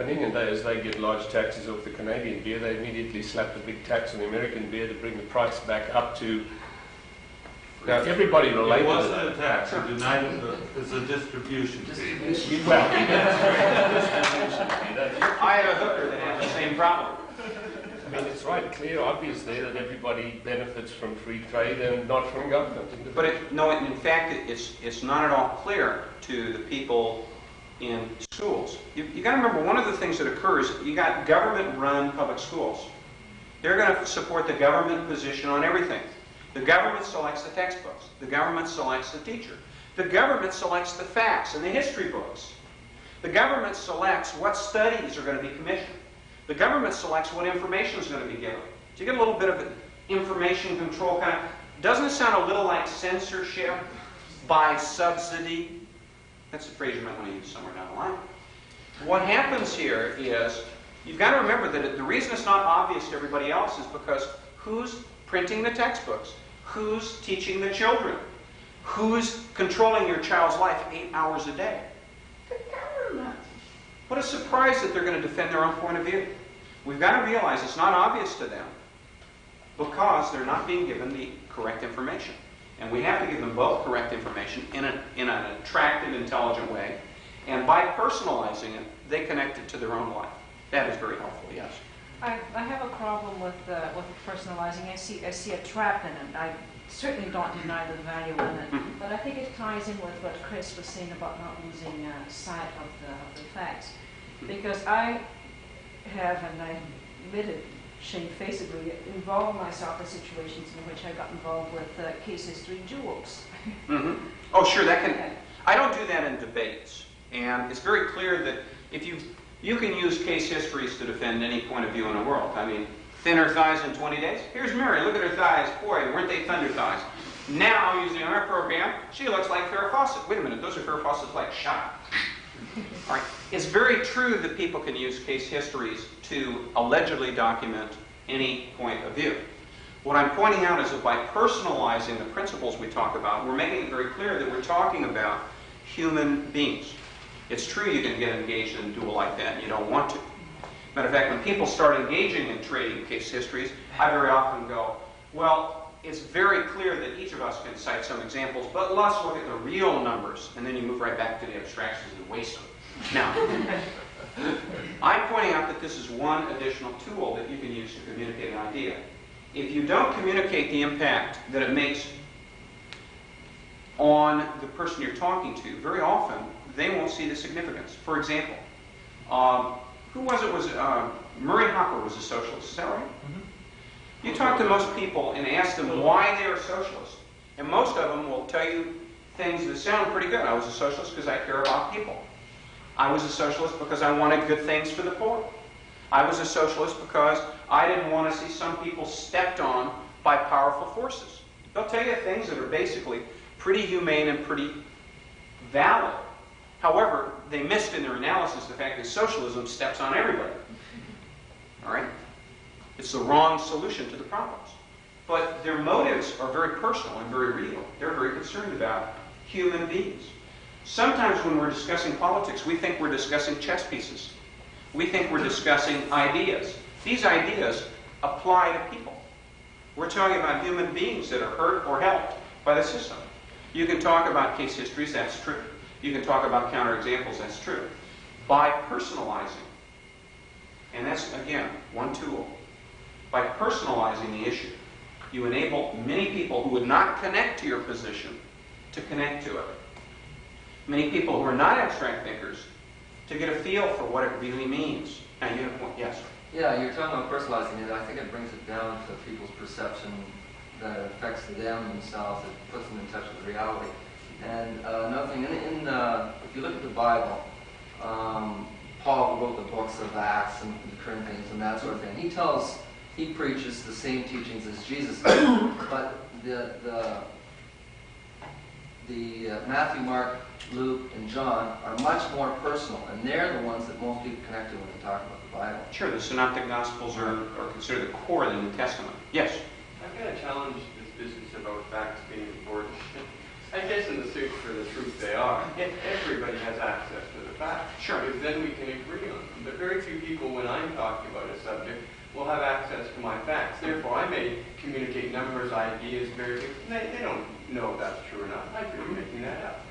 happening, and as they get large taxes off the Canadian beer, they immediately slap a big tax on the American beer to bring the price back up to... Now, everybody related It to wasn't that. a tax, it denied it's a distribution fee. Well, I had a hooker that had the same problem. I mean, it's right clear, obvious there, that everybody benefits from free trade and not from government. But no, in fact, it's not at all clear to the people in schools. You got to remember, one of the things that occurs, you got government-run public schools. They're going to support the government position on everything. The government selects the textbooks. The government selects the teacher. The government selects the facts and the history books. The government selects what studies are going to be commissioned. The government selects what information is going to be given. So you get a little bit of information control kind of... Doesn't it sound a little like censorship by subsidy? That's the phrase you might want to use somewhere down the line. What happens here is, you've got to remember that the reason it's not obvious to everybody else is because who's printing the textbooks? Who's teaching the children? Who's controlling your child's life 8 hours a day? The government. What a surprise that they're going to defend their own point of view. We've got to realize it's not obvious to them because they're not being given the correct information. And we have to give them both correct information in an attractive, intelligent way. And by personalizing it, they connect it to their own life. That is very helpful, yes. I have a problem with personalizing. I see a trap in it. I certainly don't deny the value in it, but I think it ties in with what Chris was saying about not losing sight of the facts. Because I have, and I admit it shamefacedly, involved myself in situations in which I got involved with case history duels. Oh, sure, that can... I don't do that in debates. And it's very clear that if you can use case histories to defend any point of view in the world. I mean, thinner thighs in 20 days? Here's Mary, look at her thighs. Boy, weren't they thunder thighs. Now, using our program, she looks like Farrah Fawcett. Wait a minute, those are Farrah Fawcett's legs. Shut up. All right. It's very true that people can use case histories to allegedly document any point of view. What I'm pointing out is that by personalizing the principles we talk about, we're making it very clear that we're talking about human beings. It's true you can get engaged in a duel like that and you don't want to. Matter of fact, when people start engaging in trading case histories, I very often go, well, it's very clear that each of us can cite some examples, but let's look at the real numbers. And then you move right back to the abstractions and waste them. Now, I'm pointing out that this is one additional tool that you can use to communicate an idea. If you don't communicate the impact that it makes on the person you're talking to, very often they won't see the significance. For example, who was it? Murray Hopper was a socialist. Is that right? You talk to most people and ask them why they are socialists, and most of them will tell you things that sound pretty good. I was a socialist because I care about people. I was a socialist because I wanted good things for the poor. I was a socialist because I didn't want to see some people stepped on by powerful forces. They'll tell you things that are basically pretty humane and pretty valid. However, they missed in their analysis the fact that socialism steps on everybody. All right? It's the wrong solution to the problems. But their motives are very personal and very real. They're very concerned about human beings. Sometimes when we're discussing politics, we think we're discussing chess pieces. We think we're discussing ideas. These ideas apply to people. We're talking about human beings that are hurt or helped by the system. You can talk about case histories, that's true. You can talk about counterexamples, that's true. By personalizing, and that's, again, one tool. By personalizing the issue, you enable many people who would not connect to your position to connect to it. Many people who are not abstract thinkers to get a feel for what it really means. Now, you have a point. Yes? Yeah, you're talking about personalizing it. I think it brings it down to people's perception that it affects them themselves. It puts them in touch with reality. And another thing, if you look at the Bible, Paul wrote the books of Acts and the Corinthians and that sort of thing. He preaches the same teachings as Jesus did, but the Matthew, Mark, Luke, and John are much more personal, and they're the ones that most people connect to when they talk about the Bible. Sure, the Synoptic Gospels are considered the core of the New Testament. Yes? I've got to challenge this business about facts being important. I guess in the search for the truth they are. Everybody has access to the facts. Sure. Because then we can agree on them. But very few people, when I'm talking about a subject, will have access to my facts. Therefore, I may communicate numbers, ideas, very quickly. They don't know if that's true or not. I could be making that up.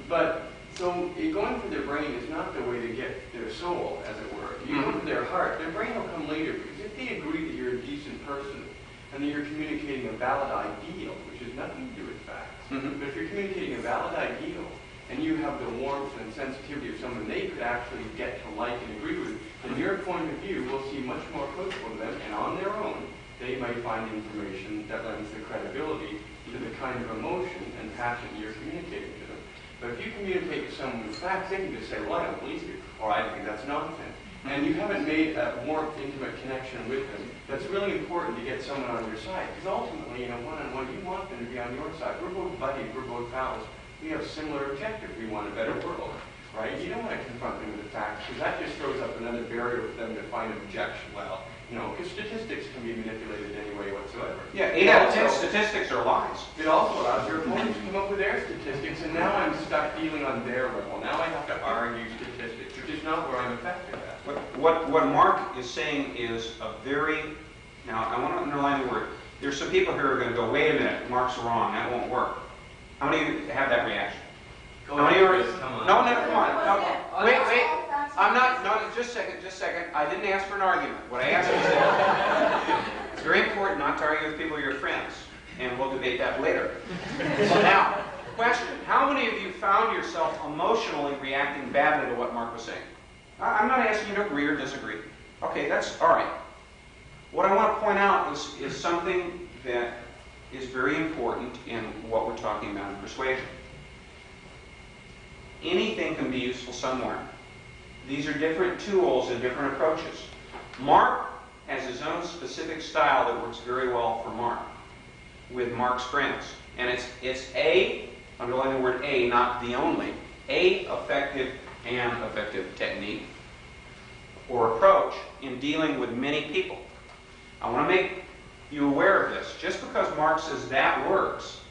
But so going for their brain is not the way to get their soul, as it were. You go for their heart. Their brain will come later, because if they agree that you're a decent person and that you're communicating a valid ideal, which has nothing to do with facts, but if you're communicating a valid ideal and you have the warmth and sensitivity of someone they could actually get to like and agree with, then your point of view will seem much more fruitful to them, and on their own, they might find information that lends the credibility to the kind of emotion and passion you're communicating to them. But if you communicate to someone with facts, they can just say, well, I don't believe you, or I think that's nonsense. And you haven't made a warm, intimate connection with them. That's really important to get someone on your side. Because ultimately, in a one-on-one, you want them to be on your side. We're both buddies, we're both pals. We have similar objectives. We want a better world, right? You don't want to confront them with the facts, because that just throws up another barrier for them to find objection. Well, you know, because statistics can be manipulated any way whatsoever. Yeah, 8 out of 10 statistics are lies. It also allows your opponents to come up with their statistics, and now I'm stuck dealing on their level. Now I have to argue statistics, which is not where I'm effective at. What Mark is saying is a very, now I want to underline the word, there's some people here who are going to go, wait a minute, Mark's wrong, that won't work. How many of you have that reaction? How many of you? Come on. No, come on. No. Wait, I'm not, no, just a second. I didn't ask for an argument. What I asked was it's very important not to argue with people you're friends, and we'll debate that later. So now, question, how many of you found yourself emotionally reacting badly to what Mark was saying? I'm not asking you to agree or disagree. Okay, that's all right. What I want to point out is something that is very important in what we're talking about in persuasion. Anything can be useful somewhere. These are different tools and different approaches. Mark has his own specific style that works very well for Mark, with Mark's friends. And it's a, underline the word a, not the only, a effective technique or approach in dealing with many people. I want to make you aware of this. Just because Mark says that works,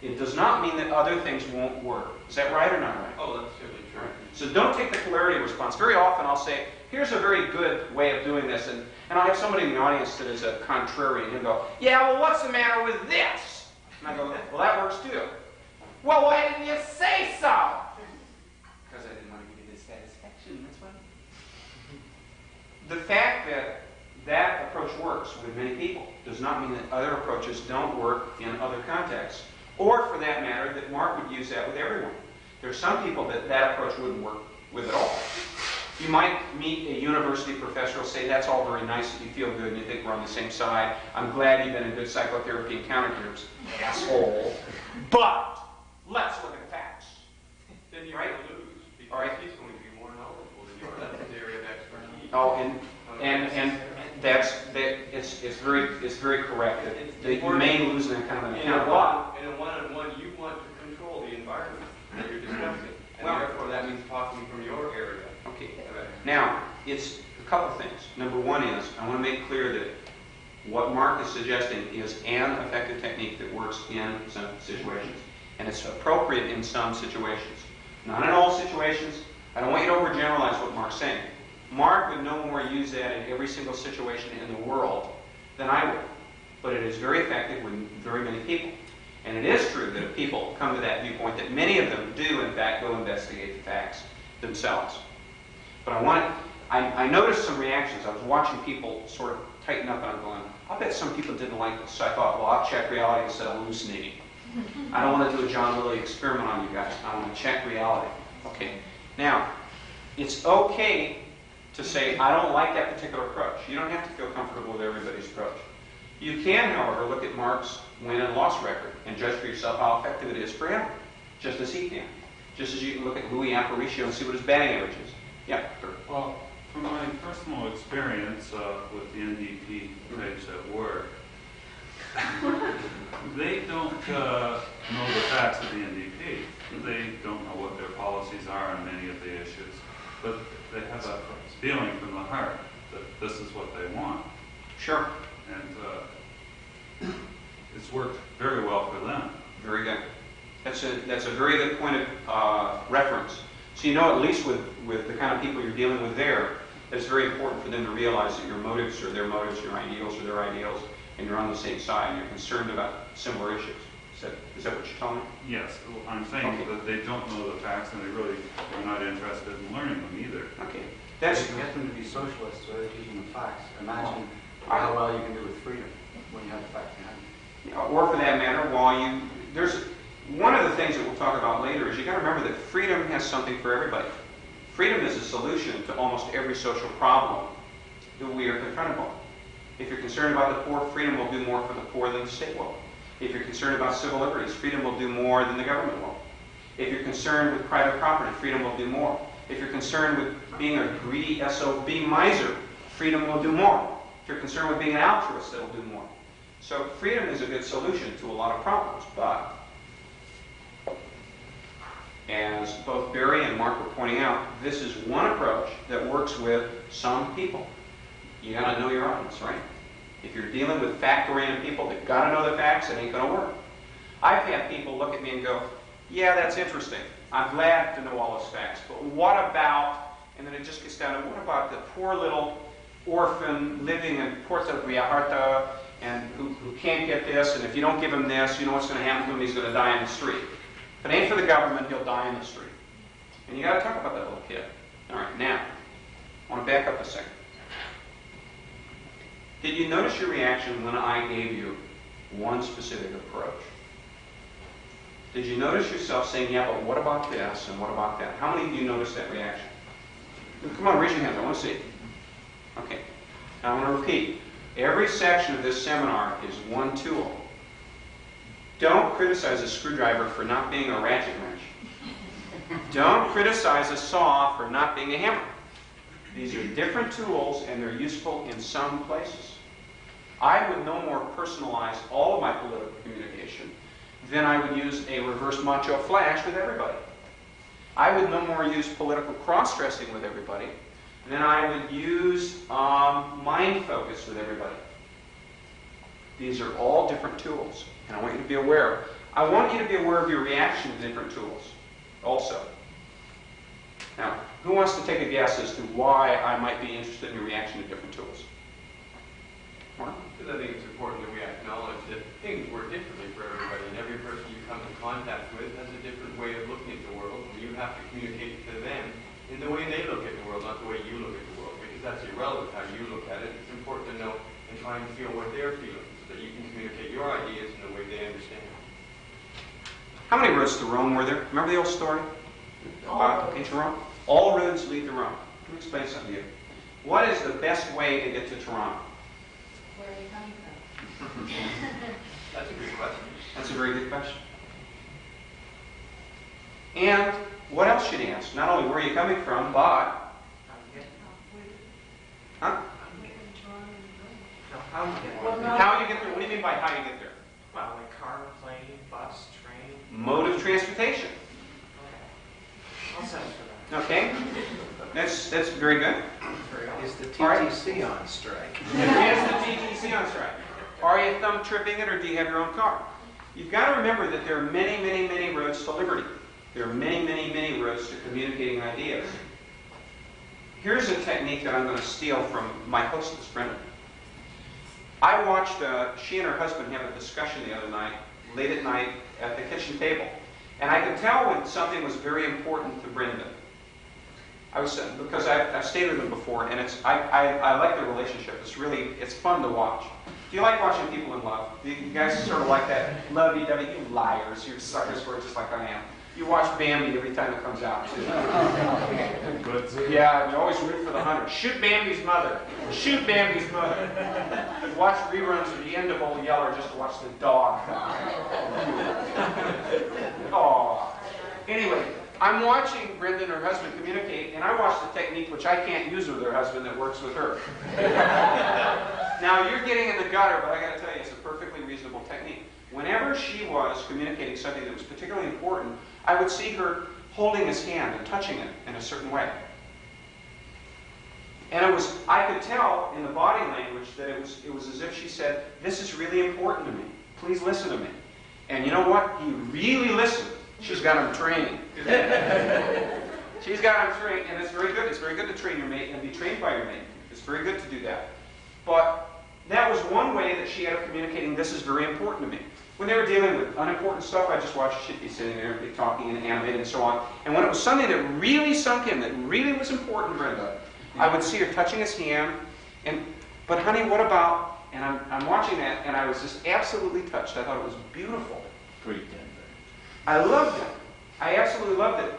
it does not mean that other things won't work. Is that right or not right? Oh, that's certainly true. So don't take the polarity response. Very often I'll say, here's a very good way of doing this, and I'll have somebody in the audience that is a contrarian, and he'll go, yeah, well, what's the matter with this? And I go, well, that works too. Well, why didn't you say so? Because I didn't want to give you dissatisfaction, that's why. The fact that that approach works with many people does not mean that other approaches don't work in other contexts. Or, for that matter, that Mark would use that with everyone. There are some people that that approach wouldn't work with at all. You might meet a university professor who will say, that's all very nice, that you feel good, and you think we're on the same side. I'm glad you've been in good psychotherapy encounter groups, asshole. But, let's look at the facts. Then you right? lose, because all right. he's going to be more knowledgeable than you are. That's his area of expertise. Oh, and it's very correct that you may lose in that kind of an encounter. In a one-on-one, you want to control the environment that you're discussing, and therefore that means talking from your area. Okay. Now, it's a couple things. Number one is, I want to make clear that what Mark is suggesting is an effective technique that works in some situations, and it's appropriate in some situations. Not in all situations. I don't want you to overgeneralize what Mark's saying. Mark would no more use that in every single situation in the world than I would. But it is very effective with very many people. And it is true that if people come to that viewpoint, that many of them do, in fact, go investigate the facts themselves. But I noticed some reactions. I was watching people sort of tighten up, and I'm going, I'll bet some people didn't like this. So I thought, well, I'll check reality instead of hallucinating. I don't want to do a John Lilly experiment on you guys. I want to check reality. Okay. Now, it's okay to say, I don't like that particular approach. You don't have to feel comfortable with everybody's approach. You can, however, look at Mark's win and loss record and judge for yourself how effective it is for him, just as he can. Just as you can look at Louis Aparicio and see what his batting average is. Yeah, sure. Well, from my personal experience with the NDP types at work, they don't know the facts of the NDP. They don't know what their policies are on many of the issues. But they have a feeling from the heart that this is what they want. Sure. And it's worked very well for them. Very good. That's a very good point of reference. So you know, at least with the kind of people you're dealing with there, that it's very important for them to realize that your motives are their motives, your ideals are their ideals, and you're on the same side, and you're concerned about similar issues. Is that what you're telling me? Yes, I'm saying that they don't know the facts and they really are not interested in learning them either. Okay. If you get them to be socialists or they're teaching them facts, imagine how well you can do with freedom when you have the facts behind you. Or for that matter, there's one of the things that we'll talk about later is you got to remember that freedom has something for everybody. Freedom is a solution to almost every social problem that we are confronted with. If you're concerned about the poor, freedom will do more for the poor than the state will. If you're concerned about civil liberties, freedom will do more than the government will. If you're concerned with private property, freedom will do more. If you're concerned with being a greedy SOB miser, freedom will do more. If you're concerned with being an altruist, it'll do more. So freedom is a good solution to a lot of problems, but as both Barry and Mark were pointing out, this is one approach that works with some people. You got to know your audience, right? If you're dealing with fact-oriented people that got to know the facts, it ain't going to work. I've had people look at me and go, yeah, that's interesting. I'm glad to know all those facts. But what about, and then it just gets down to, what about the poor little orphan living in Puerto Vallarta and who can't get this, and if you don't give him this, you know what's going to happen to him? He's going to die in the street. If it ain't for the government, he'll die in the street. And you got to talk about that little kid. All right, now, I want to back up a second. Did you notice your reaction when I gave you one specific approach? Did you notice yourself saying, yeah, but what about this and what about that? How many of you noticed that reaction? Come on, raise your hands. I want to see it. Okay. Now I want to repeat. Every section of this seminar is one tool. Don't criticize a screwdriver for not being a ratchet wrench. Don't criticize a saw for not being a hammer. These are different tools and they're useful in some places. I would no more personalize all of my political communication than I would use a reverse macho flash with everybody. I would no more use political cross-dressing with everybody than I would use mind focus with everybody. These are all different tools, and I want you to be aware. I want you to be aware of your reaction to different tools also. Now, who wants to take a guess as to why I might be interested in your reaction to different tools? Mark? Because I think it's important that we acknowledge that things work differently for everybody, and every person you come in contact with has a different way of looking at the world, and you have to communicate to them in the way they look at the world, not the way you look at the world, because that's irrelevant how you look at it. It's important to know and try and feel what they're feeling, so that you can communicate your ideas in the way they understand. How many roads to Rome were there? Remember the old story about ancient Rome? All roads lead to Rome. Let me explain something to you. What is the best way to get to Toronto? Where are you coming from? That's a good question. That's a very good question. And what else should he ask? Not only where are you coming from, but... Huh? How you get Well, there? no. How you get there? What do you mean by how you get there? Well, like car, plane, bus, train. Mode of transportation. Okay. I'll settle for that. Okay? That's very good. Is the All right. TTC on strike? Is the TTC on strike? Are you thumb tripping it, or do you have your own car? You've got to remember that there are many, many, many roads to liberty. There are many, many, many roads to communicating ideas. Here's a technique that I'm going to steal from my hostess, Brenda. I watched she and her husband have a discussion the other night, late at night, at the kitchen table. And I could tell when something was very important to Brenda. Because I've stayed with them before, and I like their relationship. It's fun to watch. Do you like watching people in love? Do you guys sort of like that lovey-dovey? You liars, you're suckers for it just like I am. You watch Bambi every time it comes out, too. Good. Yeah, you always root for the hunter. Shoot Bambi's mother. Shoot Bambi's mother. Watch reruns of the end of Old Yeller just to watch the dog. Oh. Anyway, I'm watching Brenda and her husband communicate, and I watch the technique which I can't use with her husband that works with her. Now, you're getting in the gutter, but I got to tell you, it's a perfectly reasonable technique. Whenever she was communicating something that was particularly important, I would see her holding his hand and touching it in a certain way. And I could tell in the body language that it was as if she said, "This is really important to me. Please listen to me." And you know what? He really listened. She's got them trained. She's got them trained, and it's very good. It's very good to train your mate and be trained by your mate. It's very good to do that. But that was one way that she had of communicating, this is very important to me. When they were dealing with unimportant stuff, I just watched, she'd be sitting there, be talking and animated and so on. And when it was something that really sunk in, that really was important, Brenda, I would see her touching his hand, but honey, what about, and I'm watching that, and I was just absolutely touched. I thought it was beautiful. I loved it. I absolutely loved it.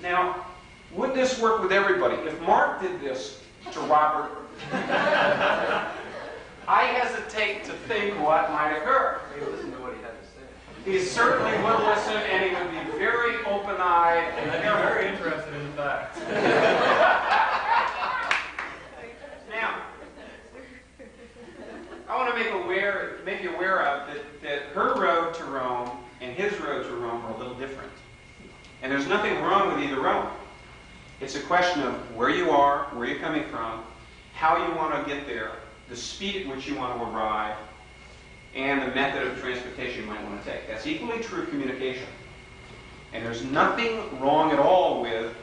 Now, would this work with everybody? If Mark did this to Robert, I hesitate to think what might occur. Maybe listen to what he had to say. He certainly would listen, and he would be very open-eyed and careful. Very interested in the facts. Now, I want to make you aware of that her road to Rome and his road to Rome are a little different. And there's nothing wrong with either road. It's a question of where you are, where you're coming from, how you want to get there, the speed at which you want to arrive, and the method of transportation you might want to take. That's equally true of communication. And there's nothing wrong at all with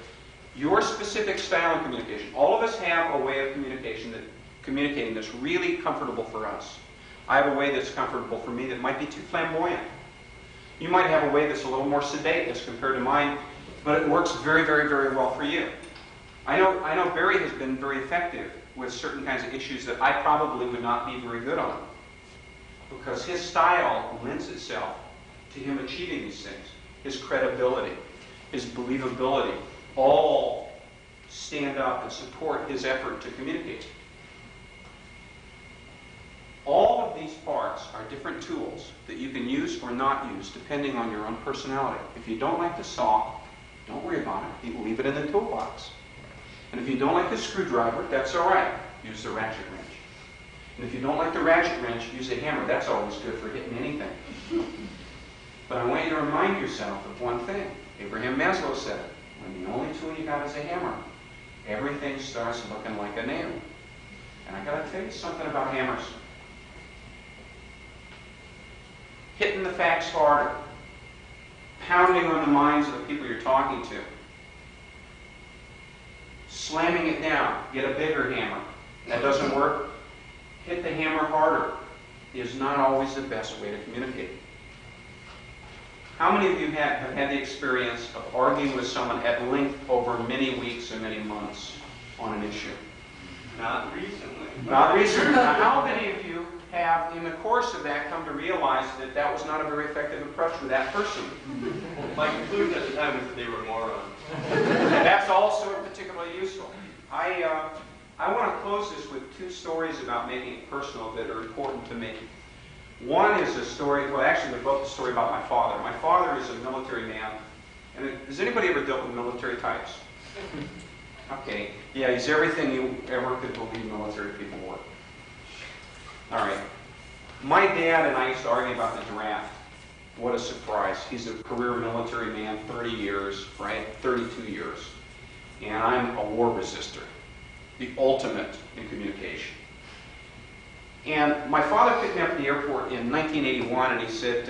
your specific style of communication. All of us have a way of communicating that's really comfortable for us. I have a way that's comfortable for me that might be too flamboyant. You might have a way that's a little more sedate as compared to mine, but it works very, very, very well for you. I know Barry has been very effective with certain kinds of issues that I probably would not be very good on, because his style lends itself to him achieving these things. His credibility, his believability, all stand up and support his effort to communicate. All of these parts are different tools that you can use or not use depending on your own personality. If you don't like the saw, don't worry about it. You leave it in the toolbox. And if you don't like the screwdriver, that's all right. Use the ratchet wrench. And if you don't like the ratchet wrench, use a hammer. That's always good for hitting anything. But I want you to remind yourself of one thing. Abraham Maslow said it. When the only tool you got is a hammer, everything starts looking like a nail. And I got to tell you something about hammers. Hitting the facts harder. Pounding on the minds of the people you're talking to. Slamming it down. Get a bigger hammer. That doesn't work. Hit the hammer harder is not always the best way to communicate. How many of you have had the experience of arguing with someone at length over many weeks and many months on an issue? Not recently. Not recently. Now, how many of you have, in the course of that, come to realize that that was not a very effective approach with that person? My conclusion at the time was that they were morons. That's also particularly useful. I want to close this with two stories about making it personal that are important to me. One is a story, well actually they're both a story about my father. My father is a military man. And has anybody ever dealt with military types? Okay, yeah, he's everything you ever could believe military people were. All right. My dad and I used to argue about the draft. What a surprise. He's a career military man, 30 years, right? 32 years. And I'm a war resistor, the ultimate in communication. And my father picked me up at the airport in 1981, and he said,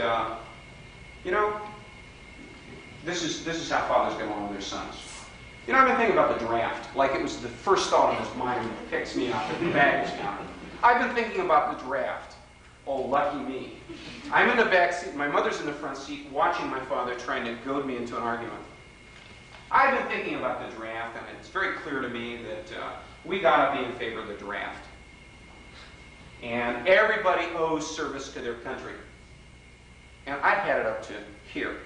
you know, this is how fathers get along with their sons. You know, I've been thinking about the draft, like it was the first thought in his mind when he picks me up at the baggage counter. I've been thinking about the draft. Oh, lucky me. I'm in the back seat, my mother's in the front seat, watching my father trying to goad me into an argument. I've been thinking about the draft, and it's very clear to me that we got to be in favor of the draft. And everybody owes service to their country. And I've had it up to here.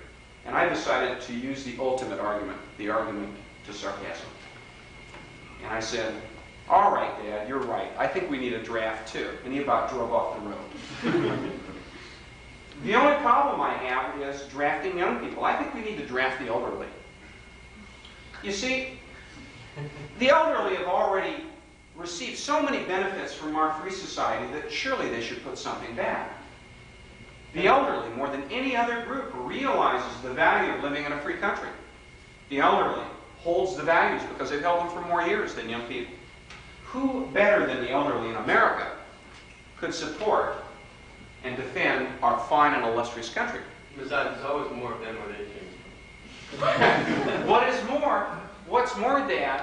And I decided to use the ultimate argument, the argument to sarcasm. And I said, all right, Dad, you're right. I think we need a draft too. And he about drove off the road. The only problem I have is drafting young people. I think we need to draft the elderly. You see, the elderly have already received so many benefits from our free society that surely they should put something back. The elderly, more than any other group, realizes the value of living in a free country. The elderly holds the values because they've held them for more years than young people. Who better than the elderly in America could support and defend our fine and illustrious country? Besides, there's always more of them where they came What's more, Dad,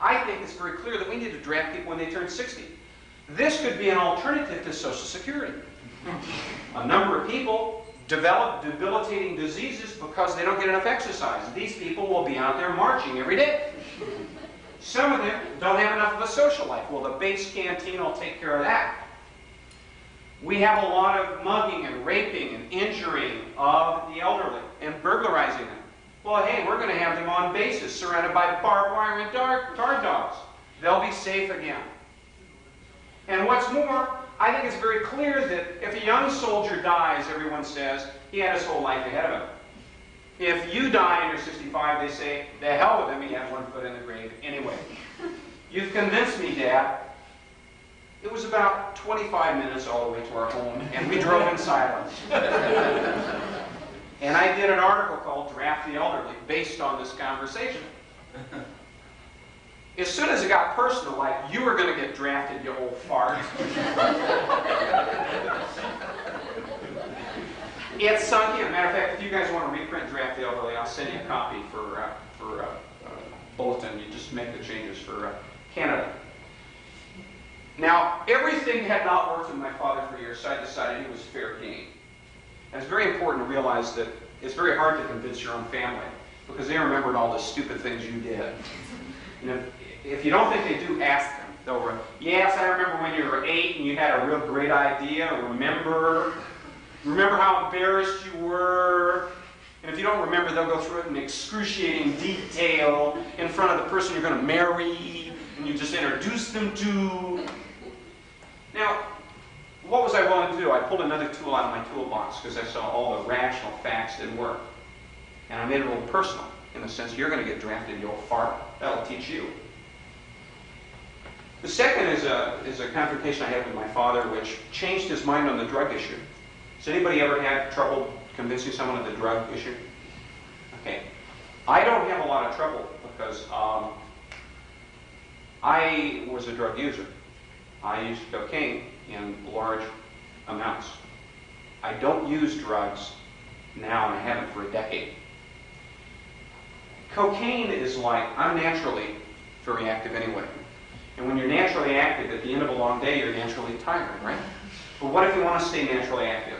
I think it's very clear that we need to draft people when they turn 60. This could be an alternative to Social Security. A number of people develop debilitating diseases because they don't get enough exercise. These people will be out there marching every day. Some of them don't have enough of a social life. Well, the base canteen will take care of that. We have a lot of mugging and raping and injuring of the elderly and burglarizing them. Well, hey, we're going to have them on bases surrounded by barbed wire and guard dogs. They'll be safe again. And what's more, I think it's very clear that if a young soldier dies, everyone says, he had his whole life ahead of him. If you die and you're 65, they say, the hell with him, he had one foot in the grave anyway. You've convinced me, Dad. It was about 25 minutes all the way to our home, and we drove in silence. And I did an article called Draft the Elderly, based on this conversation. As soon as it got personal, like, you were going to get drafted, you old fart. It sunk in. Matter of fact, if you guys want to reprint Draft the Elderly, I'll send you a copy for bulletin. You just make the changes for Canada. Now, everything had not worked with my father for years, so I decided he was fair game. And it's very important to realize that it's very hard to convince your own family because they remembered all the stupid things you did. And if you don't think they do, ask them. They'll yes, I remember when you were 8 and you had a real great idea. Remember how embarrassed you were. And if you don't remember, they'll go through it in excruciating detail in front of the person you're going to marry and you just introduce them to. Now, what was I willing to do? I pulled another tool out of my toolbox because I saw all the rational facts didn't work. And I made it a little personal in the sense you're going to get drafted, you old fart. That'll teach you. The second is a confrontation I had with my father which changed his mind on the drug issue. Has anybody ever had trouble convincing someone of the drug issue? Okay. I don't have a lot of trouble because I was a drug user. I used cocaine in large amounts. I don't use drugs now, and I haven't for a decade. Cocaine is like, I'm naturally very active anyway. And when you're naturally active, at the end of a long day, you're naturally tired, right? But what if you want to stay naturally active?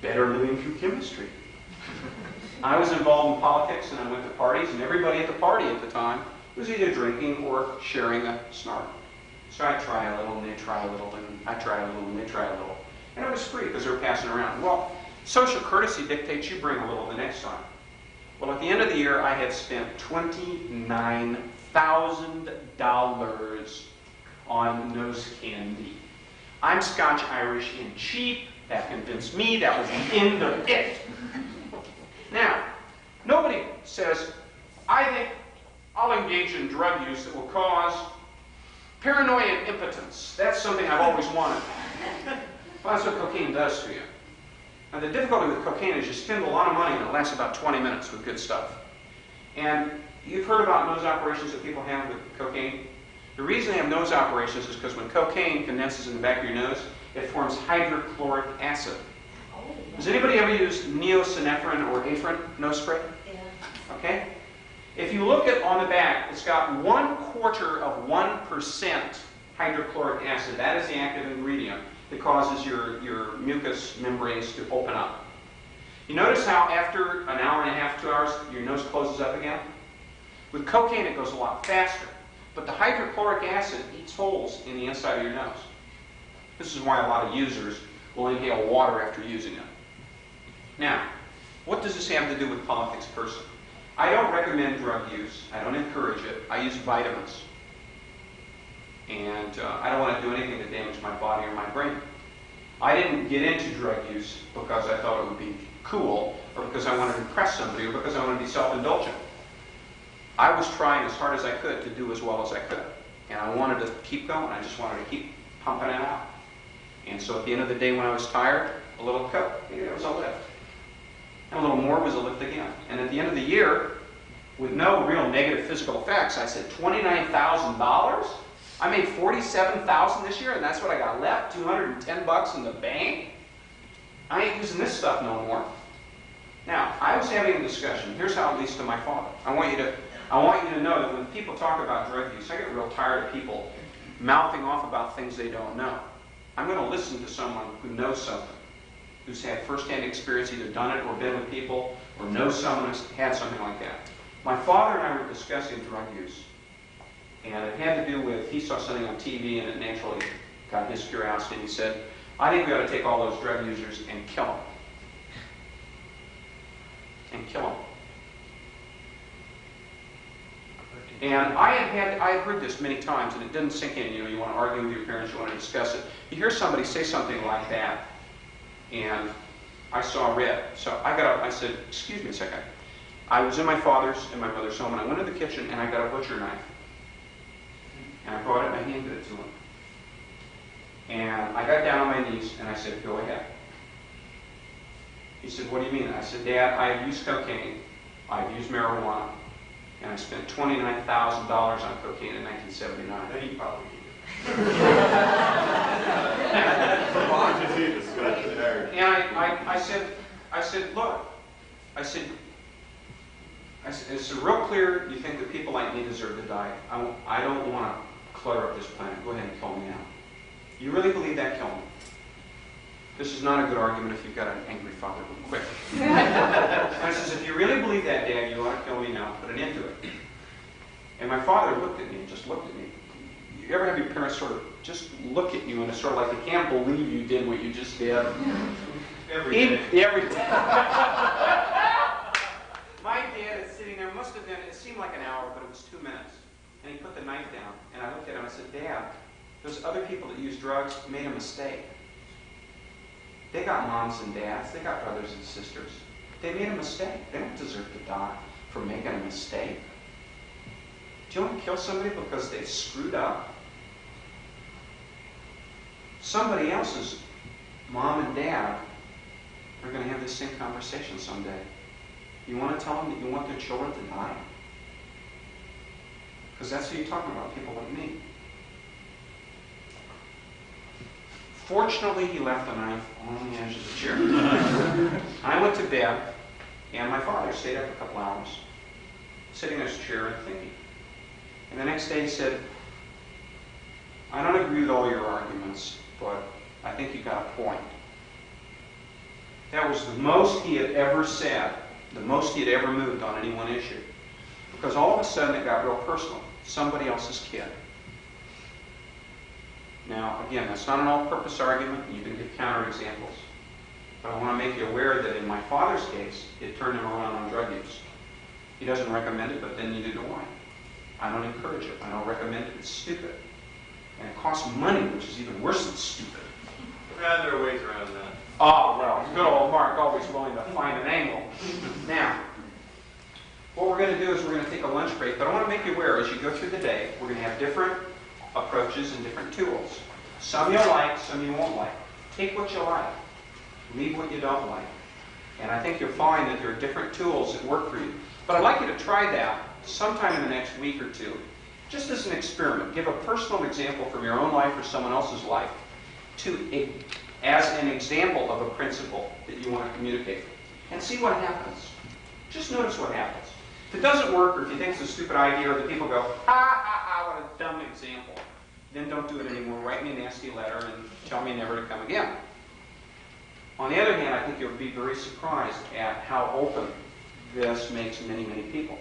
Better living through chemistry. I was involved in politics, and I went to parties, and everybody at the party at the time was either drinking or sharing a snort. So I try a little, and they try a little, and I try a little, and they try a little. And it was free because they were passing around. Well, social courtesy dictates you bring a little the next time. Well, at the end of the year, I had spent $29,000 on nose candy. I'm Scotch-Irish and cheap. That convinced me. That was the end of it. Now, nobody says, I think I'll engage in drug use that will cause paranoia and impotence. That's something I've always wanted. Well, that's what cocaine does to you. Now, the difficulty with cocaine is you spend a lot of money and it lasts about 20 minutes with good stuff. And you've heard about nose operations that people have with cocaine. The reason they have nose operations is because when cocaine condenses in the back of your nose, it forms hydrochloric acid. Has anybody ever used neosynephrine or Afrin nose spray? Yeah. Okay? If you look at on the back, it's got 1/4% hydrochloric acid. That is the active ingredient that causes your mucous membranes to open up. You notice how after an hour and a half, 2 hours, your nose closes up again? With cocaine, it goes a lot faster. But the hydrochloric acid eats holes in the inside of your nose. This is why a lot of users will inhale water after using it. Now, what does this have to do with politics personally? I don't recommend drug use. I don't encourage it. I use vitamins. And I don't want to do anything to damage my body or my brain. I didn't get into drug use because I thought it would be cool, or because I wanted to impress somebody, or because I wanted to be self-indulgent. I was trying as hard as I could to do as well as I could. And I wanted to keep going. I just wanted to keep pumping it out. And so at the end of the day when I was tired, a little coke, it was a lift. And a little more was a lift again. And at the end of the year, with no real negative physical effects, I said, $29,000? I made $47,000 this year, and that's what I got left, $210 in the bank? I ain't using this stuff no more. Now, I was having a discussion. Here's how it leads to my father. I want you to know that when people talk about drug use, I get real tired of people mouthing off about things they don't know. I'm going to listen to someone who knows something, who's had firsthand experience, either done it or been with people, or knows someone who's had something like that. My father and I were discussing drug use, and it had to do with, he saw something on TV and it naturally got his curiosity, and he said, I think we ought to take all those drug users and kill them. And kill them. And I had heard this many times, and it didn't sink in. You know, you want to argue with your parents, you want to discuss it. You hear somebody say something like that, and I saw red. So I got up, I said, excuse me a second. I was in my father's and my mother's home, and I went to the kitchen, and I got a butcher knife. And I brought it, and I handed it to him. And I got down on my knees, and I said, go ahead. He said, what do you mean? I said, Dad, I've used cocaine, I've used marijuana, and I spent $29,000 on cocaine in 1979. Then he probably did. And I said, look, it's real clear you think that people like me deserve to die. I don't want to clutter up this planet. Go ahead and kill me now. You really believe that? Kill me. This is not a good argument if you've got an angry father. Quick. I says, if you really believe that, Dad, you ought to kill me now. Put an end to it. And my father looked at me and just looked at me. You ever have your parents sort of just look at you and it's sort of like they can't believe you did what you just did? Every day. My dad is sitting there, must have been, it seemed like an hour, but it was 2 minutes. And he put the knife down, and I looked at him and I said, Dad, those other people that use drugs made a mistake. They got moms and dads, they got brothers and sisters. They made a mistake. They don't deserve to die for making a mistake. Do you want to kill somebody because they screwed up? Somebody else's mom and dad are going to have this same conversation someday. You want to tell them that you want their children to die? Because that's who you're talking about, people like me. Fortunately, he left the knife on the edge of the chair. I went to bed, and my father stayed up a couple hours, sitting in his chair and thinking. And the next day he said, I don't agree with all your arguments, but I think you got a point. That was the most he had ever said, the most he had ever moved on any one issue. Because all of a sudden it got real personal. Somebody else's kid. Now, again, that's not an all-purpose argument. You can give counterexamples. But I want to make you aware that in my father's case, it turned him around on drug use. He doesn't recommend it, but then neither do I. I don't encourage it. I don't recommend it. It's stupid. And it costs money, which is even worse than stupid. Yeah, there are ways around that. Oh, well, good old Mark, always willing to find an angle. Now, what we're going to do is we're going to take a lunch break, but I want to make you aware as you go through the day, we're going to have different approaches and different tools. Some you'll like, some you won't like. Take what you like. Leave what you don't like. And I think you'll find that there are different tools that work for you. But I'd like you to try that sometime in the next week or two, just as an experiment. Give a personal example from your own life or someone else's life as an example of a principle that you want to communicate. And see what happens. Just notice what happens. If it doesn't work, or if you think it's a stupid idea, or the people go, what a dumb example, then don't do it anymore. Write me a nasty letter and tell me never to come again. On the other hand, I think you'll be very surprised at how open this makes many, many people.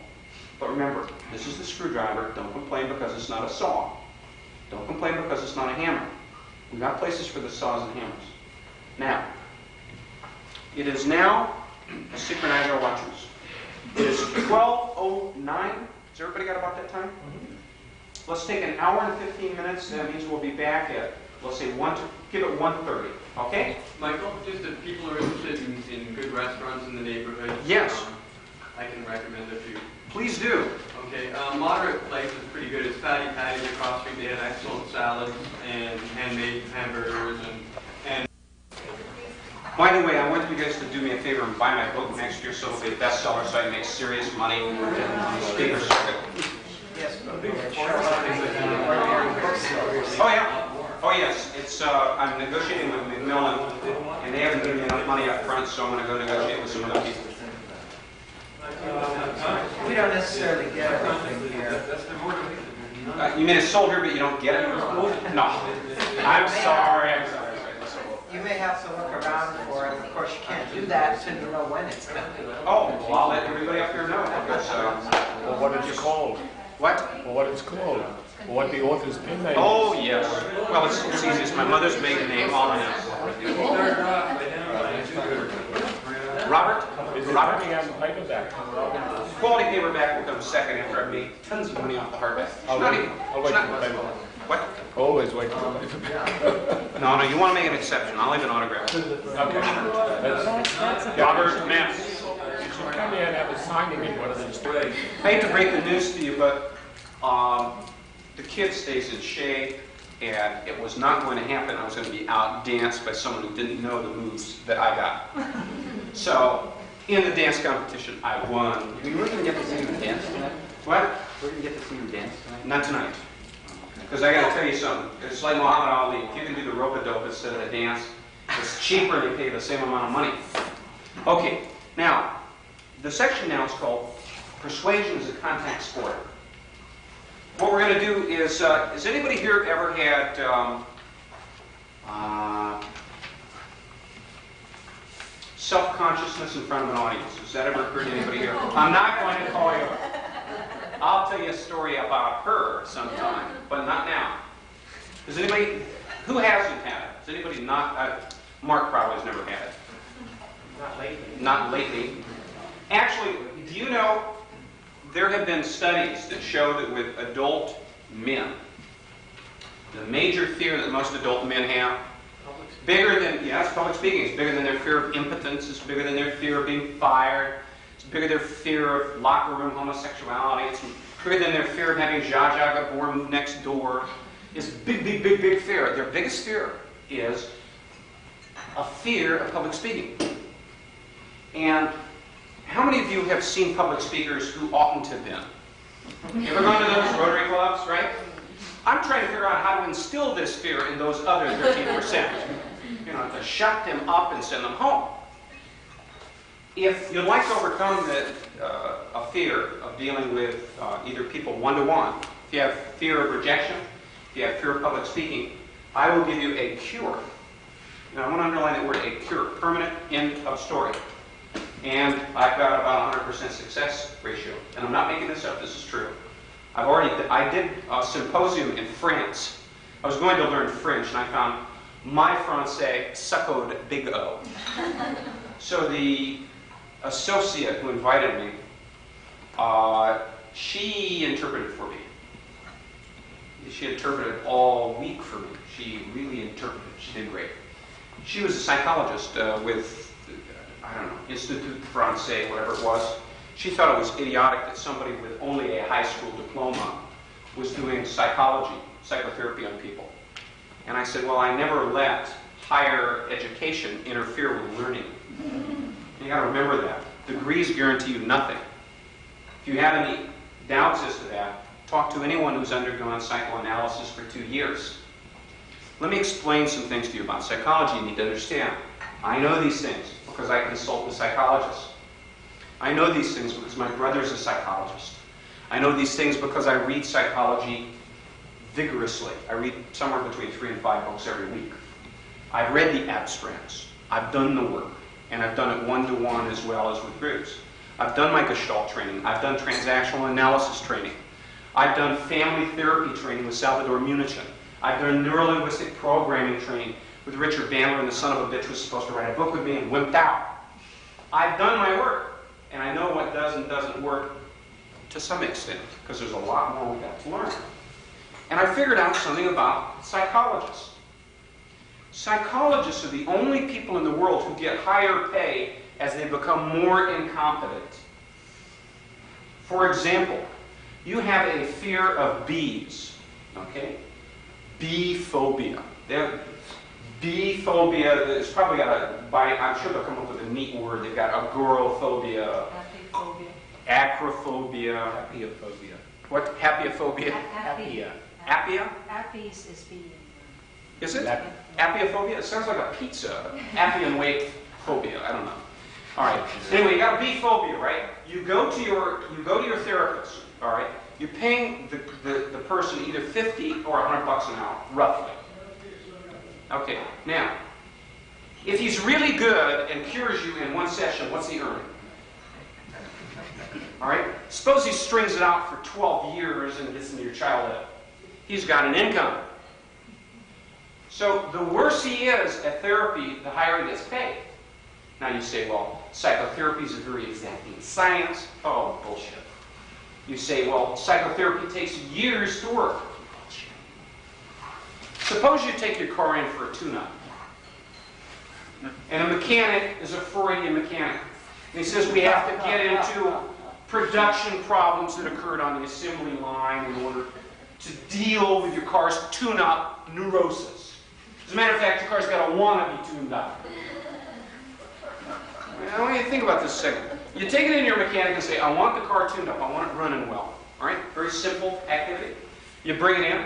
But remember, this is the screwdriver. Don't complain because it's not a saw. Don't complain because it's not a hammer. We've got places for the saws and hammers. Now, it is now, let's synchronize our watches. It is 12:09. Has everybody got about that time? Let's take an hour and 15 minutes. That means we'll be back at, let's say, give it 1:30. Okay? Michael, just if people are interested in good restaurants in the neighborhood, Yes. I can recommend a few. Please do. Okay, Moderate Place is pretty good. It's Fatty Patty's across the street. They have excellent salads and handmade hamburgers and By the way, I want you guys to do me a favor and buy my book next year so it'll be a bestseller so I can make serious money on the speaker circuit. Yes. Oh, yeah. Oh, yes. It's I'm negotiating with Macmillan, and they haven't given me enough money up front, so I'm going to go negotiate with some other people. We don't necessarily get everything here. You mean a soldier, but you don't get it? No. I'm sorry. You may have to look around for it. Of course, you can't do that until you know when it's coming. Oh, well, I'll let everybody up here know. Because, Or what it's called. what? Or what it's called. Or what the author's pen name is. Oh, yes. Well, it's easy. It's my mother's maiden name, all I know. Robert? Is it Robert? coming out in paperback? Quality paperback will come second after I made tons of money off the hardback. I'll Not wait even- for it's the not- paperback. What? Always wait for the paperback. No, you want to make an exception. I'll leave an autograph. Okay. That's a Robert Mess. You should come here and have a signing in one of these days. I hate to break the news to you, but the kid stays in shape, and it was not going to happen. I was going to be outdanced by someone who didn't know the moves that I got. So, in the dance competition, I won. We were going to get to see you dance tonight? What? We're going to get to see you dance tonight? Not tonight. Because I got to tell you something. It's like Muhammad Ali. If you can do the rope-a-dope instead of the dance, it's cheaper and you pay the same amount of money. Okay, now, the section now is called Persuasion is a Contact Sport. What we're going to do is, has anybody here ever had self-consciousness in front of an audience? Has that ever occurred to anybody here? I'm not going to call you. I'll tell you a story about her sometime, but not now. Does anybody, who hasn't had it? Does anybody not, Mark probably has never had it. Not lately. Not lately. Actually, do you know, there have been studies that show that with adult men, the major fear that most adult men have, bigger than, yes, public speaking, it's bigger than their fear of impotence, it's bigger than their fear of being fired, it's bigger than their fear of locker room homosexuality, it's bigger than their fear of having Zsa Zsa Gabor move next door. It's big, big, big, big fear. Their biggest fear is a fear of public speaking. And how many of you have seen public speakers who oughtn't to have been? You ever gone to those Rotary clubs, right? I'm trying to figure out how to instill this fear in those other 13%. You know, to shut them up and send them home. If you'd like to overcome a fear of dealing with either people one-to-one, if you have fear of rejection, if you have fear of public speaking, I will give you a cure. And I want to underline the word a cure, permanent, end of story. And I've got about 100% success ratio. And I'm not making this up, this is true. I did a symposium in France. I was going to learn French, and I found my Francais succoed big O. So the associate who invited me, she interpreted for me. She interpreted all week for me. She really interpreted. She did great. She was a psychologist with, I don't know, Institut Francais, whatever it was. She thought it was idiotic that somebody with only a high school diploma was doing psychotherapy on people. And I said, well, I never let higher education interfere with learning. You got to remember that. Degrees guarantee you nothing. If you have any doubts as to that, talk to anyone who's undergone psychoanalysis for 2 years. Let me explain some things to you about psychology you need to understand. I know these things because I consult with psychologists. I know these things because my brother's a psychologist. I know these things because I read psychology vigorously. I read somewhere between 3 and 5 books every week. I've read the abstracts. I've done the work. And I've done it one-to-one as well as with groups. I've done my Gestalt training. I've done transactional analysis training. I've done family therapy training with Salvador Munichen. I've done neuro-linguistic programming training with Richard Bandler, and the son of a bitch was supposed to write a book with me and wimped out. I've done my work, and I know what does and doesn't work to some extent, because there's a lot more we've got to learn. And I figured out something about psychologists. Psychologists are the only people in the world who get higher pay as they become more incompetent. For example, you have a fear of bees, okay? Bee phobia. Bee phobia is probably got I'm sure they'll come up with a neat word. They've got agoraphobia, acrophobia, Apiophobia. what? Happiophobia? Apia. Apia? Appies is being. Is it? Apiophobia? It sounds like a pizza. Appian weight phobia. I don't know. All right. Anyway, you got a bee phobia, right? You go to your therapist. All right. You're paying the person either $50 or $100 an hour, roughly. Okay. Now, if he's really good and cures you in one session, what's he earning? All right. Suppose he strings it out for 12 years and gets into your childhood. He's got an income. So the worse he is at therapy, the higher he gets paid. Now you say, well, psychotherapy is a very exacting science. Oh, bullshit. You say, well, psychotherapy takes years to work. Bullshit. Suppose you take your car in for a tune-up. And a mechanic is a Freudian mechanic. And he says we have to get into production problems that occurred on the assembly line in order to deal with your car's tune-up neurosis. As a matter of fact, your car's got to want to be tuned up. I want you to think about this a second. You take it in your mechanic and say, I want the car tuned up. I want it running well. All right? Very simple activity. You bring it in.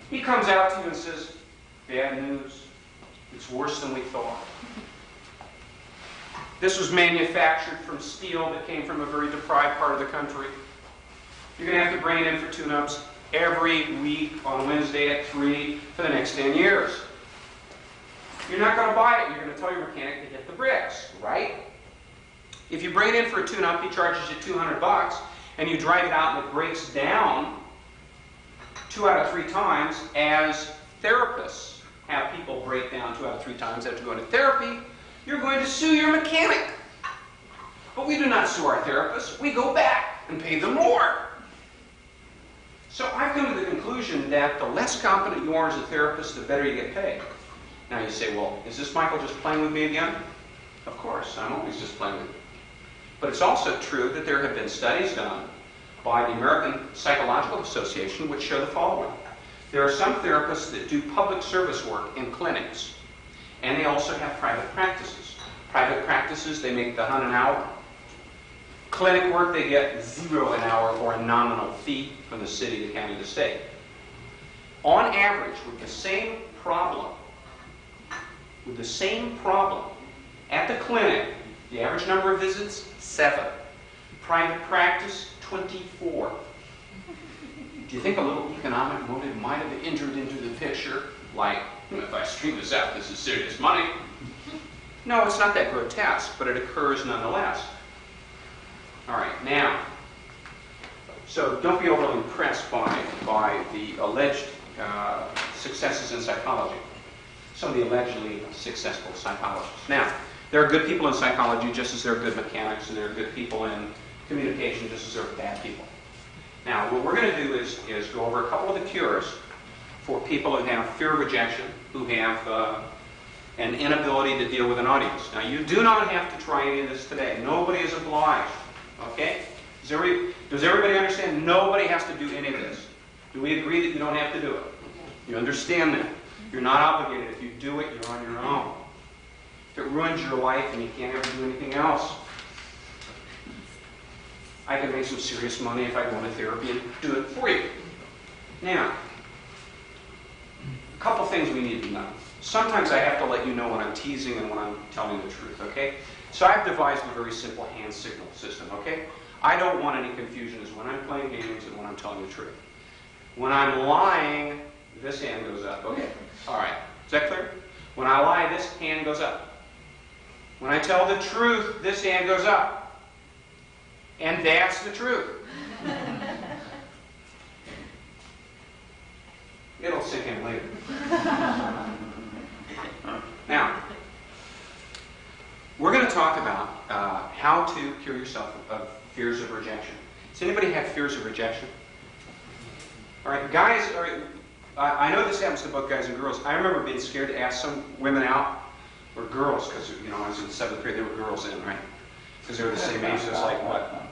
He comes out to you and says, bad news. It's worse than we thought. This was manufactured from steel that came from a very deprived part of the country. You're going to have to bring it in for tune-ups every week on Wednesday at 3 for the next 10 years. You're not going to buy it. You're going to tell your mechanic to hit the bricks, right? If you bring it in for a tune-up, he charges you $200, and you drive it out and it breaks down 2 out of 3 times, as therapists have people break down 2 out of 3 times after going to therapy, you're going to sue your mechanic. But we do not sue our therapists. We go back and pay them more. So I've come to the conclusion that the less competent you are as a therapist, the better you get paid. Now you say, well, is this Michael just playing with me again? Of course, I'm always just playing with you. But it's also true that there have been studies done by the American Psychological Association which show the following. There are some therapists that do public service work in clinics, and they also have private practices. Private practices, they make the $100 an hour. Clinic work, they get $0 an hour or a nominal fee from the city, the county, the state. On average, with the same problem, at the clinic, the average number of visits, 7. Private practice, 24. Do you think a little economic motive might have entered into the picture? Like, if I stream this out, this is serious money. No, it's not that grotesque, but it occurs nonetheless. All right, now, so don't be overly impressed by the alleged successes in psychology. Some of the allegedly successful psychologists. Now, there are good people in psychology just as there are good mechanics, and there are good people in communication just as there are bad people. Now, what we're going to do is go over a couple of the cures for people who have fear of rejection, who have an inability to deal with an audience. Now, you do not have to try any of this today. Nobody is obliged. Okay? Does everybody understand? Nobody has to do any of this. Do we agree that you don't have to do it? You understand that? You're not obligated. If you do it, you're on your own. If it ruins your life and you can't ever do anything else, I can make some serious money if I go into therapy and do it for you. Now, a couple things we need to know. Sometimes I have to let you know when I'm teasing and when I'm telling the truth, okay? So I've devised a very simple hand signal system, okay? I don't want any confusion as when I'm playing games and when I'm telling the truth. When I'm lying, this hand goes up, okay? All right, is that clear? When I lie, this hand goes up. When I tell the truth, this hand goes up. And that's the truth. It'll sink in later. Now, we're going to talk about how to cure yourself of fears of rejection. Does anybody have fears of rejection? All right, guys, I know this happens to both guys and girls. I remember being scared to ask some women out, or girls, because I was in the 7th grade, there were girls in, right? Because they were the same age, so it's like, what,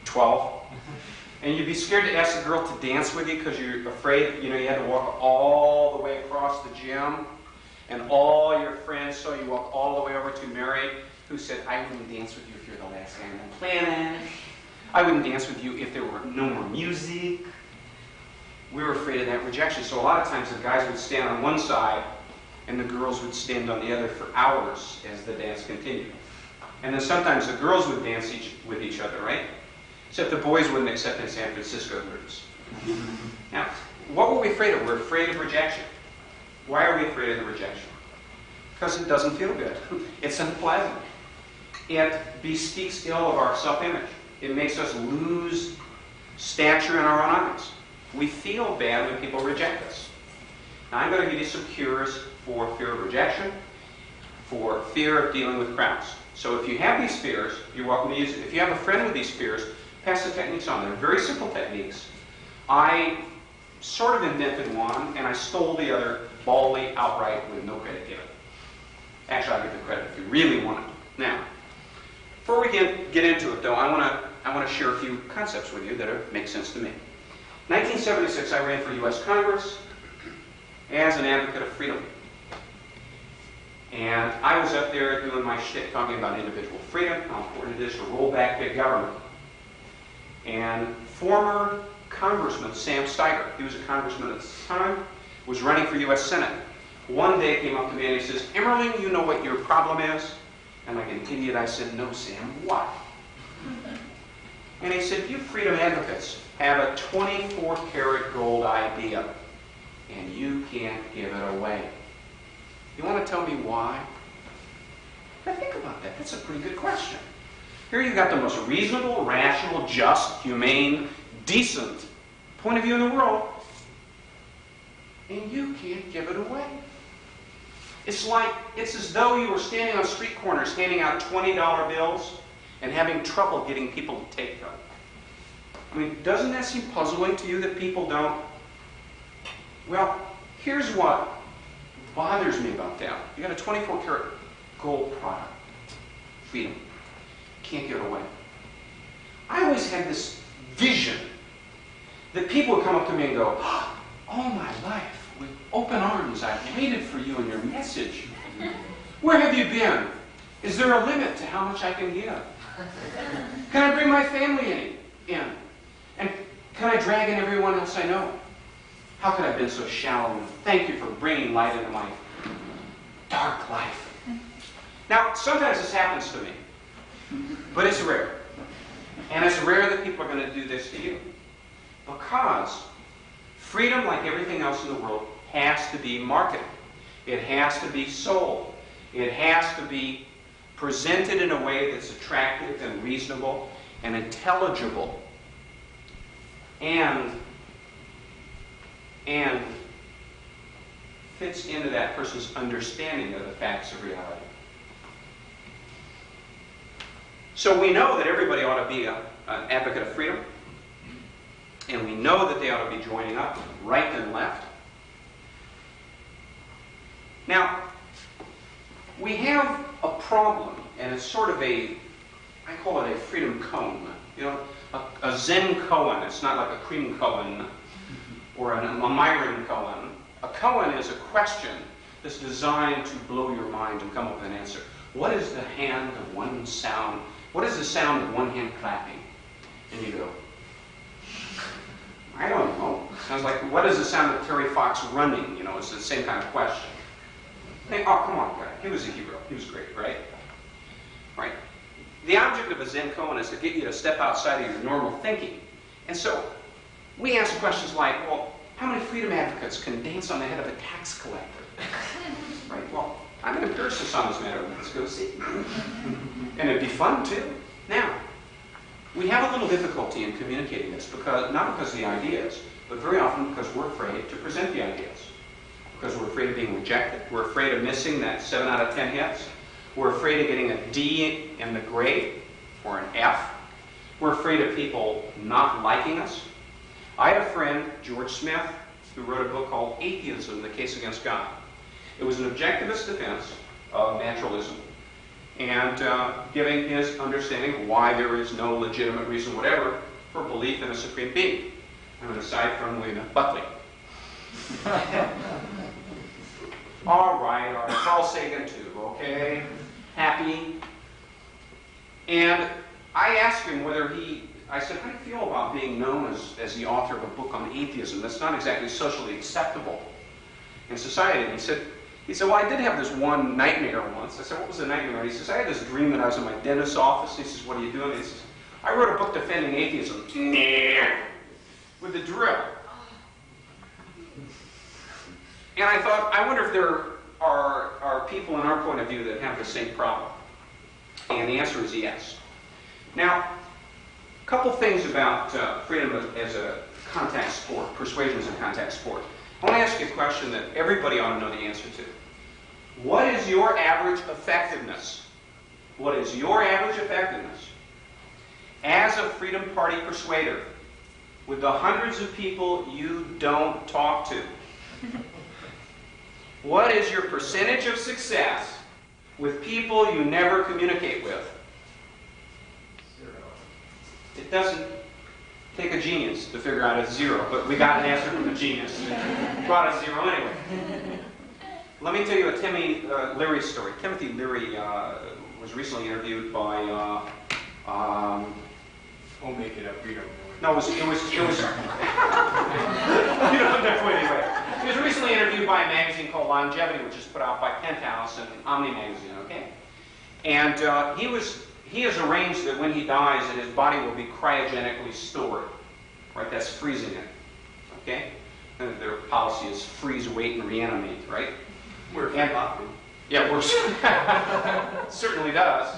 12? And you'd be scared to ask a girl to dance with you because you're afraid, you had to walk all the way across the gym, and all your friends saw you walk all the way over to Mary, who said, I wouldn't dance with you if you're the last guy on the planet. I wouldn't dance with you if there were no more music. We were afraid of that rejection. So a lot of times the guys would stand on one side and the girls would stand on the other for hours as the dance continued. And then sometimes the girls would dance with each other, right? Except the boys wouldn't accept in San Francisco groups. Now, what were we afraid of? We're afraid of rejection. Why are we afraid of the rejection? Because it doesn't feel good. It's unpleasant. It bespeaks ill of our self-image. It makes us lose stature in our own eyes. We feel bad when people reject us. Now, I'm going to give you some cures for fear of rejection, for fear of dealing with crowds. So if you have these fears, you're welcome to use it. If you have a friend with these fears, pass the techniques on. They're very simple techniques. I sort of invented one, and I stole the other baldly, outright, with no credit given. Actually, I'll give the credit if you really want it. Now, before we get into it, though, I want to share a few concepts with you that make sense to me. 1976, I ran for U.S. Congress as an advocate of freedom. And I was up there doing my shtick, talking about individual freedom, how important it is to roll back big government. And former Congressman Sam Steiger, he was a congressman at the time, was running for U.S. Senate. One day came up to me and he says, "Emerling, you know what your problem is?" And like an idiot, I said, "No, Sam, what?" And he said, "You freedom advocates have a 24-karat gold idea, and you can't give it away. You want to tell me why?" Now think about that. That's a pretty good question. Here you've got the most reasonable, rational, just, humane, decent point of view in the world, and you can't give it away. It's as though you were standing on street corners handing out $20 bills and having trouble getting people to take them. I mean, doesn't that seem puzzling to you that people don't? Well, here's what bothers me about that. You got a 24-karat gold product. Freedom. Can't give it away. I always had this vision that people would come up to me and go, "All my life, with open arms, I've waited for you and your message. Where have you been? Is there a limit to how much I can give? Can I bring my family in? And can I drag in everyone else I know? How could I have been so shallow? And thank you for bringing light into my dark life." Now, sometimes this happens to me, but it's rare. And it's rare that people are going to do this to you. Because freedom, like everything else in the world, has to be marketed. It has to be sold. It has to be presented in a way that's attractive and reasonable and intelligible and fits into that person's understanding of the facts of reality. So we know that everybody ought to be an advocate of freedom, and we know that they ought to be joining up, right and left. Now, we have a problem, and it's sort of I call it a freedom cone. You know, a Zen koan. It's not like a cream koan or a Myron koan. A koan is a question that's designed to blow your mind and come up with an answer. What is the hand of one sound? What is the sound of one hand clapping? And you go, I don't know. Sounds like, what is the sound of Terry Fox running? You know, it's the same kind of question. Think, oh, come on, guy. He was a hero. He was great, right? Right. The object of a Zen koan is to get you to step outside of your normal thinking. And so, we ask questions like, well, how many freedom advocates can dance on the head of a tax collector? Right? Well, I'm an empiricist on this matter. Let's go see. And it'd be fun, too. Now, we have a little difficulty in communicating this, not because of the ideas, but very often because we're afraid to present the ideas. Because we're afraid of being rejected. We're afraid of missing that 7 out of 10 hits. We're afraid of getting a D in the grade or an F. We're afraid of people not liking us. I had a friend, George Smith, who wrote a book called Atheism, The Case Against God. It was an objectivist defense of naturalism and giving his understanding of why there is no legitimate reason whatever for belief in a supreme being. I mean, aside from William F. Buckley. All right, Carl Sagan too, okay? Happy. And I asked him whether I said, how do you feel about being known as the author of a book on atheism that's not exactly socially acceptable in society? And he said, He said, well, I did have this one nightmare once. I said, what was the nightmare? He says, I had this dream that I was in my dentist's office. He says, what are you doing? He says, I wrote a book defending atheism. With the drill. And I thought, I wonder if there are people in our point of view that have the same problem. And the answer is yes. Now, a couple things about freedom as a contact sport, persuasion as a contact sport. I want to ask you a question that everybody ought to know the answer to. What is your average effectiveness? What is your average effectiveness as a Freedom Party persuader with the hundreds of people you don't talk to? What is your percentage of success with people you never communicate with? 0. It doesn't take a genius to figure out it's 0, but we got an answer from a genius. Brought us 0 anyway. Let me tell you a Timothy Leary story. Timothy Leary was recently interviewed by... We'll make it up. We don't know. No, it was you don't have to anyway. He was recently interviewed by a magazine called Longevity, which is put out by Penthouse and Omni magazine, okay? And he has arranged that when he dies, that his body will be cryogenically stored. Right? That's freezing it. Okay? And their policy is freeze, wait, and reanimate, right? We're and, yeah, it works. Certainly does.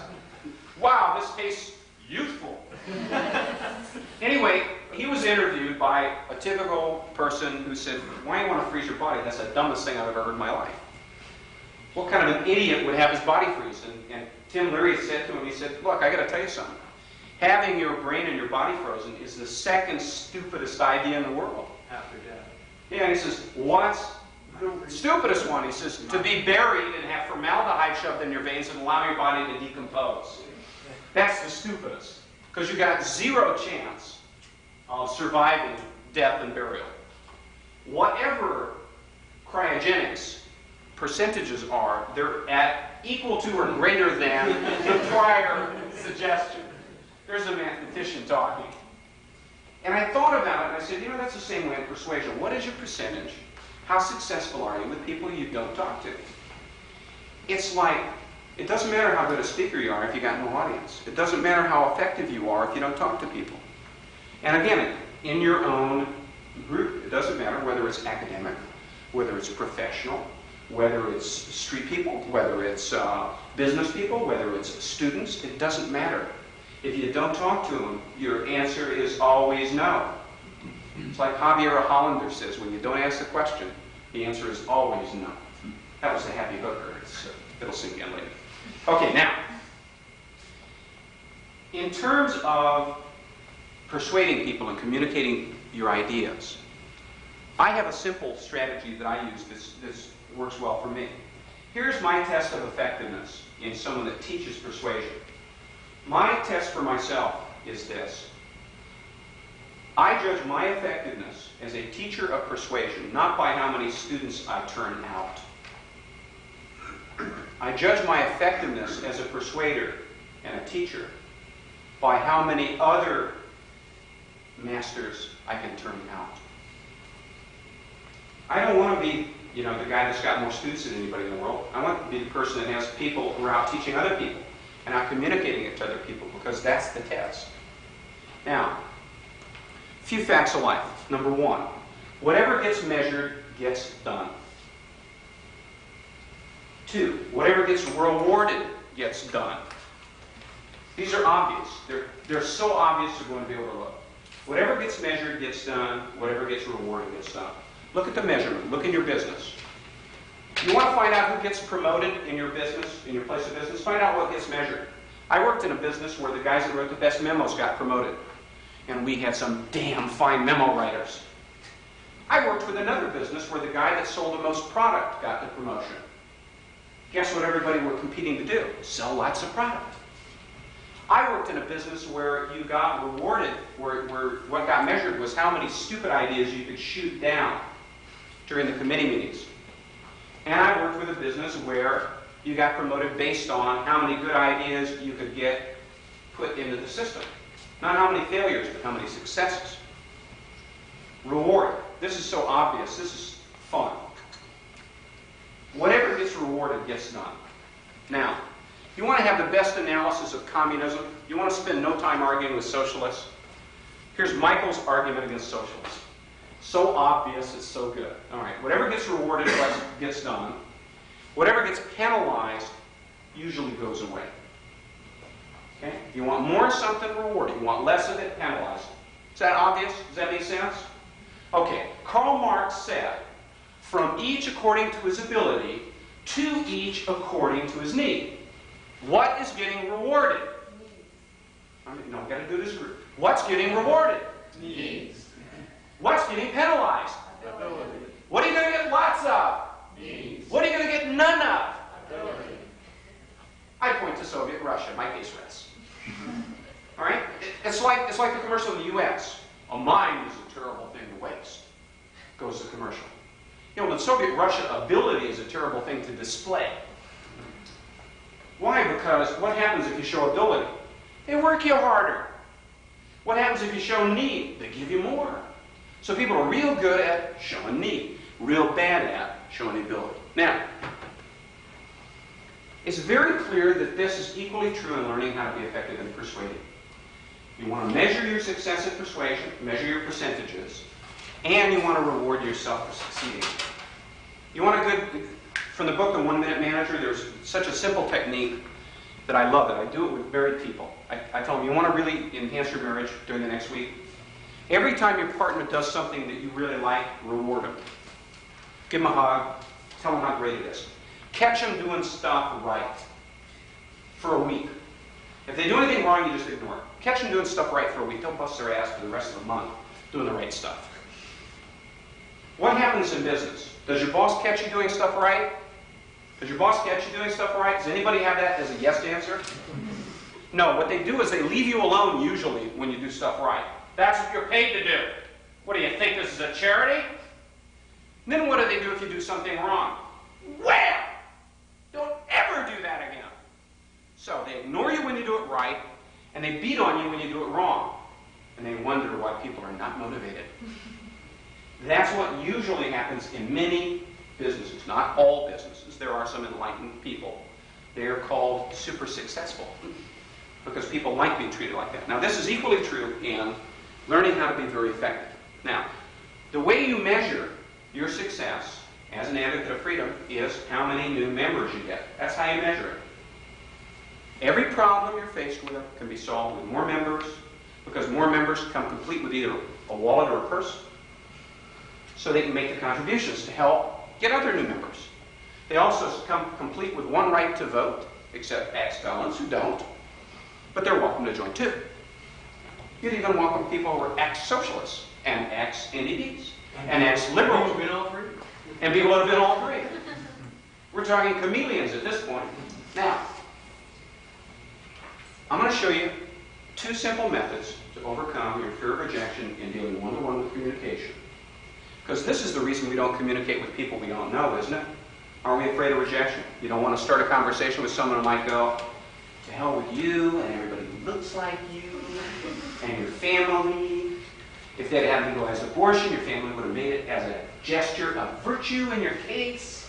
Wow, this tastes youthful. Anyway, he was interviewed by a typical person who said, why do you want to freeze your body? That's the dumbest thing I've ever heard in my life. What kind of an idiot would have his body freeze? And Tim Leary said to him, he said, look, I got to tell you something. Having your brain and your body frozen is the second stupidest idea in the world. After death. Yeah, and he says, what's the stupidest one? He says, to be buried and have formaldehyde shoved in your veins and allow your body to decompose. That's the stupidest. Because you got 0 chance of surviving death and burial. Whatever cryogenics percentages are, they're at equal to or greater than the prior suggestion. There's a mathematician talking. And I thought about it and I said, you know, that's the same way in persuasion. What is your percentage? How successful are you with people you don't talk to? It's like, it doesn't matter how good a speaker you are if you got no audience. It doesn't matter how effective you are if you don't talk to people. And again, in your own group, it doesn't matter whether it's academic, whether it's professional, whether it's street people, whether it's business people, whether it's students, it doesn't matter. If you don't talk to them, your answer is always no. It's like Javier Hollander says, when you don't ask the question, the answer is always no. That was the happy hooker. It'll sink in later. Okay, now, in terms of persuading people and communicating your ideas, I have a simple strategy that I use. This works well for me. Here's my test of effectiveness in someone that teaches persuasion. My test for myself is this. I judge my effectiveness as a teacher of persuasion not by how many students I turn out. I judge my effectiveness as a persuader and a teacher by how many other masters I can turn out. I don't want to be, the guy that's got more students than anybody in the world. I want to be the person that has people who are out teaching other people and out communicating it to other people, because that's the test. Now, a few facts of life. Number 1, whatever gets measured gets done. 2, whatever gets rewarded gets done. These are obvious. They're so obvious they're going to be overlooked. Whatever gets measured gets done. Whatever gets rewarded gets done. Look at the measurement. Look in your business. You want to find out who gets promoted in your business, in your place of business? Find out what gets measured. I worked in a business where the guys that wrote the best memos got promoted. And we had some damn fine memo writers. I worked with another business where the guy that sold the most product got the promotion. Guess what everybody were competing to do? Sell lots of product. I worked in a business where you got rewarded, where what got measured was how many stupid ideas you could shoot down during the committee meetings. And I worked with a business where you got promoted based on how many good ideas you could get put into the system. Not how many failures, but how many successes. Reward. This is so obvious. This is fun. Whatever gets rewarded gets done. Now, you want to have the best analysis of communism? You want to spend no time arguing with socialists? Here's Michael's argument against socialists. So obvious, it's so good. All right, whatever gets rewarded gets done. Whatever gets penalized usually goes away. Okay? If you want more of something, reward it. You want less of it, penalize it. Is that obvious? Does that make sense? Okay, Karl Marx said, from each according to his ability, to each according to his need. What is getting rewarded? No, I've got to do this group. What's getting rewarded? Needs. What's getting penalized? Ability. What are you going to get lots of? Needs. What are you going to get none of? Ability. I point to Soviet Russia. My case rests. All right? It's like the commercial in the U.S. A mind is a terrible thing to waste. Goes the commercial. You know, in Soviet Russia, ability is a terrible thing to display. Why? Because what happens if you show ability? They work you harder. What happens if you show need? They give you more. So people are real good at showing need, real bad at showing ability. Now, it's very clear that this is equally true in learning how to be effective in persuading. You want to measure your success at persuasion, measure your percentages, and you want to reward yourself for succeeding. You want a good, from the book, The 1 Minute Manager, there's such a simple technique that I love it. I do it with married people. I tell them, you want to really enhance your marriage during the next week? Every time your partner does something that you really like, reward them. Give them a hug. Tell them how great it is. Catch them doing stuff right for a week. If they do anything wrong, you just ignore it. Catch them doing stuff right for a week. They'll bust their ass for the rest of the month doing the right stuff. What happens in business? Does your boss catch you doing stuff right? Does your boss catch you doing stuff right? Does anybody have that as a yes answer? No, what they do is they leave you alone usually when you do stuff right. That's what you're paid to do. What do you think, this is a charity? And then what do they do if you do something wrong? Well, don't ever do that again. So they ignore you when you do it right, and they beat on you when you do it wrong. And they wonder why people are not motivated. That's what usually happens in many businesses, not all businesses. There are some enlightened people. They are called super successful because people like being treated like that. Now, this is equally true in learning how to be very effective. Now, the way you measure your success as an advocate of freedom is how many new members you get. That's how you measure it. Every problem you're faced with can be solved with more members, because more members come complete with either a wallet or a purse, so they can make the contributions to help get other new members. They also come complete with one right to vote, except ex-felons who don't, but they're welcome to join too. You'd even welcome people who are ex-socialists and ex-NEDs and ex-liberals. And people that have been all three. We're talking chameleons at this point. Now, I'm going to show you 2 simple methods to overcome your fear of rejection in dealing one-to-one with communication. Because this is the reason we don't communicate with people we don't know, isn't it? Aren't we afraid of rejection? You don't want to start a conversation with someone who might go, to hell with you, and everybody who looks like you, and your family. If they'd had a legalized abortion, your family would have made it as a gesture of virtue in your case.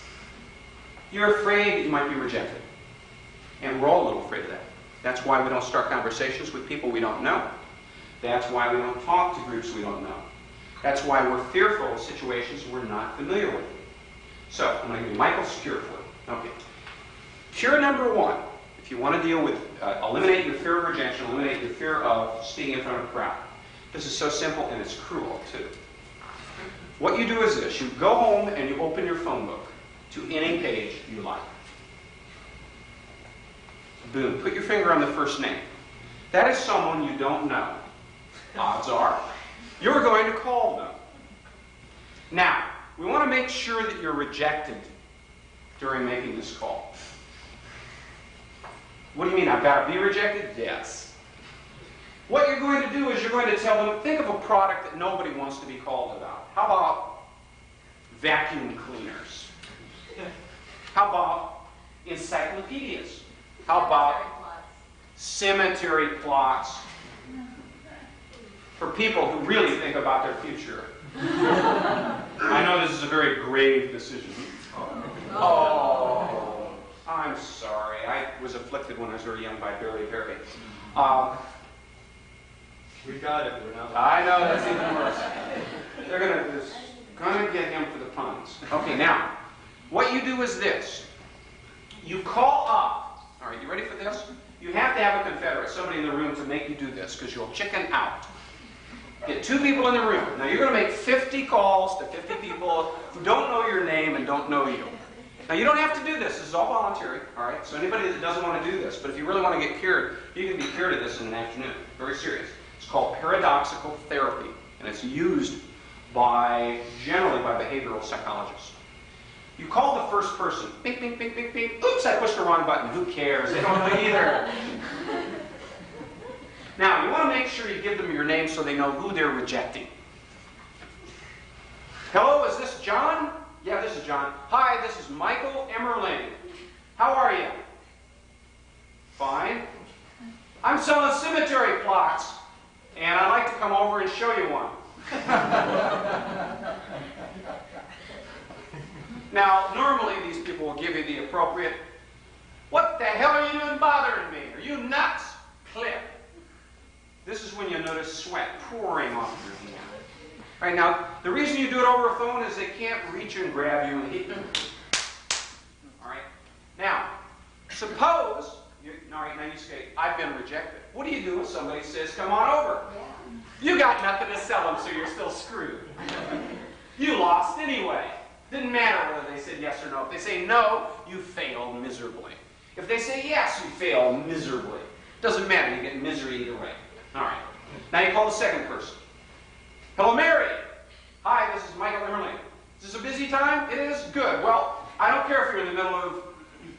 You're afraid that you might be rejected. And we're all a little afraid of that. That's why we don't start conversations with people we don't know. That's why we don't talk to groups we don't know. That's why we're fearful of situations we're not familiar with. So, I'm going to give you Michael's cure for it. Okay. Cure number 1, if you want to deal with, eliminate your fear of rejection, eliminate your fear of speaking in front of a crowd. This is so simple and it's cruel too. What you do is this. You go home and you open your phone book to any page you like. Boom. Put your finger on the first name. That is someone you don't know. Odds are you're going to call them. Now, we want to make sure that you're rejected during making this call. What do you mean, I've got to be rejected? Yes. What you're going to do is you're going to tell them, think of a product that nobody wants to be called about. How about vacuum cleaners? How about encyclopedias? How about cemetery plots? For people who really think about their future. I know this is a very grave decision. Oh. I'm sorry. I was afflicted when I was very young by beriberi. We got it. We're not. I know, that's even worse. They're gonna get him for the puns. Okay, now, what you do is this. You call up. All right, you ready for this? You have to have a confederate, somebody in the room to make you do this, because you'll chicken out. Get 2 people in the room. Now, you're going to make 50 calls to 50 people who don't know your name and don't know you. Now, you don't have to do this. This is all voluntary, all right? So anybody that doesn't want to do this, but if you really want to get cured, you can be cured of this in an afternoon. Very serious. It's called paradoxical therapy, and it's used generally by behavioral psychologists. You call the first person. Bing, bing, bing, bing, bing. Oops, I pushed the wrong button. Who cares? They don't know either. Now, you want to make sure you give them your name so they know who they're rejecting. Hello, is this John? Yeah, this is John. Hi, this is Michael Emerling. How are you? Fine. I'm selling cemetery plots, and I'd like to come over and show you one. Now, normally these people will give you the appropriate, what the hell are you doing bothering me? Are you nuts? Click. This is when you notice sweat pouring off your hand. All right, now, the reason you do it over a phone is they can't reach and grab you and hit you. All right? Now, suppose, all right, now you say, I've been rejected. What do you do if somebody says, come on over? You got nothing to sell them, so you're still screwed. You lost anyway. Didn't matter whether they said yes or no. If they say no, you fail miserably. If they say yes, you fail miserably. Doesn't matter, you get misery either way. All right. Now you call the second person. Hello, Mary. Hi, this is Michael Emerling. Is this a busy time? It is? Good. Well, I don't care if you're in the middle of...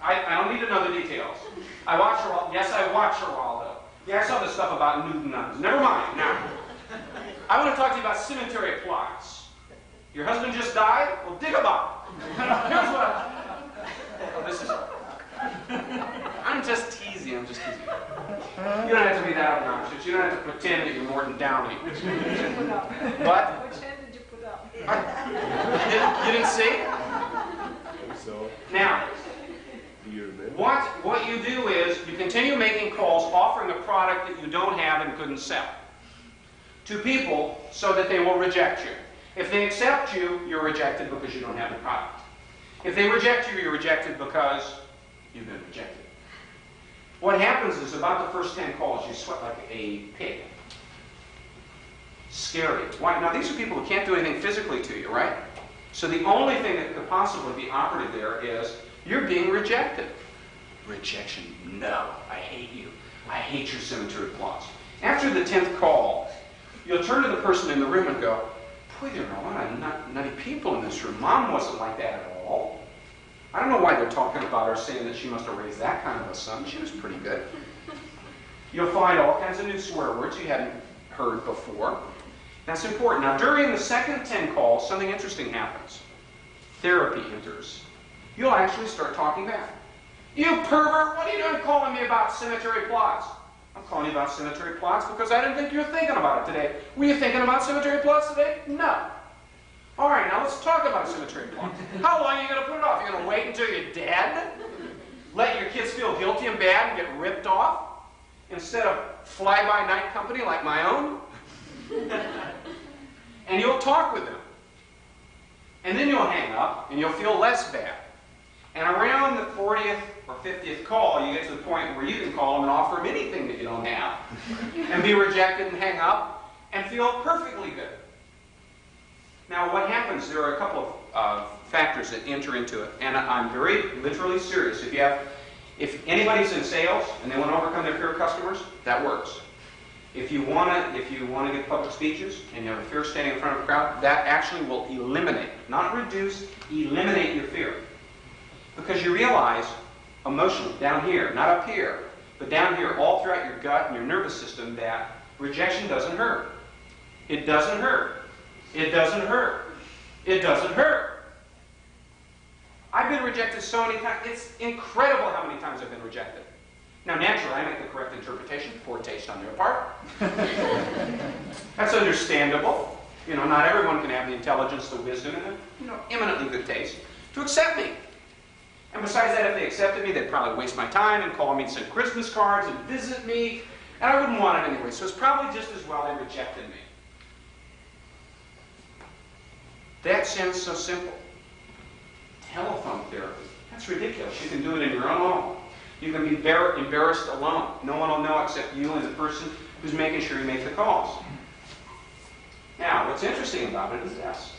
I don't need to know the details. I watch her all... Yes, I watch her all, though. Yeah, I saw this stuff about nude nuns. Never mind. Now, I want to talk to you about cemetery plots. Your husband just died? Well, dig them up. Here's what oh, this is... I'm just teasing. I'm just teasing. You don't have to be that obnoxious. You don't have to pretend that you're Morton Downey. Which hand did you put up? What? Which hand did you put up? You didn't see? So, Now, do you remember? what you do is you continue making calls offering a product that you don't have and couldn't sell to people so that they will reject you. If they accept you, you're rejected because you don't have the product. If they reject you, you're rejected because you've been rejected. What happens is about the first 10 calls, you sweat like a pig. Scary. Why? Now, these are people who can't do anything physically to you, right? So the only thing that could possibly be operative there is you're being rejected. Rejection. No, I hate you. I hate your cemetery plots. After the 10th call, you'll turn to the person in the room and go, boy, there are a lot of nutty people in this room. Mom wasn't like that at all. I don't know why they're talking about her, saying that she must have raised that kind of a son. She was pretty good. You'll find all kinds of new swear words you hadn't heard before. That's important. Now, during the second 10 calls, something interesting happens. Therapy enters. You'll actually start talking back. You pervert, what are you doing calling me about cemetery plots? I'm calling you about cemetery plots because I didn't think you were thinking about it today. Were you thinking about cemetery plots today? No. All right, now let's talk about cemetery plots. How long are you going to put it off? You're going to wait until you're dead? Let your kids feel guilty and bad and get ripped off? Instead of fly-by-night company like my own? And you'll talk with them. And then you'll hang up and you'll feel less bad. And around the 40th or 50th call, you get to the point where you can call them and offer them anything that you don't have and be rejected and hang up and feel perfectly good. Now, what happens, there are a couple of factors that enter into it, and I'm very literally serious. If anybody's in sales and they want to overcome their fear of customers, that works. If you want to give public speeches and you have a fear of standing in front of a crowd, that actually will eliminate, not reduce, eliminate your fear. Because you realize emotionally, down here, not up here, but down here, all throughout your gut and your nervous system, that rejection doesn't hurt. It doesn't hurt. It doesn't hurt. It doesn't hurt. I've been rejected so many times. It's incredible how many times I've been rejected. Now, naturally, I make the correct interpretation, poor taste on their part. That's understandable. You know, not everyone can have the intelligence, the wisdom, and the, eminently good taste to accept me. And besides that, if they accepted me, they'd probably waste my time and call me and send Christmas cards and visit me, and I wouldn't want it anyway, so it's probably just as well they rejected me. That sounds so simple. Telephone therapy. That's ridiculous. You can do it in your own home. You can be embarrassed alone. No one will know except you and the person who's making sure you make the calls. Now, what's interesting about it is this.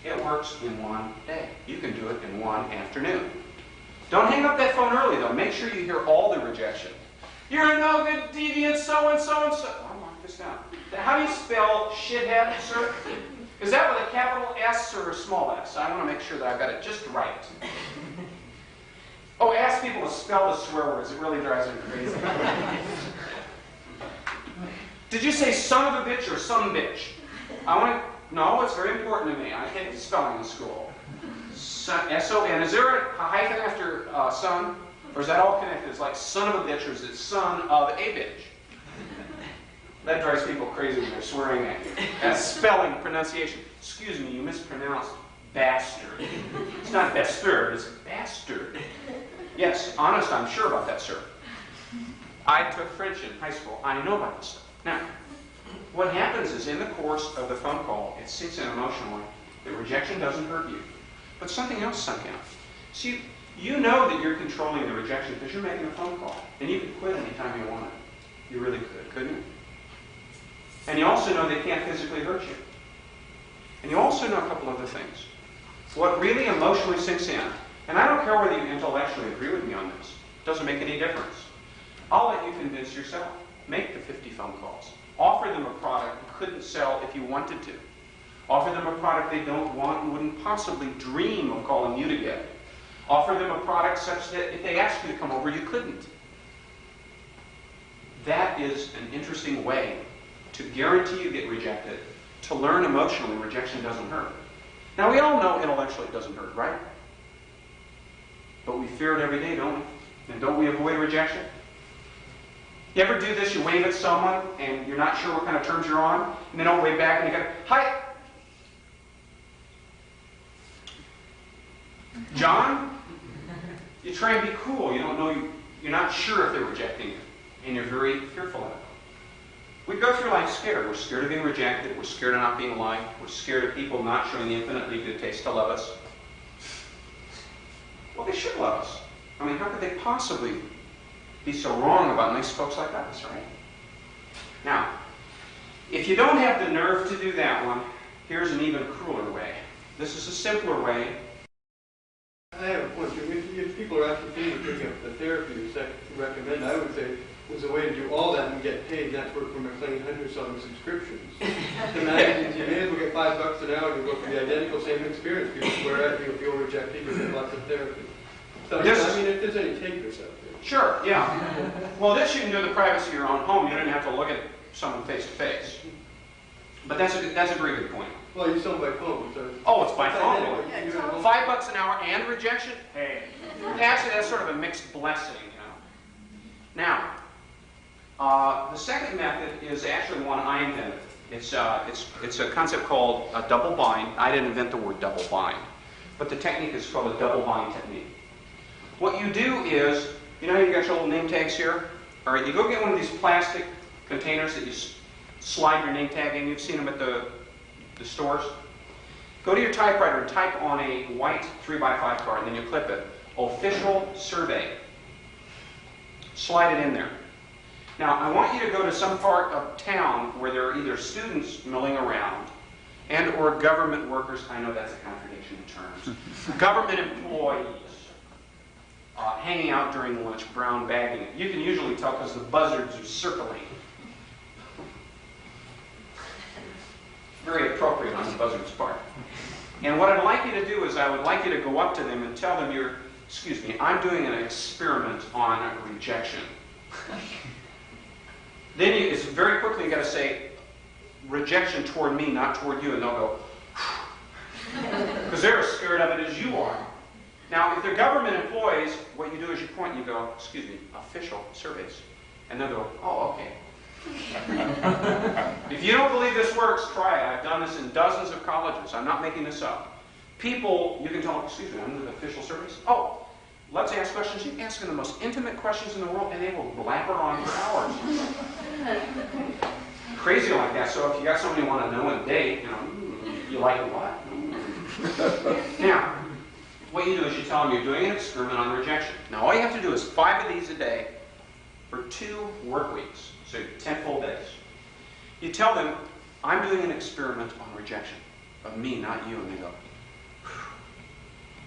It works in one day. You can do it in one afternoon. Don't hang up that phone early, though. Make sure you hear all the rejection. You're a no good deviant, so-and-so and so. I'll mark this down. How do you spell shithead, sir? Is that with a capital S or a small s? I want to make sure that I've got it just right. Oh, ask people to spell the swear words. It really drives me crazy. Did you say son of a bitch or some bitch? No, it's very important to me. I take spelling in school. S-O-N. Is there a hyphen after son? Or is that all connected? It's like son of a bitch, or is it son of a bitch? That drives people crazy when they're swearing at you. That's spelling, pronunciation. Excuse me, you mispronounced bastard. It's not bastard, it's bastard. Yes, honest, I'm sure about that, sir. I took French in high school. I know about this stuff. Now, what happens is in the course of the phone call, it sinks in emotionally. The rejection doesn't hurt you. But something else sunk in. See, you know that you're controlling the rejection because you're making a phone call. And you can quit anytime you want it. You really could, couldn't you? And you also know they can't physically hurt you. And you also know a couple other things. What really emotionally sinks in, and I don't care whether you intellectually agree with me on this, it doesn't make any difference. I'll let you convince yourself. Make the 50 phone calls. Offer them a product you couldn't sell if you wanted to. Offer them a product they don't want and wouldn't possibly dream of calling you to get. Offer them a product such that if they asked you to come over, you couldn't. That is an interesting way to guarantee you get rejected, to learn emotionally rejection doesn't hurt. Now, we all know intellectually it doesn't hurt, right? But we fear it every day, don't we? And don't we avoid rejection? You ever do this? You wave at someone, and you're not sure what kind of terms you're on, and they don't wave back, and you go, hi! John? You try and be cool. You don't know, you're not sure if they're rejecting you, and you're very fearful of it. We go through life scared. We're scared of being rejected. We're scared of not being liked. We're scared of people not showing the infinitely good taste to love us. Well, they should love us. I mean, how could they possibly be so wrong about nice folks like us, right? Now, if you don't have the nerve to do that one, here's an even crueler way. This is a simpler way. I have a point. If people are actually thinking of picking up the therapy you recommend, I would say there's a way to do all that and get paid. That's work for McLean Hunter selling subscriptions. The magazines, you may as well get $5 an hour to go for the identical same experience. People swear at you if you'll reject people, get lots of therapy. So, I mean, if there's any takers out there. Sure, yeah. Well, this you can do in the privacy of your own home. You don't have to look at someone face to face. But that's a very good point. Well, you sell by phone, so... Oh, it's by phone. $5 $5 an hour and rejection? Hey. Actually, that's sort of a mixed blessing, you know. Now, the second method is actually one I invented. It's a concept called a double bind. I didn't invent the word double bind. But the technique is called a double bind technique. What you do is, you know how you got your little name tags here? All right, you go get one of these plastic containers that you slide your name tag in. You've seen them at the stores. Go to your typewriter and type on a white 3x5 card, and then you clip it. Official survey. Slide it in there. Now, I want you to go to some part of town where there are either students milling around and or government workers. I know that's a contradiction in terms. Government employees hanging out during lunch, brown bagging it. You can usually tell because the buzzards are circling. Very appropriate on the buzzard's part. And what I'd like you to do is I would like you to go up to them and tell them excuse me, I'm doing an experiment on rejection. Then it's very quickly you got to say rejection toward me, not toward you, and they'll go, because they're as scared of it as you are. Now, if they're government employees, what you do is you point and you go, excuse me, official surveys. And they'll go, oh, okay. If you don't believe this works, try it. I've done this in dozens of colleges. I'm not making this up. People, you can tell them, excuse me, I'm with official service. Oh, let's ask questions. You can ask them the most intimate questions in the world, and they will blabber on for hours. Crazy like that. So if you got somebody you want to know and date, you like what? Now, what you do is you tell them you're doing an experiment on rejection. Now, all you have to do is 5 of these a day for 2 work weeks, so 10 full days. You tell them, I'm doing an experiment on rejection of me, not you, and they go, phew.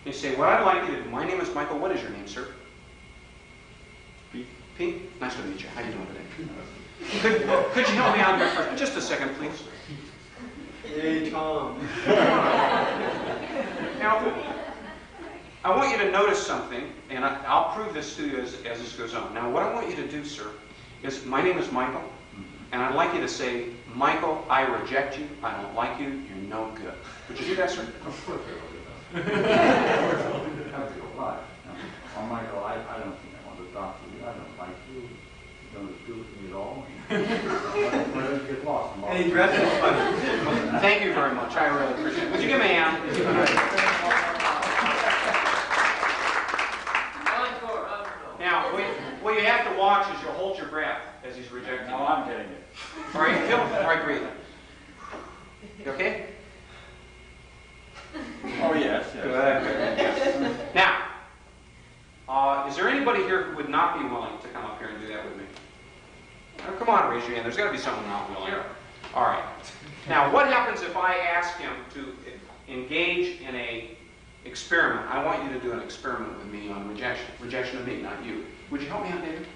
You say, what I'd like you to do, my name is Michael, what is your name, sir? Pete. Pete? Nice to meet you. How you doing today? Could you help me out here for just a second, please? Hey, Tom. Now, I want you to notice something, and I'll prove this to you as this goes on. Now, what I want you to do, sir, is my name is Michael, and I'd like you to say, Michael, I reject you, I don't like you, you're no good. Would you do that, sir? Of course I will do that. Have to go live. Oh, Michael, I don't think I want to talk to you. I don't like you. You don't agree with me at all. Why don't you get lost? And he dresses funny. Thank you very much. I really appreciate it. Would you give me a hand? Now, what you have to watch is you'll hold your breath as he's rejecting you. No, I'm getting it. All right, feel? All right, breathe. You okay? Oh, yes, yes. Good. Now, is there anybody here who would not be willing to come up here and do that with me? Oh, come on, raise your hand. There's got to be someone not willing. All right. Now, what happens if I ask him to engage in a experiment? I want you to do an experiment with me on rejection. Rejection of me, not you. Would you help me out, David?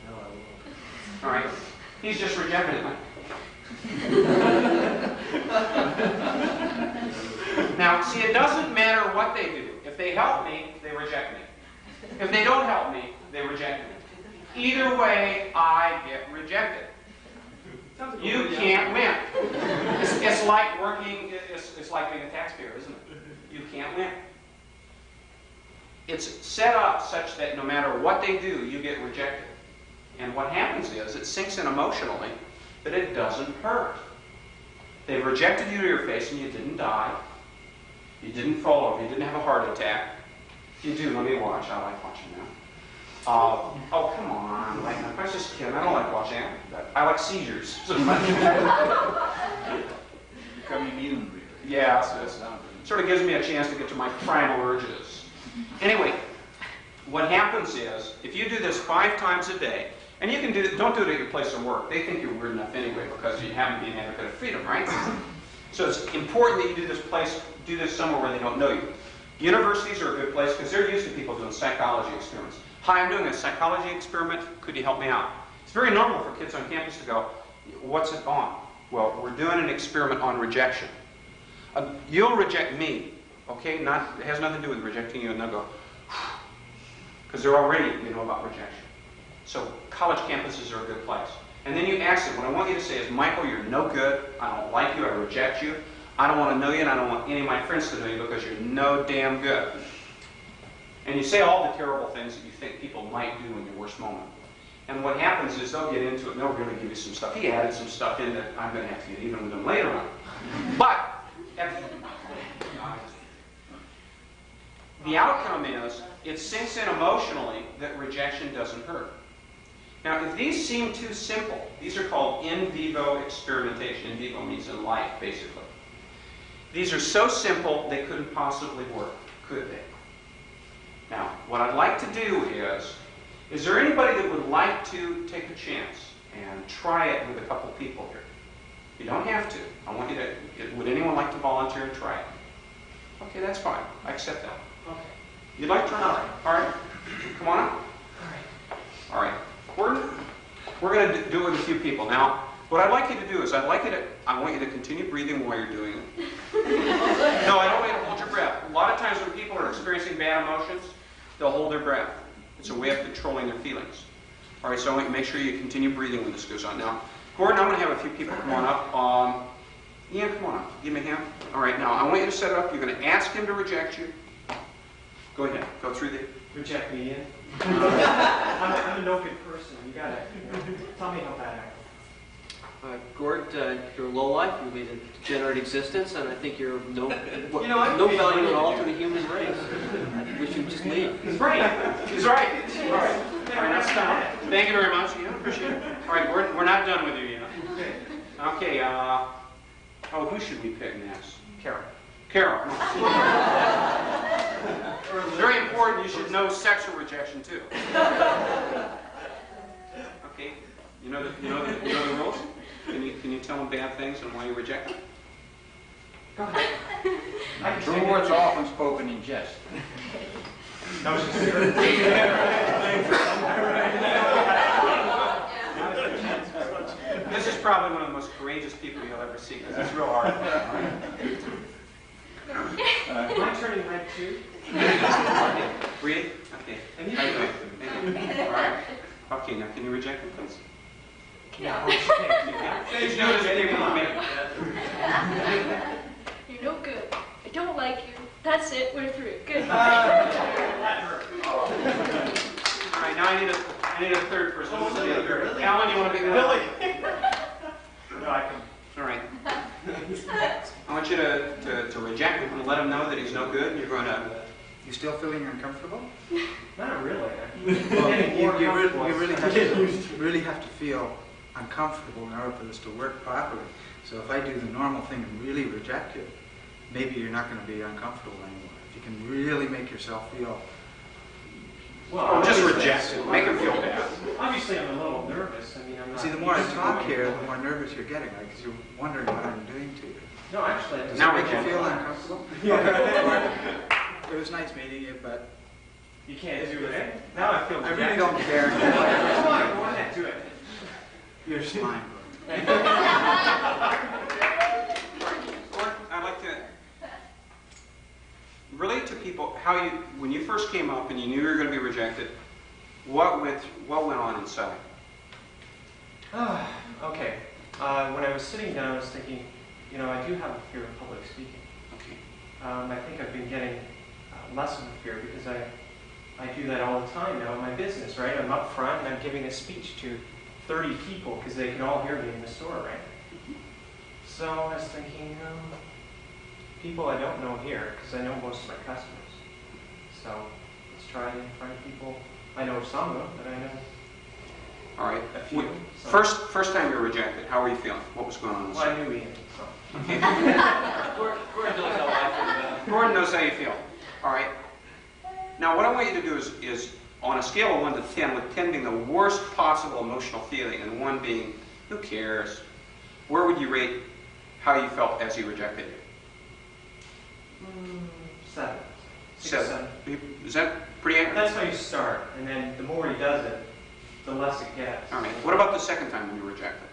No, I won't. All right. He's just rejecting it. Now, see, it doesn't matter what they do. If they help me, they reject me. If they don't help me, they reject me. Either way, I get rejected. You can't win. It's like working, it's like being a taxpayer, isn't it? You can't win. It's set up such that no matter what they do, you get rejected. And what happens is, it sinks in emotionally that it doesn't hurt. They've rejected you to your face and you didn't die. You didn't fall over. You didn't have a heart attack. You do. Let me watch. I like watching now. Oh, come on. I was just kidding. I don't like watching it. I like seizures. Become immune. Yeah, it sort of gives me a chance to get to my primal urges. Anyway, what happens is, if you do this 5 times a day, and you can do it, don't do it at your place of work. They think you're weird enough anyway because you haven't been an advocate of freedom, right? So it's important that you do this somewhere where they don't know you. Universities are a good place because they're used to people doing psychology experiments. Hi, I'm doing a psychology experiment. Could you help me out? It's very normal for kids on campus to go, what's it on? Well, we're doing an experiment on rejection. You'll reject me, okay? It has nothing to do with rejecting you, and they'll go, because they're already, about rejection. So college campuses are a good place. And then you ask them, what I want you to say is, Michael, you're no good. I don't like you. I reject you. I don't want to know you, and I don't want any of my friends to know you because you're no damn good. And you say all the terrible things that you think people might do in your worst moment. And what happens is they'll get into it, and they'll really give you some stuff. He added some stuff in that I'm going to have to get even with him later on. But the outcome is, it sinks in emotionally that rejection doesn't hurt. Now, if these seem too simple, these are called in vivo experimentation. In vivo means in life, basically. These are so simple, they couldn't possibly work, could they? Now, what I'd like to do is there anybody that would like to take a chance and try it with a couple people here? You don't have to. I want you to, would anyone like to volunteer and try it? Okay, that's fine. I accept that. Okay. You'd like to try it? All right. Come on up. All right. We're going to do it with a few people. Now, what I'd like you to do is I want you to continue breathing while you're doing it. No, I don't want you to hold your breath. A lot of times when people are experiencing bad emotions, they'll hold their breath. It's a way of controlling their feelings. All right, so I want you to make sure you continue breathing when this goes on. Now, Gordon, I'm going to have a few people come on up. Ian, come on up. Give me a hand. All right, now I want you to set it up. You're going to ask him to reject you. Go ahead. Go through the... Reject me, Ian. I'm a no good person. You gotta tell me how bad I am. Gord, you're low life, you lead a degenerate existence, and I think you're of no I'm value at all to the human race. I wish you'd just leave. He's right. He's right. All right. All right, now stop. Thank you very much. Yeah, appreciate it. All right, we're not done with you yet. Okay. Who should we pick next? Carol. Carol. Very important. You should know sexual rejection too. Okay. You know the rules. Can you tell them bad things and why you reject them? Go ahead. True words are often spoken in jest. This is probably one of the most courageous people you'll ever see, because it's real hard. Am I turning red too? Read? Okay. All right. Okay, now can you reject it, please? Yeah. Please notice anything in a minute. You're no good. I don't like you. That's it. We're through. Good. All right, now I need a third person. Who's the other? Alan, you want to be the Billy? No, I can. All right. I want you to reject him and let him know that he's no good. And you're going to. You still feeling uncomfortable? Not really. Well, you really have to feel uncomfortable in order for this to work properly. So if I do the normal thing and really reject you, maybe you're not going to be uncomfortable anymore. If you can really make yourself feel... Well, just reject it. Make him feel bad. Obviously, I'm a little nervous. I mean, I'm not... See, the more I talk here, the more nervous you're getting, because you're wondering what I'm doing to you. No, actually... Does it make you feel uncomfortable? Yeah. It was nice meeting you, but... You can't do it. Now I feel... I really don't care. Come on, go ahead, do it. You're slime. I'd like to relate to people how you, when you first came up and you knew you were going to be rejected, what went on inside? Okay. When I was sitting down, I was thinking, I do have a fear of public speaking. Okay. I think I've been getting less of a fear because I do that all the time now in my business, right? I'm up front and I'm giving a speech to 30 people because they can all hear me in the store, right? So I was thinking, people I don't know here because I know most of my customers. So let's try it in front of people. I know some of them, but I know all right. a few. So. First time you were rejected, how were you feeling? What was going on inside? Well, I knew Ian, so. Okay. Gordon knows how I feel. Gordon knows how you feel. All right. Now, what I want you to do is on a scale of 1 to 10, with 10 being the worst possible emotional feeling and 1 being, who cares? Where would you rate how you felt as he rejected you? 7. 7. Is that pretty accurate? That's how you start, and then the more he does it, the less it gets. All right. What about the second time when you were rejected?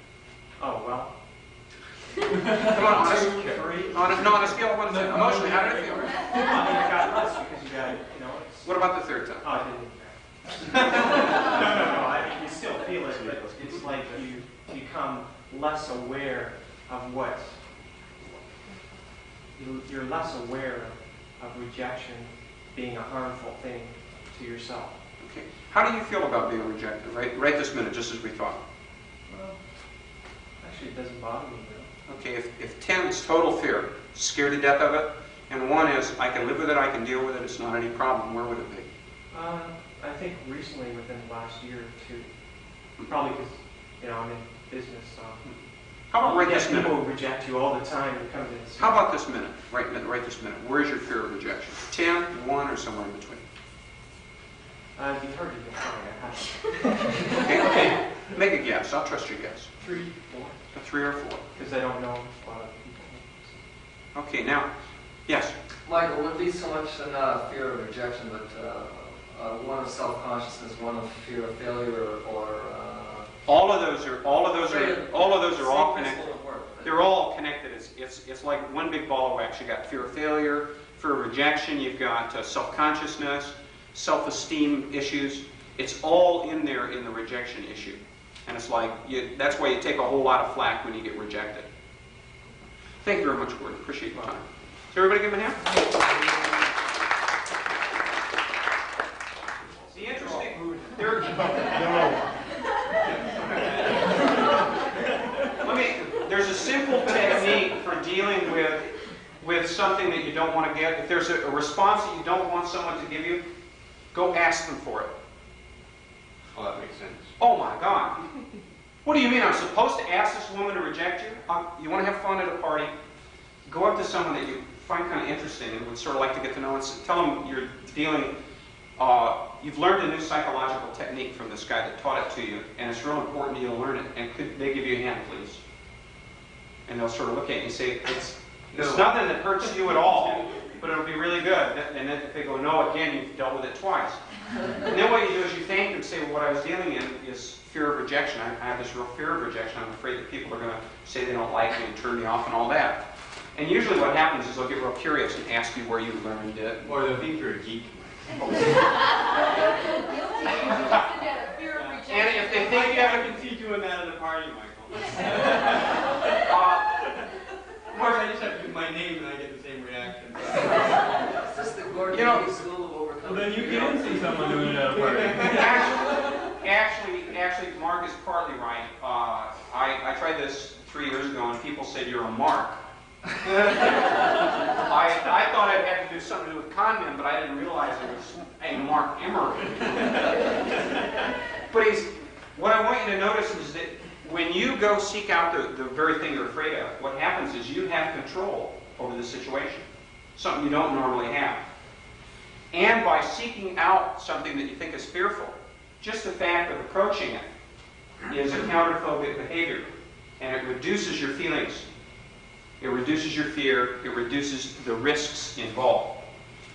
Oh, well. Come on, honest. 2, 3. On a scale of 1 to 10, emotionally, how did it feel? I mean, I got less because you got, it's... What about the third time? Oh, I didn't. No. I mean, you still feel it, but it's like you become less aware of what... You're less aware of rejection being a harmful thing to yourself. Okay. How do you feel about being rejected? Right this minute, just as we thought. Well, actually, it doesn't bother me, really. Okay, if 10 is total fear, scared to death of it, and 1 is I can live with it, I can deal with it, it's not any problem, where would it be? I think recently, within the last year or 2, probably because, I'm in business, so... How about right this minute? People reject you all the time and come to this. How about this minute? Right this minute. Where's your fear of rejection? 10, 1, or somewhere in between? It'd be hard to define. Okay. Make a guess. I'll trust your guess. 3, 4. A 3 or 4. Because I don't know a lot of people. Okay, now, yes? Michael, it wouldn't be so much a fear of rejection, but one of self-consciousness, one of fear of failure, or... All of those are all connected. They're all connected. It's like one big ball of wax. You got fear of failure, fear of rejection. You've got self-consciousness, self-esteem issues. It's all in there in the rejection issue, and it's like that's why you take a whole lot of flack when you get rejected. Thank you very much, Gordon. Appreciate your time. So everybody give him a hand. See, interesting. dealing with something that you don't want to get, if there's a response that you don't want someone to give you, go ask them for it. Oh, that makes sense. Oh my God. What do you mean I'm supposed to ask this woman to reject you? You want to have fun at a party? Go up to someone that you find kind of interesting and would sort of like to get to know and tell them you're dealing, you've learned a new psychological technique from this guy that taught it to you, and it's real important you to learn it. And could they give you a hand, please? And they'll sort of look at you and say, it's nothing that hurts you at all, but it'll be really good. And then if they go, no, again, you've dealt with it twice. And then what you do is you thank them and say, well, what I was dealing in is fear of rejection. I have this real fear of rejection. I'm afraid that people are going to say they don't like me and turn me off and all that. And usually what happens is they'll get real curious and ask you where you learned it. Or they'll think you're a geek. And if they think you have I can see doing that at a party, Michael. Or I just have to use my name and I get the same reaction. It's just the Gordon school of overcoming. Well, then you can see someone doing it at a party. Actually, Mark is partly right. I tried this 3 years ago and people said you're a mark. I thought it had to do something to do with con men, but I didn't realize it was a Mark Emerling. But what I want you to notice is that when you go seek out the very thing you're afraid of, what happens is you have control over the situation, something you don't normally have. And by seeking out something that you think is fearful, just the fact of approaching it is a counterphobic behavior, and it reduces your feelings. It reduces your fear. It reduces the risks involved.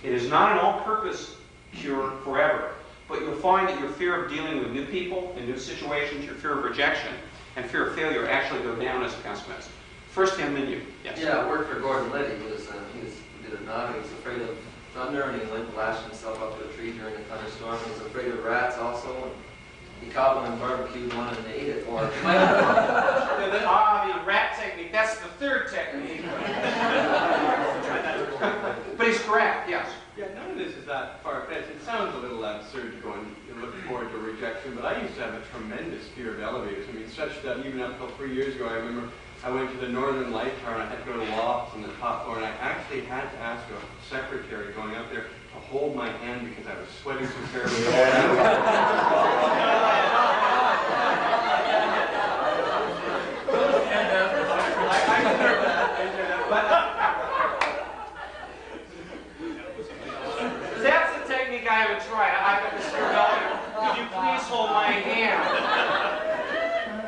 It is not an all-purpose cure forever, but you'll find that your fear of dealing with new people and new situations, your fear of rejection, and fear of failure actually go down as a consequence. First him, then you. Yes. Yeah, I worked for Gordon Liddy. He did a novel. He was afraid of thunder, and he lashed himself up to a tree during a thunderstorm. He was afraid of rats also. And he caught one and barbecued one and ate it. Or the rat technique, that's the third technique. But he's correct, yes. Yeah, none of this is that far-fetched. It sounds a little absurd to go and look forward to rejection, but I used to have a tremendous fear of elevators. I mean, such that even up till 3 years ago, I remember I went to the Northern Light Tower and I had to go to the lofts on the top floor, and I actually had to ask a secretary going up there to hold my hand because I was sweating so terribly. That's the technique I haven't tried. I've got this fear of elevator. Could you please hold my hand?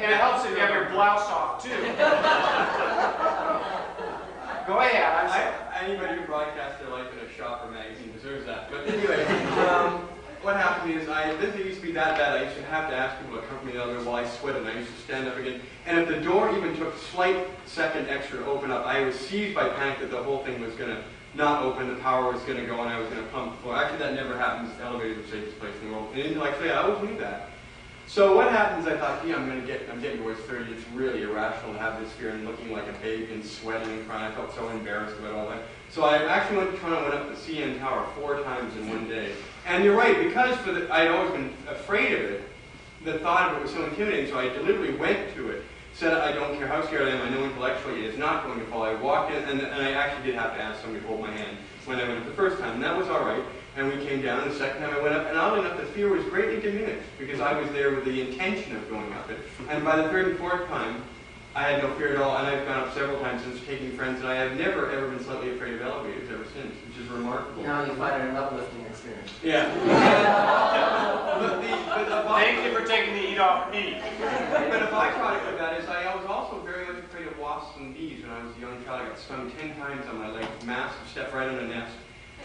And it helps if you have your blouse off, too. Go ahead. Anybody who broadcasts their life in a shop or magazine deserves that. But anyway, what happened is, this used to be that bad, I used to have to ask people to accompany me down there while I sweated, and I used to stand up again. And if the door even took a slight second extra to open up, I was seized by panic that the whole thing was going to not open, the power was going to go, and I was going to plummet the floor. Actually, that never happens. The elevator is the safest place in the world. And intellectually, I always knew that. So what happens, I thought, yeah, I'm getting towards 30. It's really irrational to have this fear and looking like a baby and sweating and crying. I felt so embarrassed about all that. So I actually went to Toronto, went up the CN Tower 4 times in one day. And you're right, because I'd always been afraid of it, the thought of it was so intimidating, so I deliberately went to it. Said, I don't care how scared I am, I know intellectually it is not going to fall. I walked in, and I actually did have to ask somebody to hold my hand when I went up the first time, and that was all right. And we came down, and the second time I went up, and oddly enough, the fear was greatly diminished, because I was there with the intention of going up it. And by the third and fourth time, I had no fear at all, and I've gone up several times since taking friends, and I have never, ever been slightly afraid of elevators ever since, which is remarkable. Now you find it an uplifting experience. Yeah. Thank you for taking the heat off me. But a byproduct of that is I was also very much afraid of wasps and bees when I was a young child. I got stung 10 times on my leg, massive, stepped right on a nest.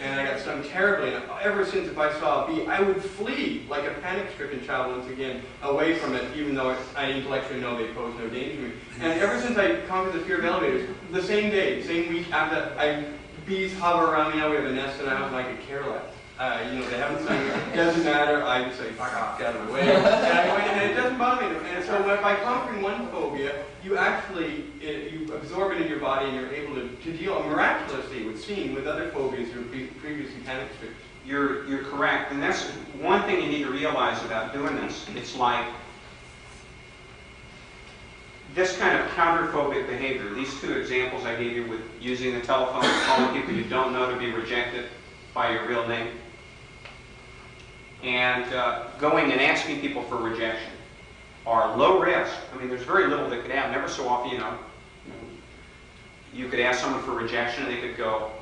And I got stung terribly, and ever since if I saw a bee, I would flee like a panic-stricken child once again away from it, even though I intellectually know they pose no danger to me. And ever since I conquered the fear of elevators, the same day, same week after that, bees hover around me. Now we have a nest in the house, and I could care less. They haven't sung it. Doesn't matter. I just say, fuck off, get out of my way. And it doesn't bother me. And so by conquering one phobia, you actually you absorb it in your body, and you're able to deal miraculously, it would seem, with other phobias you were previously panic stricken. You're correct. And that's one thing you need to realize about doing this. It's like this kind of counterphobic behavior, these two examples I gave you with using the telephone, calling people you don't know to be rejected by your real name, and going and asking people for rejection, are low risk. I mean, there's very little that could happen. Never so often, you could ask someone for rejection and they could go,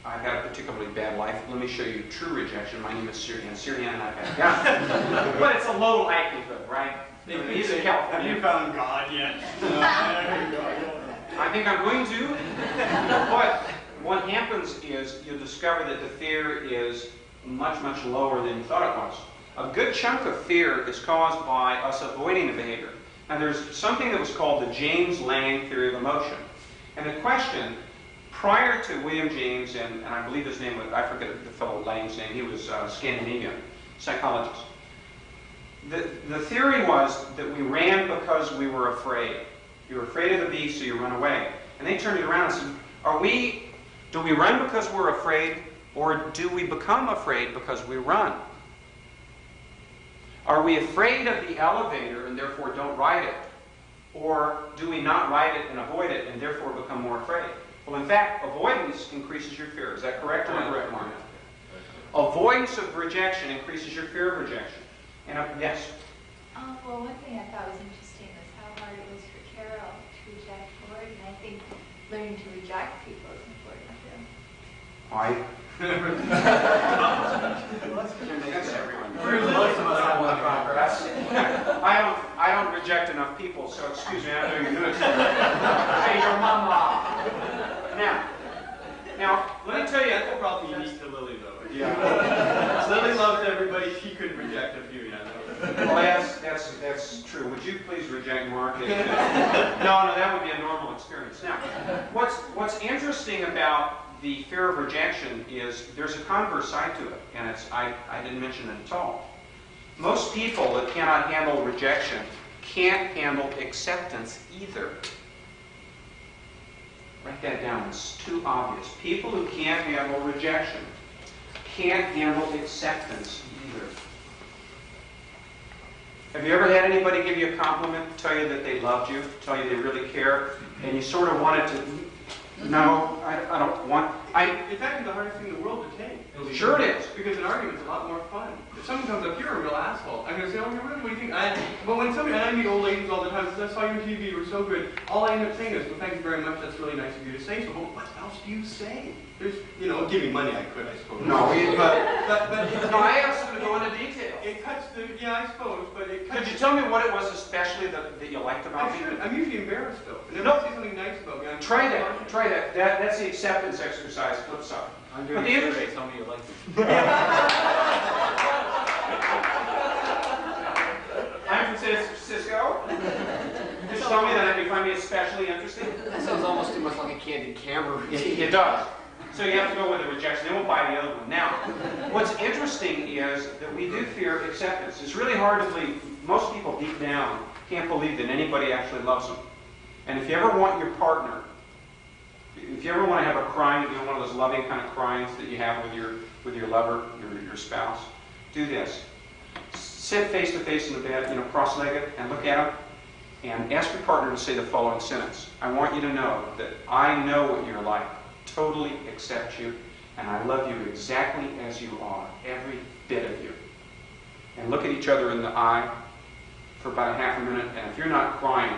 I've had a particularly bad life. Let me show you true rejection. My name is Syrian, and I've had God. But it's a low likelihood, right? He's in California. Have you found God yet? No, I haven't got God. I think I'm going to. But what happens is you discover that the fear is much, much lower than you thought it was. A good chunk of fear is caused by us avoiding the behavior. Now, there's something that was called the James Lange theory of emotion. And the question, prior to William James, and I believe his name was, I forget the fellow Lange's name, he was a Scandinavian psychologist. The theory was that we ran because we were afraid. You were afraid of the beast, so you run away. And they turned it around and said, do we run because we're afraid, or do we become afraid because we run? Are we afraid of the elevator and therefore don't ride it? Or do we not ride it and avoid it and therefore become more afraid? Well, in fact, avoidance increases your fear. Is that correct or incorrect, Mark? Avoidance of rejection increases your fear of rejection. And yes? Well, one thing I thought was interesting was how hard it was for Carol to reject Ford, and I think learning to reject people is important too. That's everyone. Most of us have one progress. I don't reject enough people, so excuse me, I'm doing good. Hey, your mama. Now, let me tell you. That's probably unique to Lily, though. Yeah. Lily loves everybody. She could reject a few, Well, that's true. Would you please reject Mark? No, that would be a normal experience. Now, what's interesting about the fear of rejection is there's a converse side to it, and I didn't mention it at all. Most people that cannot handle rejection can't handle acceptance either. Write that down. It's too obvious. People who can't handle rejection can't handle acceptance either. Have you ever had anybody give you a compliment, tell you that they loved you, tell you they really care, and you sort of wanted to, no, I don't want, It's actually the hardest thing in the world to take. Sure it is. Because an argument's a lot more fun. If someone comes up, you're a real asshole. I'm going to say, oh, you're really, what do you think? But when somebody, and I meet old ladies all the time, says, I saw you on TV, you were so good. All I end up saying is, well, thank you very much, that's really nice of you to say so. But what else do you say? There's, give me money, I could, I suppose. No, but I asked them to go into detail. It cuts the, yeah, I suppose, but it cuts. Could you tell me what it was especially that you liked about me? I should. I'm usually embarrassed, though. Whenever No. I say something nice about me, Try that. That's the acceptance exercise, flip side. I'm doing a survey, tell me you like me. I'm from San Francisco. Just tell me that you find me especially interesting. That sounds almost too much like a candid camera routine. It does. So you have to go with the rejection. They won't buy the other one. Now, what's interesting is that we do fear acceptance. It's really hard to believe. Most people deep down can't believe that anybody actually loves them. And if you ever want your partner, if you ever want to have a crying, one of those loving kind of cryings that you have with your lover, your spouse, do this. Sit face to face in the bed, cross-legged, and look at him, and ask your partner to say the following sentence. I want you to know that I know what you're like, totally accept you, and I love you exactly as you are, every bit of you. And look at each other in the eye for about a half a minute, and if you're not crying,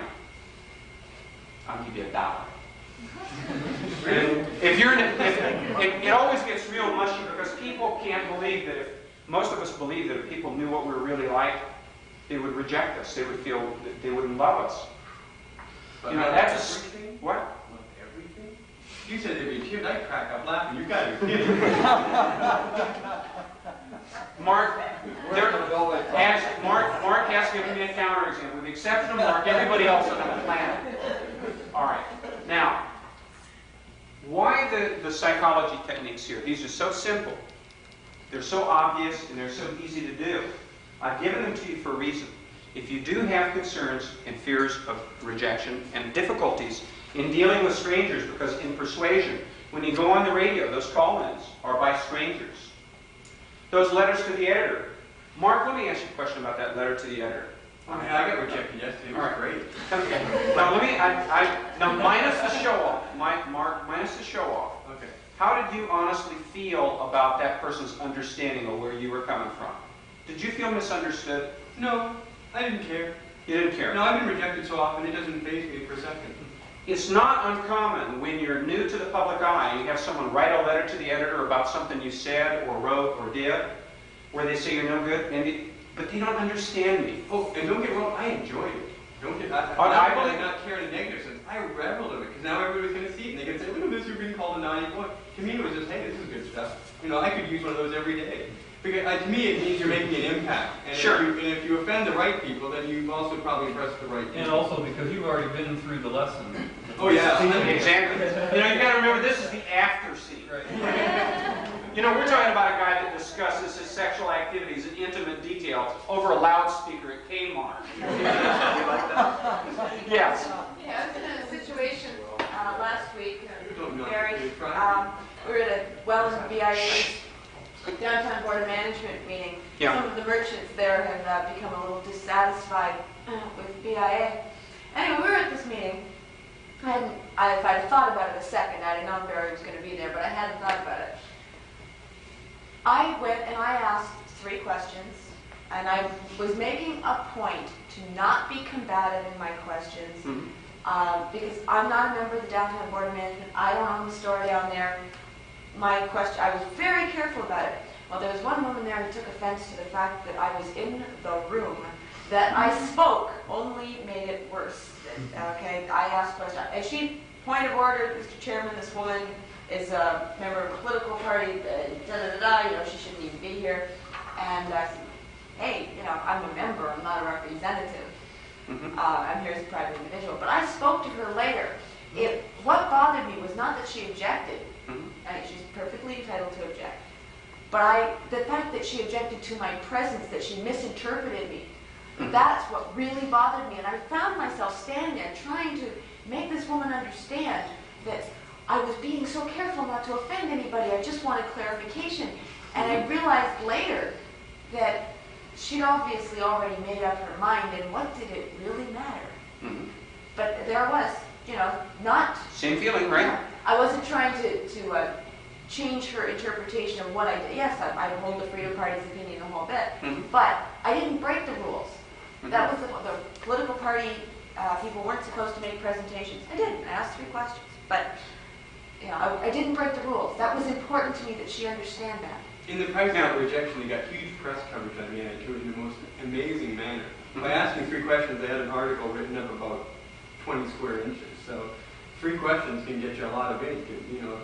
I'll give you $1. It always gets real mushy because people can't believe that most of us believe that if people knew what we're really like, they would reject us. They would feel that they wouldn't love us. But that's everything? What? Love everything? You said there'd be tears. I crack up laughing. You got to be kidding. Mark has given me a counterexample. With the exception of Mark, everybody else on the planet. All right. Now, why the psychology techniques here? These are so simple. They're so obvious and they're so easy to do. I've given them to you for a reason. If you do have concerns and fears of rejection and difficulties in dealing with strangers, because in Persuasion, when you go on the radio, those call-ins are by strangers. Those letters to the editor. Mark, let me ask you a question about that letter to the editor. I mean, I got rejected yesterday. It was great. Okay. Now let me. Now minus the show off, Mark. Minus the show off. Okay. How did you honestly feel about that person's understanding of where you were coming from? Did you feel misunderstood? No, I didn't care. You didn't care. No, I've been rejected so often it doesn't faze me for a second. It's not uncommon when you're new to the public eye and you have someone write a letter to the editor about something you said or wrote or did, where they say you're no good, but they don't understand me. Oh, and don't get wrong, I enjoyed it. Don't get. I believe I'm not caring in a negative sense. I reveled in it because now everybody's going to see it and they can say, "Look at this! You're being called a naughty boy." To me, it was just, "Hey, this is good stuff." You know, I could use one of those every day. Because to me, it means you're making an impact. And sure. If you offend the right people, then you've also probably impressed the right people. And also because you've already been through the lesson. Oh yeah, exactly. You know, you got to remember this is the after scene. Right. You know, we're talking about a guy that discusses his sexual activities in intimate detail over a loudspeaker at Kmart. You like that? Yes. Yeah, I was in a situation last week, Mary. We were at a Welland BIA's Downtown Board of Management meeting. Yeah. Some of the merchants there have become a little dissatisfied with BIA. Anyway, we were at this meeting. If I had thought about it a second, I'd have known Barry was going to be there, but I hadn't thought about it. I went and I asked 3 questions, and I was making a point to not be combative in my questions, because I'm not a member of the Downtown Board of Management. I don't own the store down there. My question, I was very careful about it. Well, there was one woman there who took offense to the fact that I was in the room. That I spoke only made it worse. Okay, I asked questions. And she, point of order, Mr. Chairman, this woman is a member of a political party, you know, she shouldn't even be here. And I said, hey, you know, I'm a member, I'm not a representative. I'm here as a private individual. But I spoke to her later. What bothered me was not that she objected, and she's perfectly entitled to object, but the fact that she objected to my presence, that she misinterpreted me, that's what really bothered me. And I found myself standing there trying to make this woman understand that I was being so careful not to offend anybody. I just wanted clarification. And I realized later that she'd obviously already made up her mind, and what did it really matter? But there I was, you know, not... Same feeling, right? I wasn't trying to change her interpretation of what I did. Yes, I hold the Freedom Party's opinion a whole bit, but I didn't break the rules. That was the political party people weren't supposed to make presentations. I didn't. I asked 3 questions, but you know, I didn't break the rules. That was important to me that she understand that. In the price of rejection, you got huge press coverage on me, and I chose in the most amazing manner. By asking 3 questions, I had an article written up about 20 square inches. So 3 questions can get you a lot of ink. You know,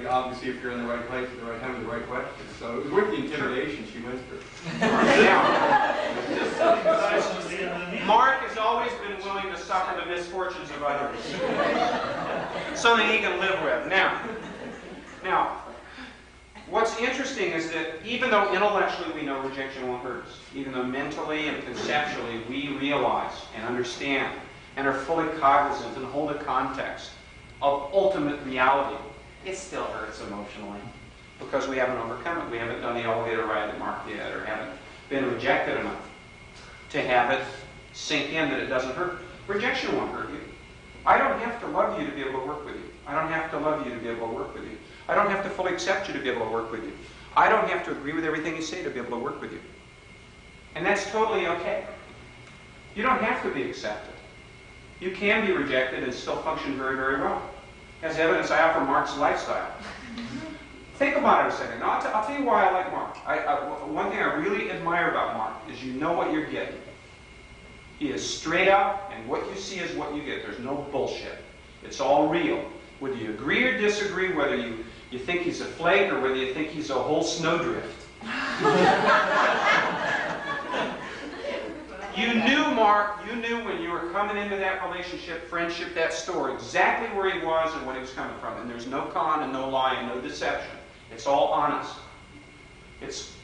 obviously if you're in the right place at the right time with the right questions. So it was worth the intimidation she went through. Mark has always been willing to suffer the misfortunes of others. Something he can live with. Now, what's interesting is that even though intellectually we know rejection won't hurt us, even though mentally and conceptually we realize and understand and are fully cognizant and hold a context of ultimate reality, it still hurts emotionally because we haven't overcome it. We haven't done the elevator ride that Mark did, or haven't been rejected enough to have it sink in that it doesn't hurt. Rejection won't hurt you. I don't have to love you to be able to work with you. I don't have to love you to be able to work with you. I don't have to fully accept you to be able to work with you. I don't have to agree with everything you say to be able to work with you. And that's totally okay. You don't have to be accepted. You can be rejected and still function very, very well. As evidence, I offer Mark's lifestyle. Think about it a second. Now, I'll tell you why I like Mark. One thing I really admire about Mark is you know what you're getting. He is straight up, and what you see is what you get. There's no bullshit. It's all real. Whether you agree or disagree, whether you think he's a flake or whether you think he's a whole snowdrift. You knew, Mark, you knew when you were coming into that relationship, friendship, that store, exactly where he was and what he was coming from. And there's no con and no lie and no deception. It's all honest. It's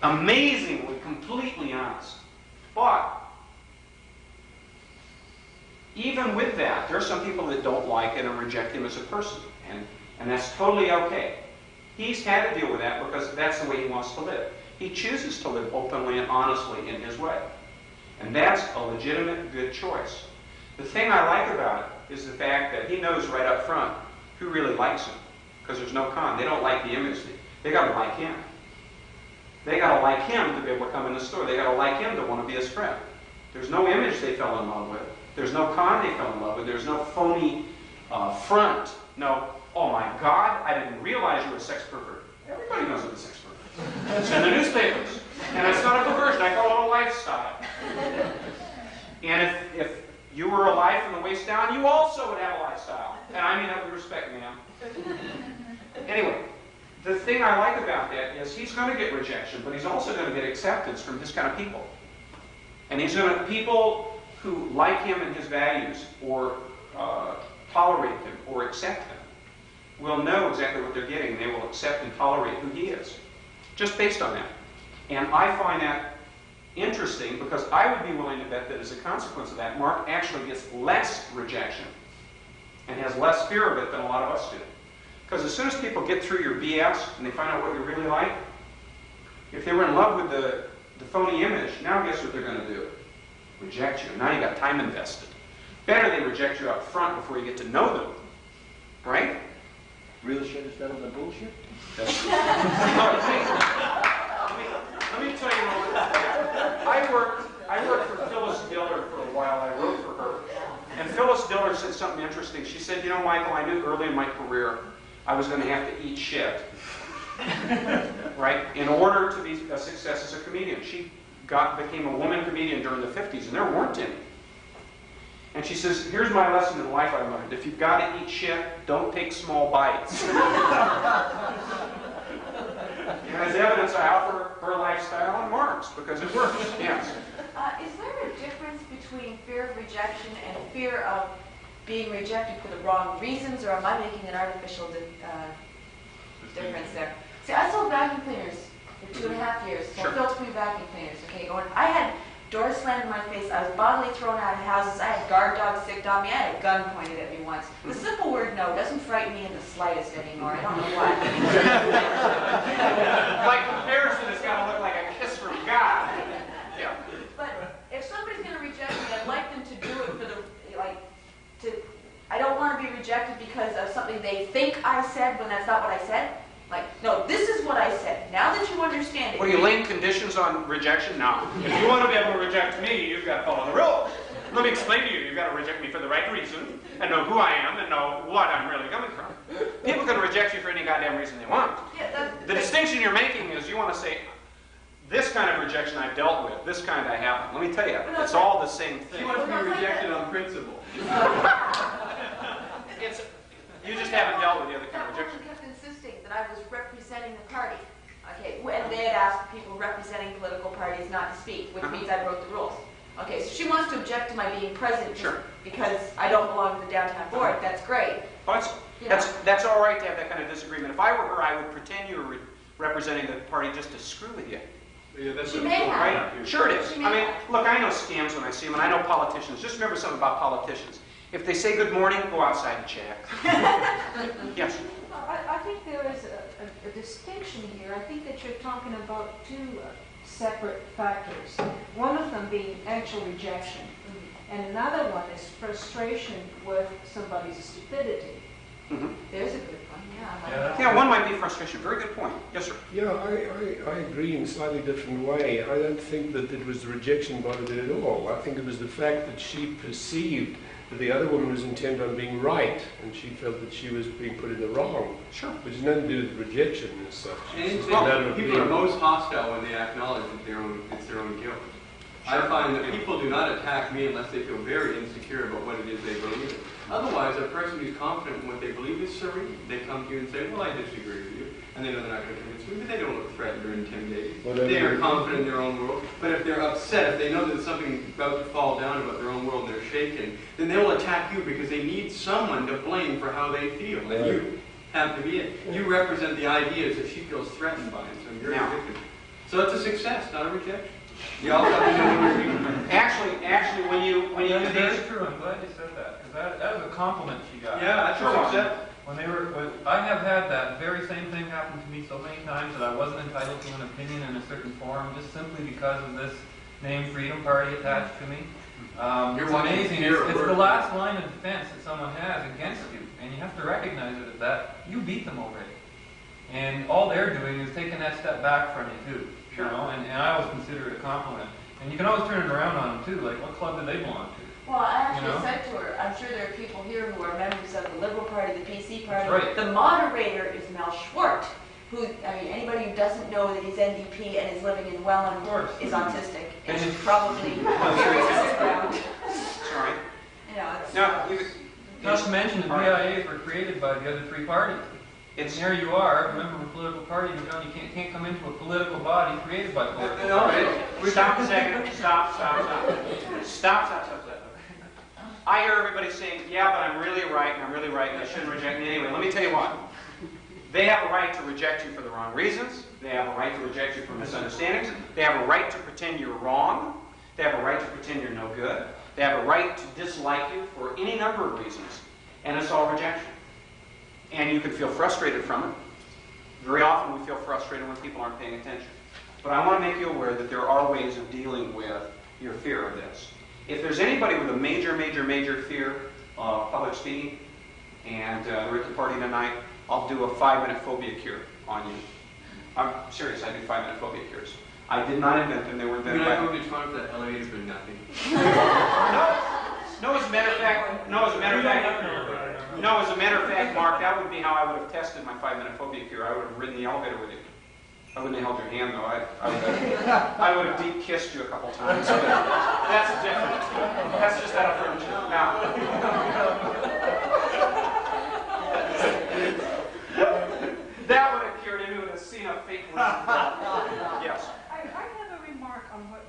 amazingly, completely honest. But even with that, there are some people that don't like it and reject him as a person. And that's totally okay. He's had to deal with that because that's the way he wants to live. He chooses to live openly and honestly in his way. And that's a legitimate, good choice. The thing I like about it is the fact that he knows right up front who really likes him. Because there's no con. They don't like the image. They got to like him. They got to like him to be able to come in the store. They got to like him to want to be his friend. There's no image they fell in love with. There's no con they fell in love with. There's no phony front. No, oh my God, I didn't realize you were a sex pervert. Everybody knows I'm a sex pervert. It's in the newspapers. And it's not a perversion. I call it a lifestyle. And if you were alive from the waist down, you also would have a lifestyle. And I mean that with respect, ma'am. Anyway, the thing I like about that is he's going to get rejection, but he's also going to get acceptance from his kind of people. And he's going to, people who like him and his values, or tolerate him, or accept him, will know exactly what they're getting. They will accept and tolerate who he is, just based on that. And I find that interesting because I would be willing to bet that as a consequence of that, Mark actually gets less rejection and has less fear of it than a lot of us do. Because as soon as people get through your BS and they find out what you really like, if they were in love with the phony image, now guess what they're going to do? Reject you. Now you got time invested. Better they reject you up front before you get to know them. Right? Real shit is better than bullshit? That's true. Let me tell you what. I worked for Phyllis Diller for a while. I wrote for her. And Phyllis Diller said something interesting. She said, you know, Michael, I knew early in my career I was going to have to eat shit. Right? In order to be a success as a comedian. She became a woman comedian during the 50s, and there weren't any. And she says, here's my lesson in life I learned. If you've got to eat shit, don't take small bites. And as evidence, I offer her lifestyle and Mark's, because it works. Yes. Is there a difference between fear of rejection and fear of being rejected for the wrong reasons, or am I making an artificial difference there? See, I sold vacuum cleaners for 2.5 years, so filter-free vacuum cleaners. Okay, I had doors slammed in my face, I was bodily thrown out of houses, I had guard dogs sicked on me, I had a gun pointed at me once. The simple word no doesn't frighten me in the slightest anymore. I don't know why. By comparison, it's got to look like a kiss from God. Yeah. But if somebody's going to reject me, I'd like them to do it for the, I don't want to be rejected because of something they think I said when that's not what I said. Like, no, this is what I said. Now that you understand it. What, are you laying conditions on rejection? No. If you want to be able to reject me, you've got to follow the rules. Let me explain to you. You've got to reject me for the right reason, and know who I am, and know what I'm really coming from. People can reject you for any goddamn reason they want. Yeah, the distinction you're making is you want to say, this kind of rejection I've dealt with, this kind I haven't. Let me tell you, it's all the same thing. You want to be rejected on principle. You just haven't dealt with the other kind of That rejection. woman kept insisting that I was representing the party. Okay, and they had asked people representing political parties not to speak, which means I broke the rules. Okay, so she wants to object to my being present because I don't belong to the downtown board. That's great. Oh, that's all right to have that kind of disagreement. If I were her, I would pretend you were representing the party just to screw with you. Yeah, that's she may have. Right? Sure it is. I mean, look, I know scams when I see them, and I know politicians. Just remember something about politicians. If they say good morning, go outside and check. Yes? I think there is a distinction here. I think that you're talking about two separate factors. One of them being actual rejection, and another one is frustration with somebody's stupidity. There's a good one, Yeah, one might be frustration. Very good point. Yes, sir. Yeah, I agree in a slightly different way. I don't think that it was the rejection bothered it at all. I think it was the fact that she perceived that the other woman was intent on being right, and she felt that she was being put in the wrong. Sure. Which has nothing to do with rejection as such. And people are most hostile when they acknowledge that it's their own guilt. I find that people do not attack me unless they feel very insecure about what it is they believe in. Otherwise, a person who's confident in what they believe is serene. They come to you and say, well, I disagree with you. And they know they're not going to convince me, but they don't look threatened or intimidated. They are confident in their own world. But if they're upset, if they know that something's about to fall down about their own world and they're shaken, then they will attack you because they need someone to blame for how they feel. And you have to be it. You represent the ideas that she feels threatened by, and so you're a victim. So it's a success, not a rejection. You all have to know what you're doing. Actually, when you do That's these... true. I'm glad you said that, because that was a compliment she got. Yeah, that's true. I have had that very same thing happen to me so many times that I wasn't entitled to an opinion in a certain forum just simply because of this name Freedom Party attached to me. It's amazing. It's the last line of defense that someone has against you, and you have to recognize it as that. You beat them already. And all they're doing is taking that step back from you, too. Sure. You know? And I always consider it a compliment. And you can always turn it around on them, too. Like, what club do they belong to? Well, I actually said to her, I'm sure there are people here who are members of the Liberal Party, the PC Party. Right. The moderator is Mel Schwartz, who, I mean, anybody who doesn't know that he's NDP and is living in Welland is autistic. And is probably very ground. Sorry. You know, it's... Not to mention the BIAs were created by the other three parties. And there you are, a member of a political party, but you can't come into a political body created by political parties. Stop a second. Stop. I hear everybody saying, yeah, but I'm really right, and I shouldn't reject me anyway. Let me tell you what. They have a right to reject you for the wrong reasons. They have a right to reject you for misunderstandings. They have a right to pretend you're wrong. They have a right to pretend you're no good. They have a right to dislike you for any number of reasons. And it's all rejection. And you can feel frustrated from it. Very often we feel frustrated when people aren't paying attention. But I want to make you aware that there are ways of dealing with your fear of this. If there's anybody with a major fear of public speaking, and they're at the party tonight, I'll do a 5-minute phobia cure on you. I'm serious, I do 5-minute phobia cures. I did not invent them, they were invented by... When I go to talk, that elevator's been nothing. No, as a matter of fact, Mark, that would be how I would have tested my 5-minute phobia cure. I would have ridden the elevator with you. I wouldn't have held your hand, though. I would have deep kissed you a couple times. That's different. That's just out of friendship. Now, that would have cured him. He would have seen a fake Yes. I have a remark on what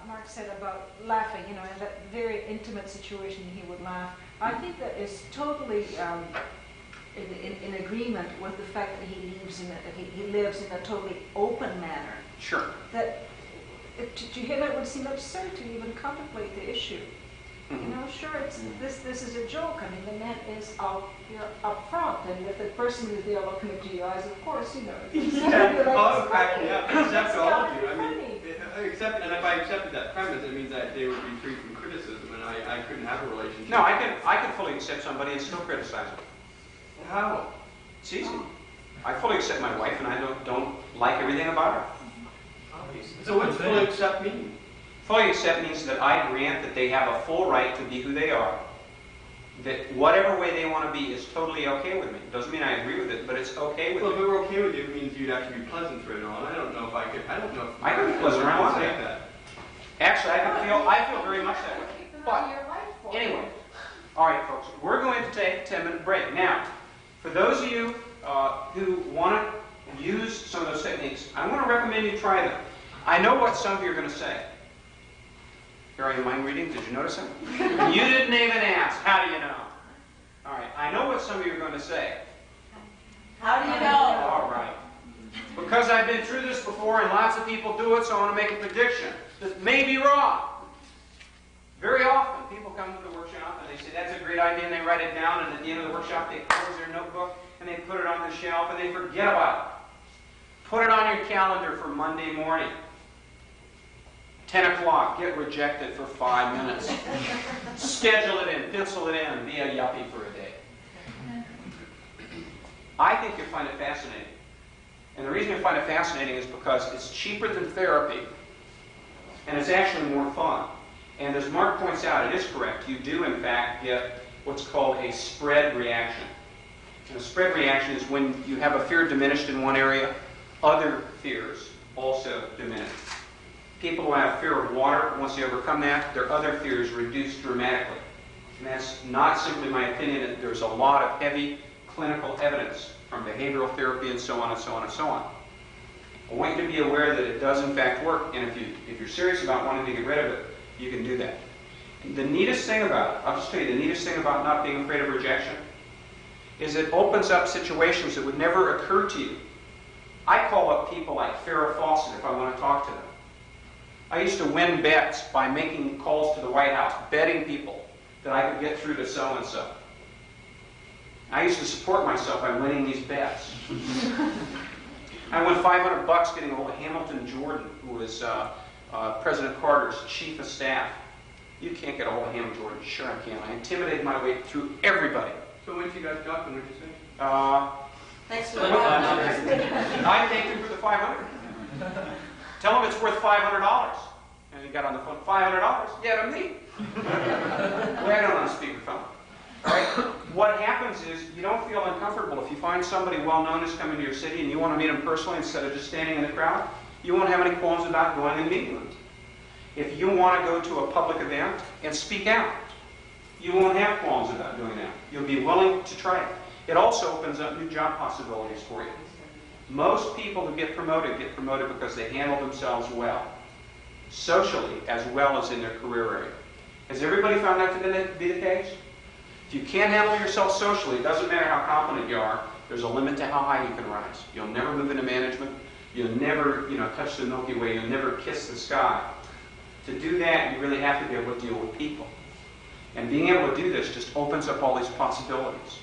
Mark said about laughing, in that very intimate situation he would laugh. I think that is totally in agreement with the fact that he lives in a totally open manner. Sure. That to him it would seem absurd to even contemplate the issue. Sure, this is a joke. I mean, the man is up front, and if the person is there looking into your eyes, of course, Except all of you. I mean, and if I accepted that premise, it means that they would be free from criticism, and I couldn't have a relationship. No, I can fully accept somebody and still criticize them. How? It's easy. I fully accept my wife, and I don't like everything about her. So what's fully accept mean? Fully accept means that I grant that they have a full right to be who they are. That whatever way they want to be is totally okay with me. Doesn't mean I agree with it, but it's okay with me. Well, if it were okay with you, it means you'd actually be pleasant through it all. I don't know if I could. I don't know if I could be pleasant around that. Actually, I feel very much that way. But anyway, all right, folks, we're going to take a 10-minute break. Now, for those of you who want to use some of those techniques, I want to recommend you try them. I know what some of you are going to say. Are you mind reading? Did you notice it? You didn't even ask. How do you know? All right. I know what some of you are going to say. How do you know? All right. Because I've been through this before and lots of people do it, so I want to make a prediction. This may be wrong. Very often, people come to the workshop and they say, that's a great idea, and they write it down, and at the end of the workshop, they close their notebook, and they put it on the shelf, and they forget about it. Put it on your calendar for Monday morning. 10 o'clock, get rejected for 5 minutes. Schedule it in, pencil it in, be a yuppie for a day. I think you'll find it fascinating. And the reason you find it fascinating is because it's cheaper than therapy, and it's actually more fun. And as Mark points out, it is correct. You do, in fact, get what's called a spread reaction. And a spread reaction is when you have a fear diminished in one area, other fears also diminish. People who have fear of water, once you overcome that, their other fears reduce dramatically. And that's not simply my opinion. There's a lot of heavy clinical evidence from behavioral therapy and so on and so on and so on. I want you to be aware that it does in fact work, and if you're serious about wanting to get rid of it, you can do that. The neatest thing about it, I'll just tell you, the neatest thing about not being afraid of rejection is it opens up situations that would never occur to you. I call up people like Farrah Fawcett if I want to talk to them. I used to win bets by making calls to the White House, betting people that I could get through to so-and-so. I used to support myself by winning these bets. I won $500 getting a hold of Hamilton Jordan, who was President Carter's chief of staff. You can't get a hold of Ham Jordan. Sure I can. I intimidated my way through everybody. So once you got talking, what did you say? Thanks for I thanked him for the $500. Tell him it's worth $500. And he got on the phone, $500? Yeah, to me. We had it on speakerphone. Right? What happens is you don't feel uncomfortable. If you find somebody well-known who's coming to your city and you want to meet them personally instead of just standing in the crowd, you won't have any qualms about going and meeting them. If you want to go to a public event and speak out, you won't have qualms about doing that. You'll be willing to try it. It also opens up new job possibilities for you. Most people who get promoted because they handle themselves well, socially as well as in their career area. Has everybody found that to be the case? If you can't handle yourself socially, it doesn't matter how competent you are, there's a limit to how high you can rise. You'll never move into management. You'll never, touch the Milky Way. You'll never kiss the sky. To do that, you really have to be able to deal with people. And being able to do this just opens up all these possibilities.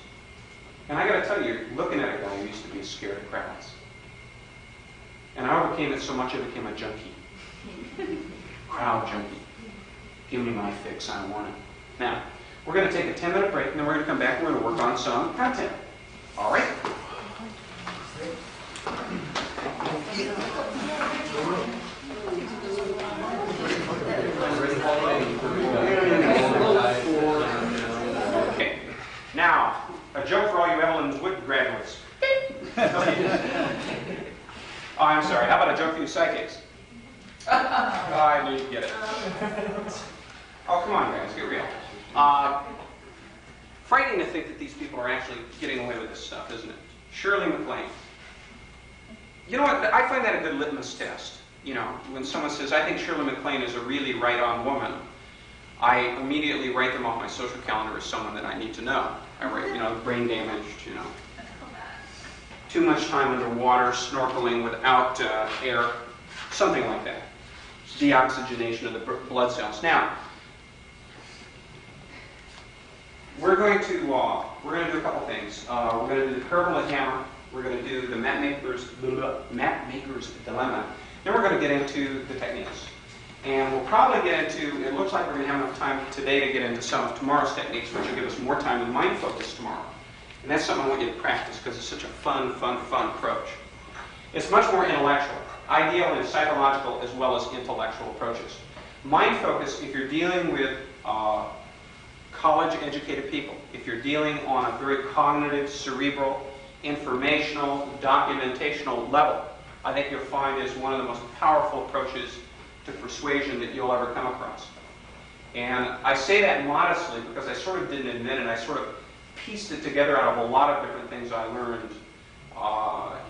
And I got to tell you, looking at a guy who used to be scared of crowds. And I overcame it so much I became a junkie. Crowd junkie. Give me my fix, I want it. Now, we're going to take a 10-minute break, and then we're going to come back and we're going to work on some content. All right? Okay. Now, a joke for all you Evelyn Wood graduates. Oh, I'm sorry. How about a joke for you psychics? Oh, I knew you'd get it. Oh, come on, guys. Get real. Frightening to think that these people are actually getting away with this stuff, isn't it? Shirley MacLaine. You know what? I find that a good litmus test. When someone says, I think Shirley MacLaine is a really right-on woman, I immediately write them off my social calendar as someone that I need to know. I write, brain damaged, too much time underwater, snorkeling without air, something like that. Deoxygenation of the blood cells. Now, we're going to do a couple things. We're going to do the parable of the hammer. We're going to do the mapmaker's dilemma. Then we're going to get into the techniques. And we'll probably get into, it looks like we're going to have enough time today to get into some of tomorrow's techniques, which will give us more time to mind focus tomorrow. And that's something I want you to practice because it's such a fun approach. It's much more intellectual, ideal and psychological as well as intellectual approaches. Mind focus, if you're dealing with college-educated people, if you're dealing on a very cognitive, cerebral, informational, documentational level, I think you'll find is one of the most powerful approaches to persuasion that you'll ever come across. And I say that modestly because I sort of didn't admit it. I sort of pieced it together out of a lot of different things I learned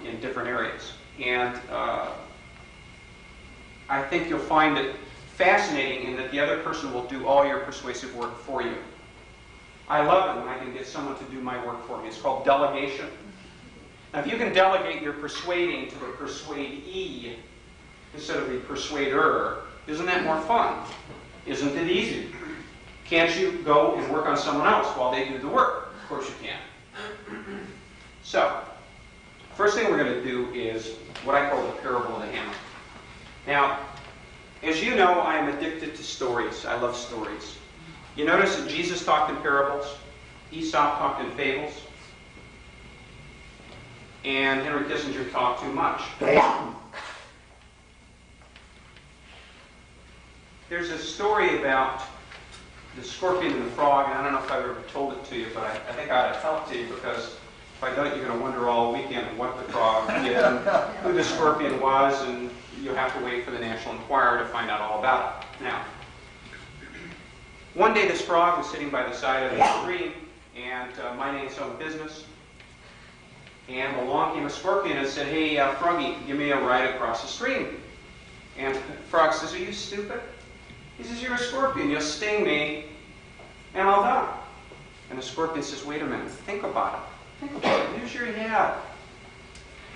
in different areas. And I think you'll find it fascinating in that the other person will do all your persuasive work for you. I love it when I can get someone to do my work for me. It's called delegation. Now, if you can delegate your persuading to the persuadee instead of the persuader, isn't that more fun? Isn't it easy? Can't you go and work on someone else while they do the work? Of course you can. So, first thing we're going to do is what I call the parable of the hammer. Now, as you know, I am addicted to stories. I love stories. You notice that Jesus talked in parables, Aesop talked in fables, and Henry Kissinger talked too much. There's a story about the scorpion and the frog, and I don't know if I've ever told it to you, but I think I ought to tell it to you because if I don't, you're going to wonder all weekend what the frog did, and who the scorpion was, and you'll have to wait for the National Enquirer to find out all about it. Now, one day this frog was sitting by the side of a stream and minding its own business. And along came a scorpion and said, hey, Froggy, give me a ride across the stream. And the frog says, are you stupid? He says, you're a scorpion. You'll sting me and I'll die. And the scorpion says, wait a minute. Think about it. Think about it. Use your head.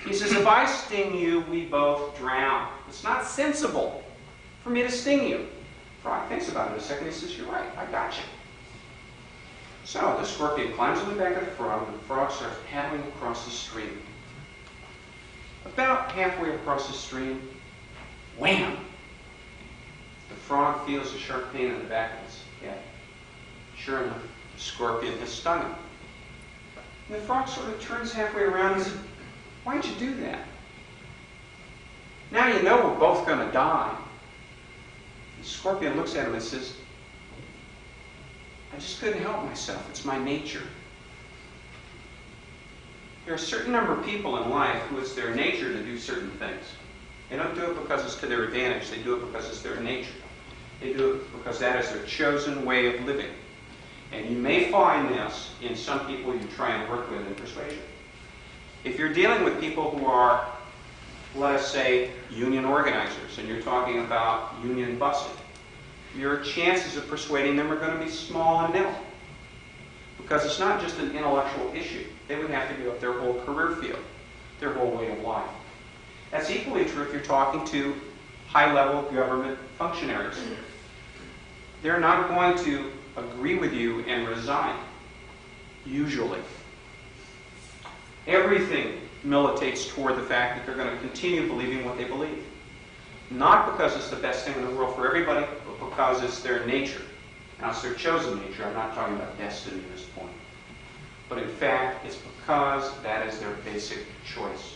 He says, if I sting you, we both drown. It's not sensible for me to sting you. Frog thinks about it a second. He says, you're right. I got you. So the scorpion climbs on the back of the frog, and the frog starts paddling across the stream. About halfway across the stream, wham! The frog feels a sharp pain in the back of his head. Sure enough, the scorpion has stung him. And the frog sort of turns halfway around and says, "Why'd you do that?" "Now you know we're both going to die." The scorpion looks at him and says, "I just couldn't help myself. It's my nature." There are a certain number of people in life who it's their nature to do certain things. They don't do it because it's to their advantage. They do it because it's their nature. They do it because that is their chosen way of living. And you may find this in some people you try and work with in persuasion. If you're dealing with people who are, let us say, union organizers, and you're talking about union busing, your chances of persuading them are going to be small and nil. Because it's not just an intellectual issue. They would have to give up their whole career field, their whole way of life. That's equally true if you're talking to high-level government functionaries. They're not going to agree with you and resign, usually. Everything militates toward the fact that they're going to continue believing what they believe. Not because it's the best thing in the world for everybody, but because it's their nature. Now, it's their chosen nature. I'm not talking about destiny at this point. But in fact, it's because that is their basic choice.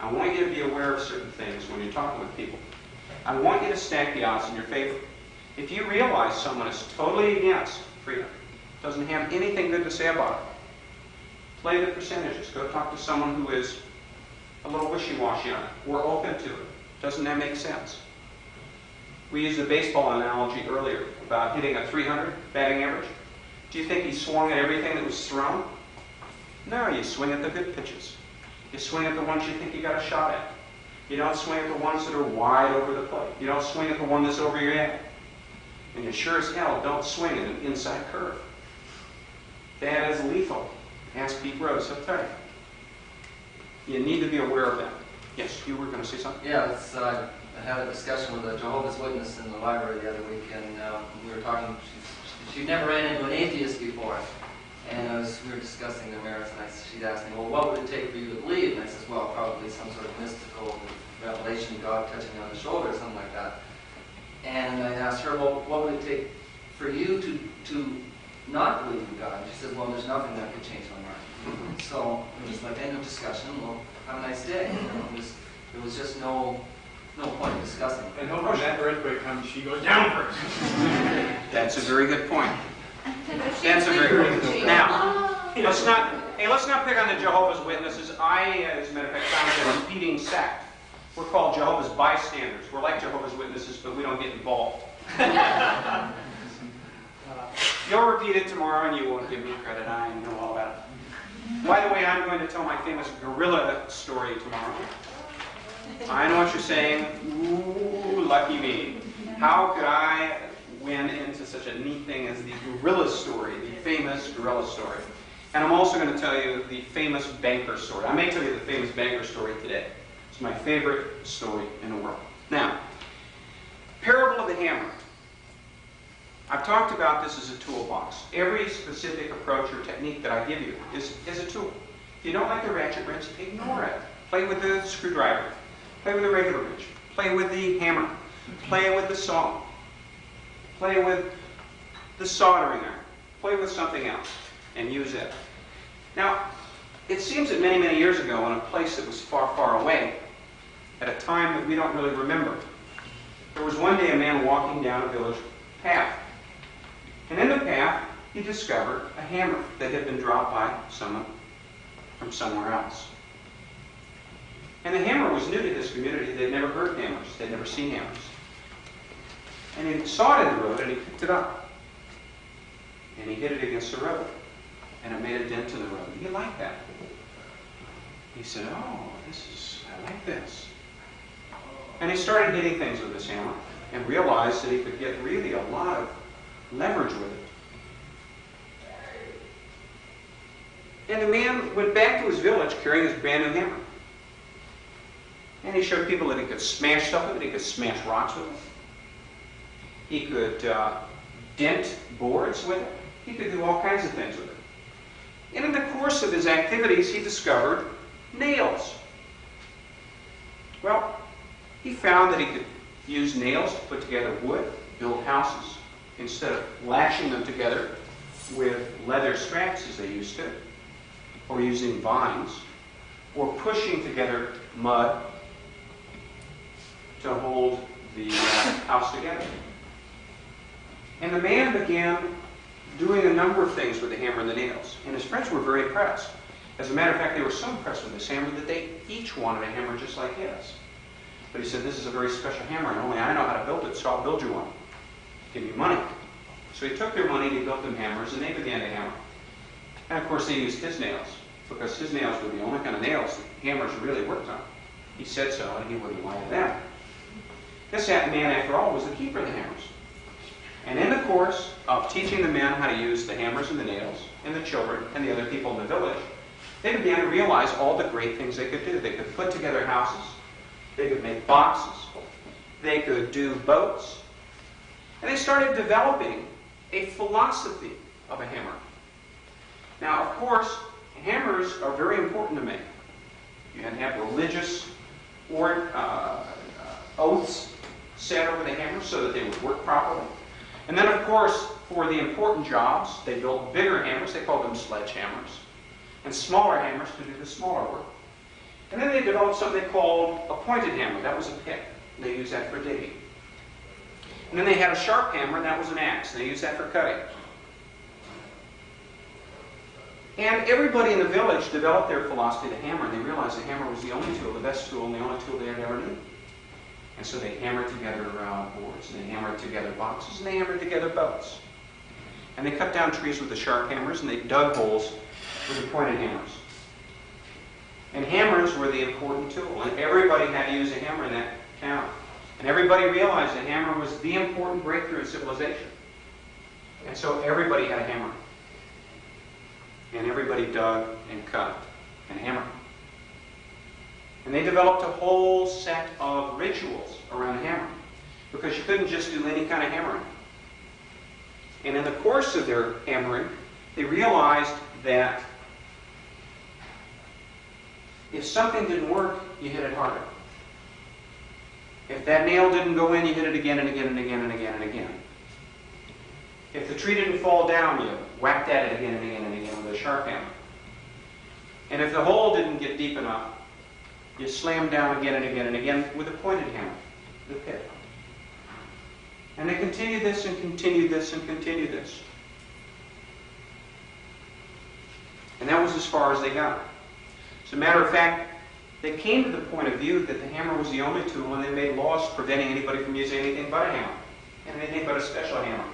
I want you to be aware of certain things when you're talking with people. I want you to stack the odds in your favor. If you realize someone is totally against freedom, doesn't have anything good to say about it, play the percentages. Go talk to someone who is a little wishy-washy on it. We're open to it. Doesn't that make sense? We used a baseball analogy earlier about hitting a 300 batting average. Do you think he swung at everything that was thrown? No, you swing at the good pitches. You swing at the ones you think you got a shot at. You don't swing at the ones that are wide over the plate. You don't swing at the one that's over your head. And you sure as hell don't swing at an inside curve. That is lethal. Ask Pete Rose, he'll tell you. You need to be aware of that. Yes, you were going to say something? Yeah, I had a discussion with a Jehovah's Witness in the library the other week, and we were talking. She'd never ran into an atheist before, and we were discussing the merits, and she'd asked me, "Well, what would it take for you to believe?" And I said, "Well, probably some sort of mystical revelation, God touching you on the shoulder, or something like that." And I asked her, "Well, what would it take for you to not believe in God?" And she said, "Well, there's nothing that could change my mind." So it was like end of discussion. Well, have a nice day. There was just no point in discussing. And hoping that earthquake comes, she goes down first. That's a very good point. That's a very good point. Now, let's not pick on the Jehovah's Witnesses. As a matter of fact, found a competing sect. We're called Jehovah's bystanders. We're like Jehovah's Witnesses, but we don't get involved. You'll repeat it tomorrow, and you won't give me credit. I know all about it. By the way, I'm going to tell my famous gorilla story tomorrow. I know what you're saying. Ooh, lucky me. How could I win into such a neat thing as the gorilla story, the famous gorilla story? And I'm also going to tell you the famous banker story. I may tell you the famous banker story today. It's my favorite story in the world. Now, parable of the hammer. I've talked about this as a toolbox. Every specific approach or technique that I give you is a tool. If you don't like the ratchet wrench, ignore it. Play with the screwdriver. Play with the regular wrench. Play with the hammer. Play with the saw. Play with the soldering iron. Play with something else and use it. Now, it seems that many, many years ago, in a place that was far, far away, at a time that we don't really remember, there was one day a man walking down a village path. And in the path, he discovered a hammer that had been dropped by someone from somewhere else. And the hammer was new to this community. They'd never heard hammers. They'd never seen hammers. And he saw it in the road, and he picked it up. And he hit it against the road. And it made a dent in the road. He liked that. He said, "Oh, I like this." And he started hitting things with this hammer and realized that he could get really a lot of leverage with it. And the man went back to his village carrying his brand new hammer. And he showed people that he could smash stuff with it. He could smash rocks with it. He could dent boards with it. He could do all kinds of things with it. And in the course of his activities, he discovered nails. Well, he found that he could use nails to put together wood, build houses, instead of lashing them together with leather straps as they used to, or using vines, or pushing together mud to hold the house together. And the man began doing a number of things with the hammer and the nails, and his friends were very impressed. As a matter of fact, they were so impressed with this hammer that they each wanted a hammer just like his. But he said, this is a very special hammer, and only I know how to build it, so I'll build you one. Give me money. So he took their money and he built them hammers, and they began to hammer. And of course, they used his nails, because his nails were the only kind of nails that hammers really worked on. He said so, and he wouldn't lie to them. This man, after all, was the keeper of the hammers. And in the course of teaching the men how to use the hammers and the nails, and the children and the other people in the village, they began to realize all the great things they could do. They could put together houses. They could make boxes. They could do boats. And they started developing a philosophy of a hammer. Now, of course, hammers are very important to make. You had to have religious oaths set over the hammers so that they would work properly. And then, of course, for the important jobs, they built bigger hammers. They called them sledgehammers. And smaller hammers to do the smaller work. And then they developed something they called a pointed hammer. That was a pick. They used that for digging. And then they had a sharp hammer, and that was an axe. They used that for cutting. And everybody in the village developed their philosophy of the hammer, and they realized the hammer was the only tool, the best tool, and the only tool they had ever needed. And so they hammered together boards, and they hammered together boxes, and they hammered together boats. And they cut down trees with the sharp hammers, and they dug holes with the pointed hammers. And hammers were the important tool, and everybody had to use a hammer in that town. And everybody realized the hammer was the important breakthrough in civilization. And so everybody had a hammer. And everybody dug and cut and hammered. And they developed a whole set of rituals around the hammer, because you couldn't just do any kind of hammering. And in the course of their hammering, they realized that if something didn't work, you hit it harder. If that nail didn't go in, you hit it again and again and again and again and again. If the tree didn't fall down, you whacked at it again and again and again with a sharp hammer. And if the hole didn't get deep enough, you slammed down again and again and again with a pointed hammer, the pick. And they continued this and continued this and continued this. And that was as far as they got. As a matter of fact, they came to the point of view that the hammer was the only tool, and they made laws preventing anybody from using anything but a hammer, and anything but a special hammer,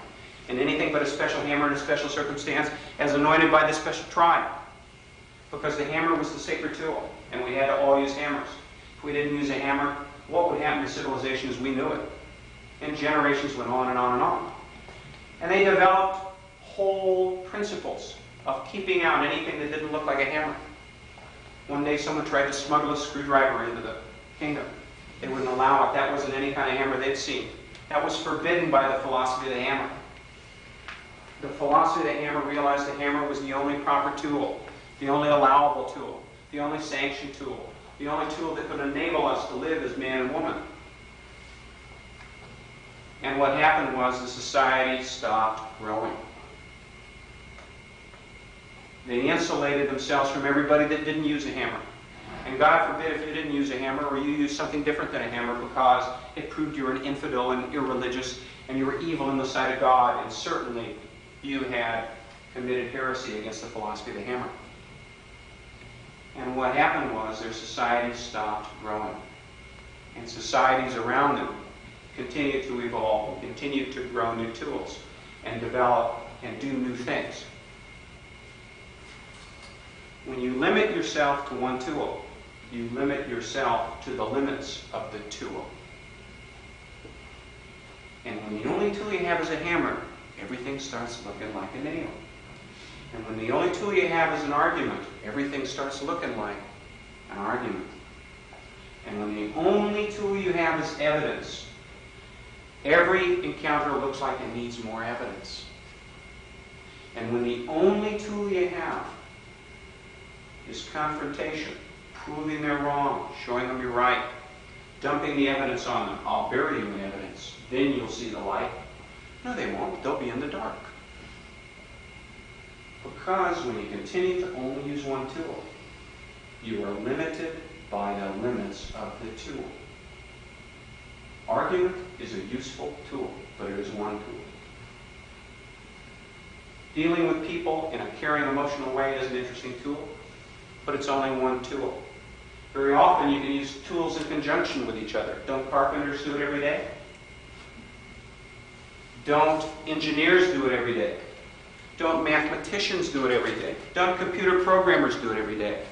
and anything but a special hammer in a special circumstance as anointed by the special tribe. Because the hammer was the sacred tool, and we had to all use hammers. If we didn't use a hammer, what would happen to civilization as we knew it? And generations went on and on and on. And they developed whole principles of keeping out anything that didn't look like a hammer. One day someone tried to smuggle a screwdriver into the kingdom. They wouldn't allow it. That wasn't any kind of hammer they'd seen. That was forbidden by the philosophy of the hammer. The philosophy of the hammer realized the hammer was the only proper tool, the only allowable tool, the only sanctioned tool, the only tool that could enable us to live as man and woman. And what happened was the society stopped growing. They insulated themselves from everybody that didn't use a hammer. And God forbid if you didn't use a hammer, or you used something different than a hammer, because it proved you were an infidel and irreligious, and you were evil in the sight of God, and certainly you had committed heresy against the philosophy of the hammer. And what happened was their society stopped growing. And societies around them continued to evolve, and continued to grow new tools, and develop, and do new things. When you limit yourself to one tool, you limit yourself to the limits of the tool. And when the only tool you have is a hammer, everything starts looking like a nail. And when the only tool you have is an argument, everything starts looking like an argument. And when the only tool you have is evidence, every encounter looks like it needs more evidence. And when the only tool you have is confrontation, proving they're wrong, showing them you're right, dumping the evidence on them, I'll bury you in evidence, then you'll see the light. No, they won't. They'll be in the dark. Because when you continue to only use one tool, you are limited by the limits of the tool. Argument is a useful tool, but it is one tool. Dealing with people in a caring, emotional way is an interesting tool, but it's only one tool. Very often you can use tools in conjunction with each other. Don't carpenters do it every day? Don't engineers do it every day? Don't mathematicians do it every day? Don't computer programmers do it every day?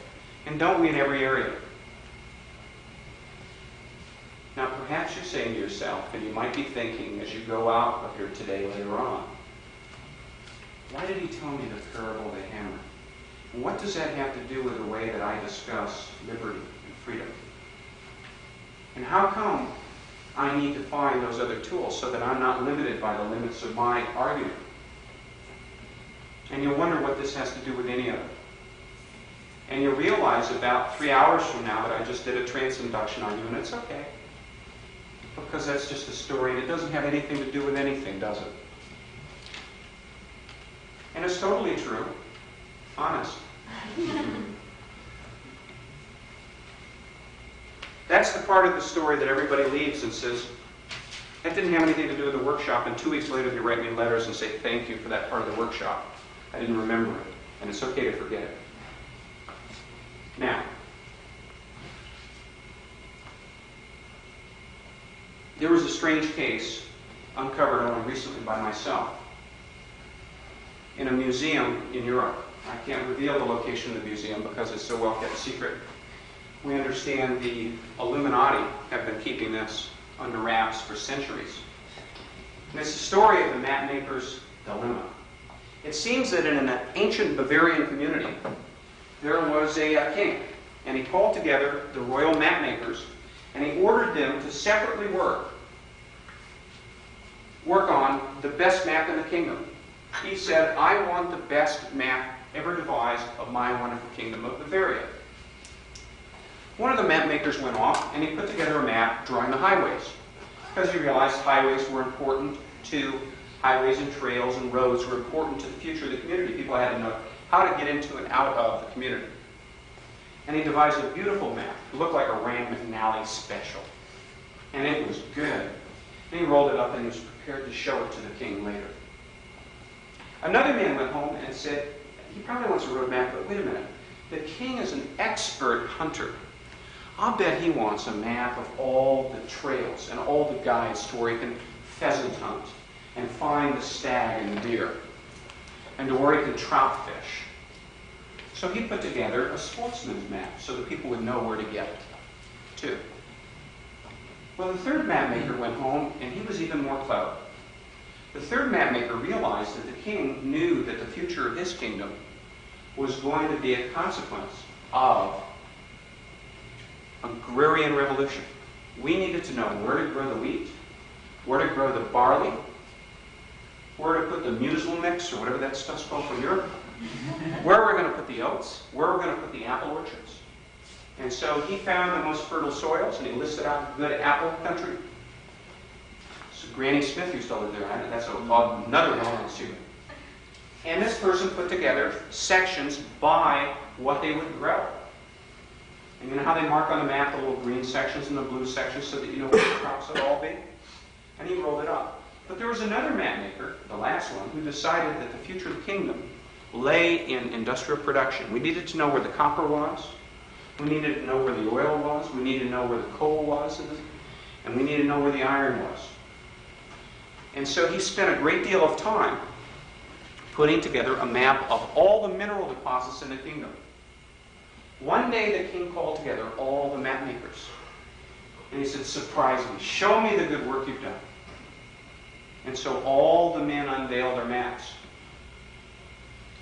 And don't we in every area? Now perhaps you're saying to yourself, and you might be thinking as you go out of here today later on, why did he tell me the parable of the hammer? And what does that have to do with the way that I discuss liberty and freedom? And how come I need to find those other tools so that I'm not limited by the limits of my argument? And you'll wonder what this has to do with any of it. And you'll realize about 3 hours from now that I just did a trans-induction on you, and it's okay. Because that's just a story, and it doesn't have anything to do with anything, does it? And it's totally true. Honest. That's the part of the story that everybody leaves and says, that didn't have anything to do with the workshop, and 2 weeks later they write me letters and say, thank you for that part of the workshop. I didn't remember it, and it's okay to forget it. Now, there was a strange case uncovered only recently by myself in a museum in Europe. I can't reveal the location of the museum because it's so well kept secret. We understand the Illuminati have been keeping this under wraps for centuries. And it's the story of the mapmaker's dilemma. It seems that in an ancient Bavarian community, there was a king, and he called together the royal mapmakers, and he ordered them to separately work on the best map in the kingdom. He said, I want the best map ever devised of my wonderful kingdom of Bavaria. One of the map makers went off and he put together a map drawing the highways, because he realized highways were important to highways and trails and roads were important to the future of the community. People had to know how to get into and out of the community. And he devised a beautiful map. It looked like a Rand McNally special. And it was good. And he rolled it up and he was prepared to show it to the king later. Another man went home and said, he probably wants a road map, but wait a minute. The king is an expert hunter. I'll bet he wants a map of all the trails and all the guides to where he can pheasant hunt and find the stag and the deer, and to where he can trout fish. So he put together a sportsman's map so that people would know where to get it, too. Well, the third map maker went home, and he was even more clever. The third map maker realized that the king knew that the future of his kingdom was going to be a consequence of agrarian revolution. We needed to know where to grow the wheat, where to grow the barley, where to put the muesli mix, or whatever that stuff's called from Europe, where we're going to put the oats, where we're going to put the apple orchards. And so he found the most fertile soils, and he listed out good apple country. So Granny Smith used to live there. That's another well-known secret. And this person put together sections by what they would grow. And you know how they mark on the map the little green sections and the blue sections so that you know what the crops would all be? And he rolled it up. But there was another map maker, the last one, who decided that the future of the kingdom lay in industrial production. We needed to know where the copper was. We needed to know where the oil was. We needed to know where the coal was. And we needed to know where the iron was. And so he spent a great deal of time putting together a map of all the mineral deposits in the kingdom. One day the king called together all the map makers. And he said, surprise me. Show me the good work you've done. And so all the men unveiled their maps.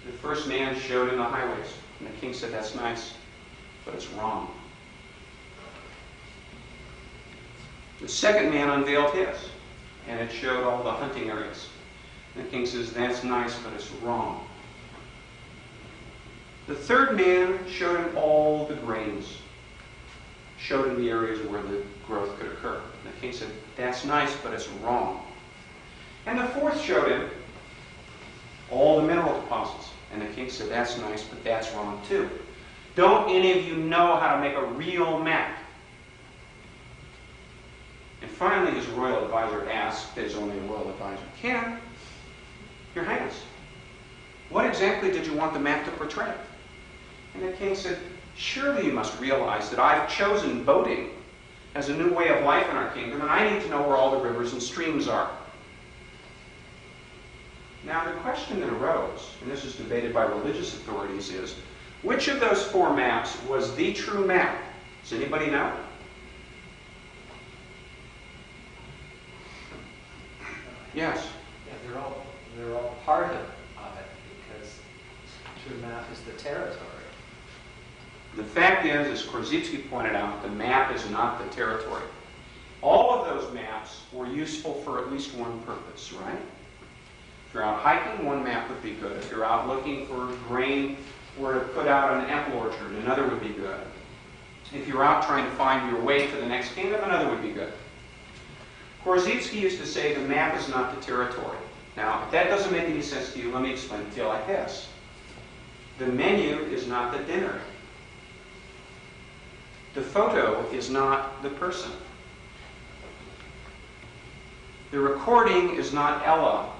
The first man showed him the highways. And the king said, that's nice, but it's wrong. The second man unveiled his. And it showed all the hunting areas. And the king says, that's nice, but it's wrong. The third man showed him all the grains, showed him the areas where the growth could occur. And the king said, that's nice, but it's wrong. And the fourth showed him all the mineral deposits. And the king said, that's nice, but that's wrong too. Don't any of you know how to make a real map? And finally, his royal advisor asked, as only a royal advisor can, Your Highness, what exactly did you want the map to portray? And the king said, surely you must realize that I've chosen boating as a new way of life in our kingdom, and I need to know where all the rivers and streams are. Now, the question that arose, and this is debated by religious authorities, is, which of those four maps was the true map? Does anybody know? Yes? Yeah, they're all part of it, because the true map is the territory. The fact is, as Korzybski pointed out, the map is not the territory. All of those maps were useful for at least one purpose, right? If you're out hiking, one map would be good. If you're out looking for grain or to put out an apple orchard, another would be good. If you're out trying to find your way to the next kingdom, another would be good. Korzybski used to say the map is not the territory. Now, if that doesn't make any sense to you, let me explain it to you like this. The menu is not the dinner. The photo is not the person. The recording is not Ella.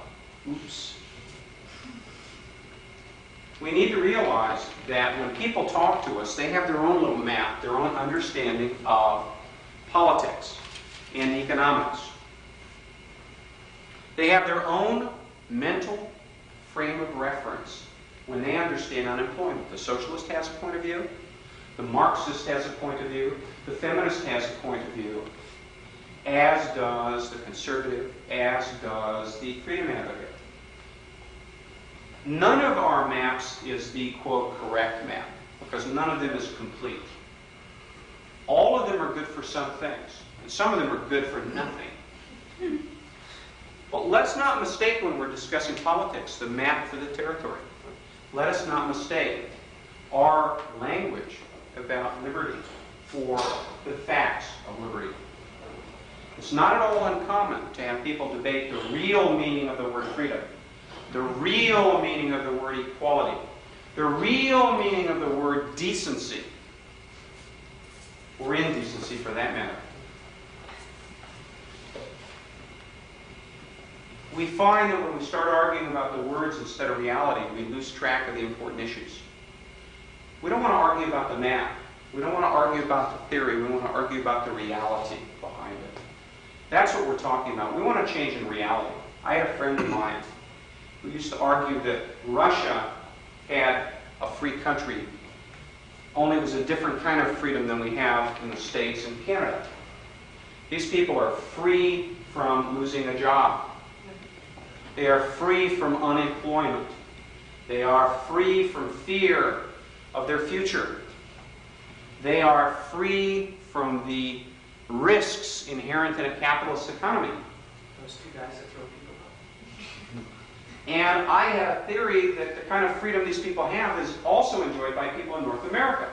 Oops. We need to realize that when people talk to us, they have their own little map, their own understanding of politics and economics. They have their own mental frame of reference when they understand unemployment. The socialist has a point of view. The Marxist has a point of view. The feminist has a point of view. As does the conservative, as does the freedom advocate. None of our maps is the, quote, correct map, because none of them is complete. All of them are good for some things, and some of them are good for nothing. But let's not mistake when we're discussing politics the map for the territory. Let us not mistake our language about liberty for the facts of liberty. It's not at all uncommon to have people debate the real meaning of the word freedom, the real meaning of the word equality, the real meaning of the word decency, or indecency for that matter. We find that when we start arguing about the words instead of reality, we lose track of the important issues. We don't want to argue about the map. We don't want to argue about the theory. We want to argue about the reality behind it. That's what we're talking about. We want to change in reality. I had a friend of mine who used to argue that Russia had a free country, only it was a different kind of freedom than we have in the States and Canada. These people are free from losing a job. They are free from unemployment. They are free from fear of their future. They are free from the risks inherent in a capitalist economy. Those two guys that throw people out. And I had a theory that the kind of freedom these people have is also enjoyed by people in North America.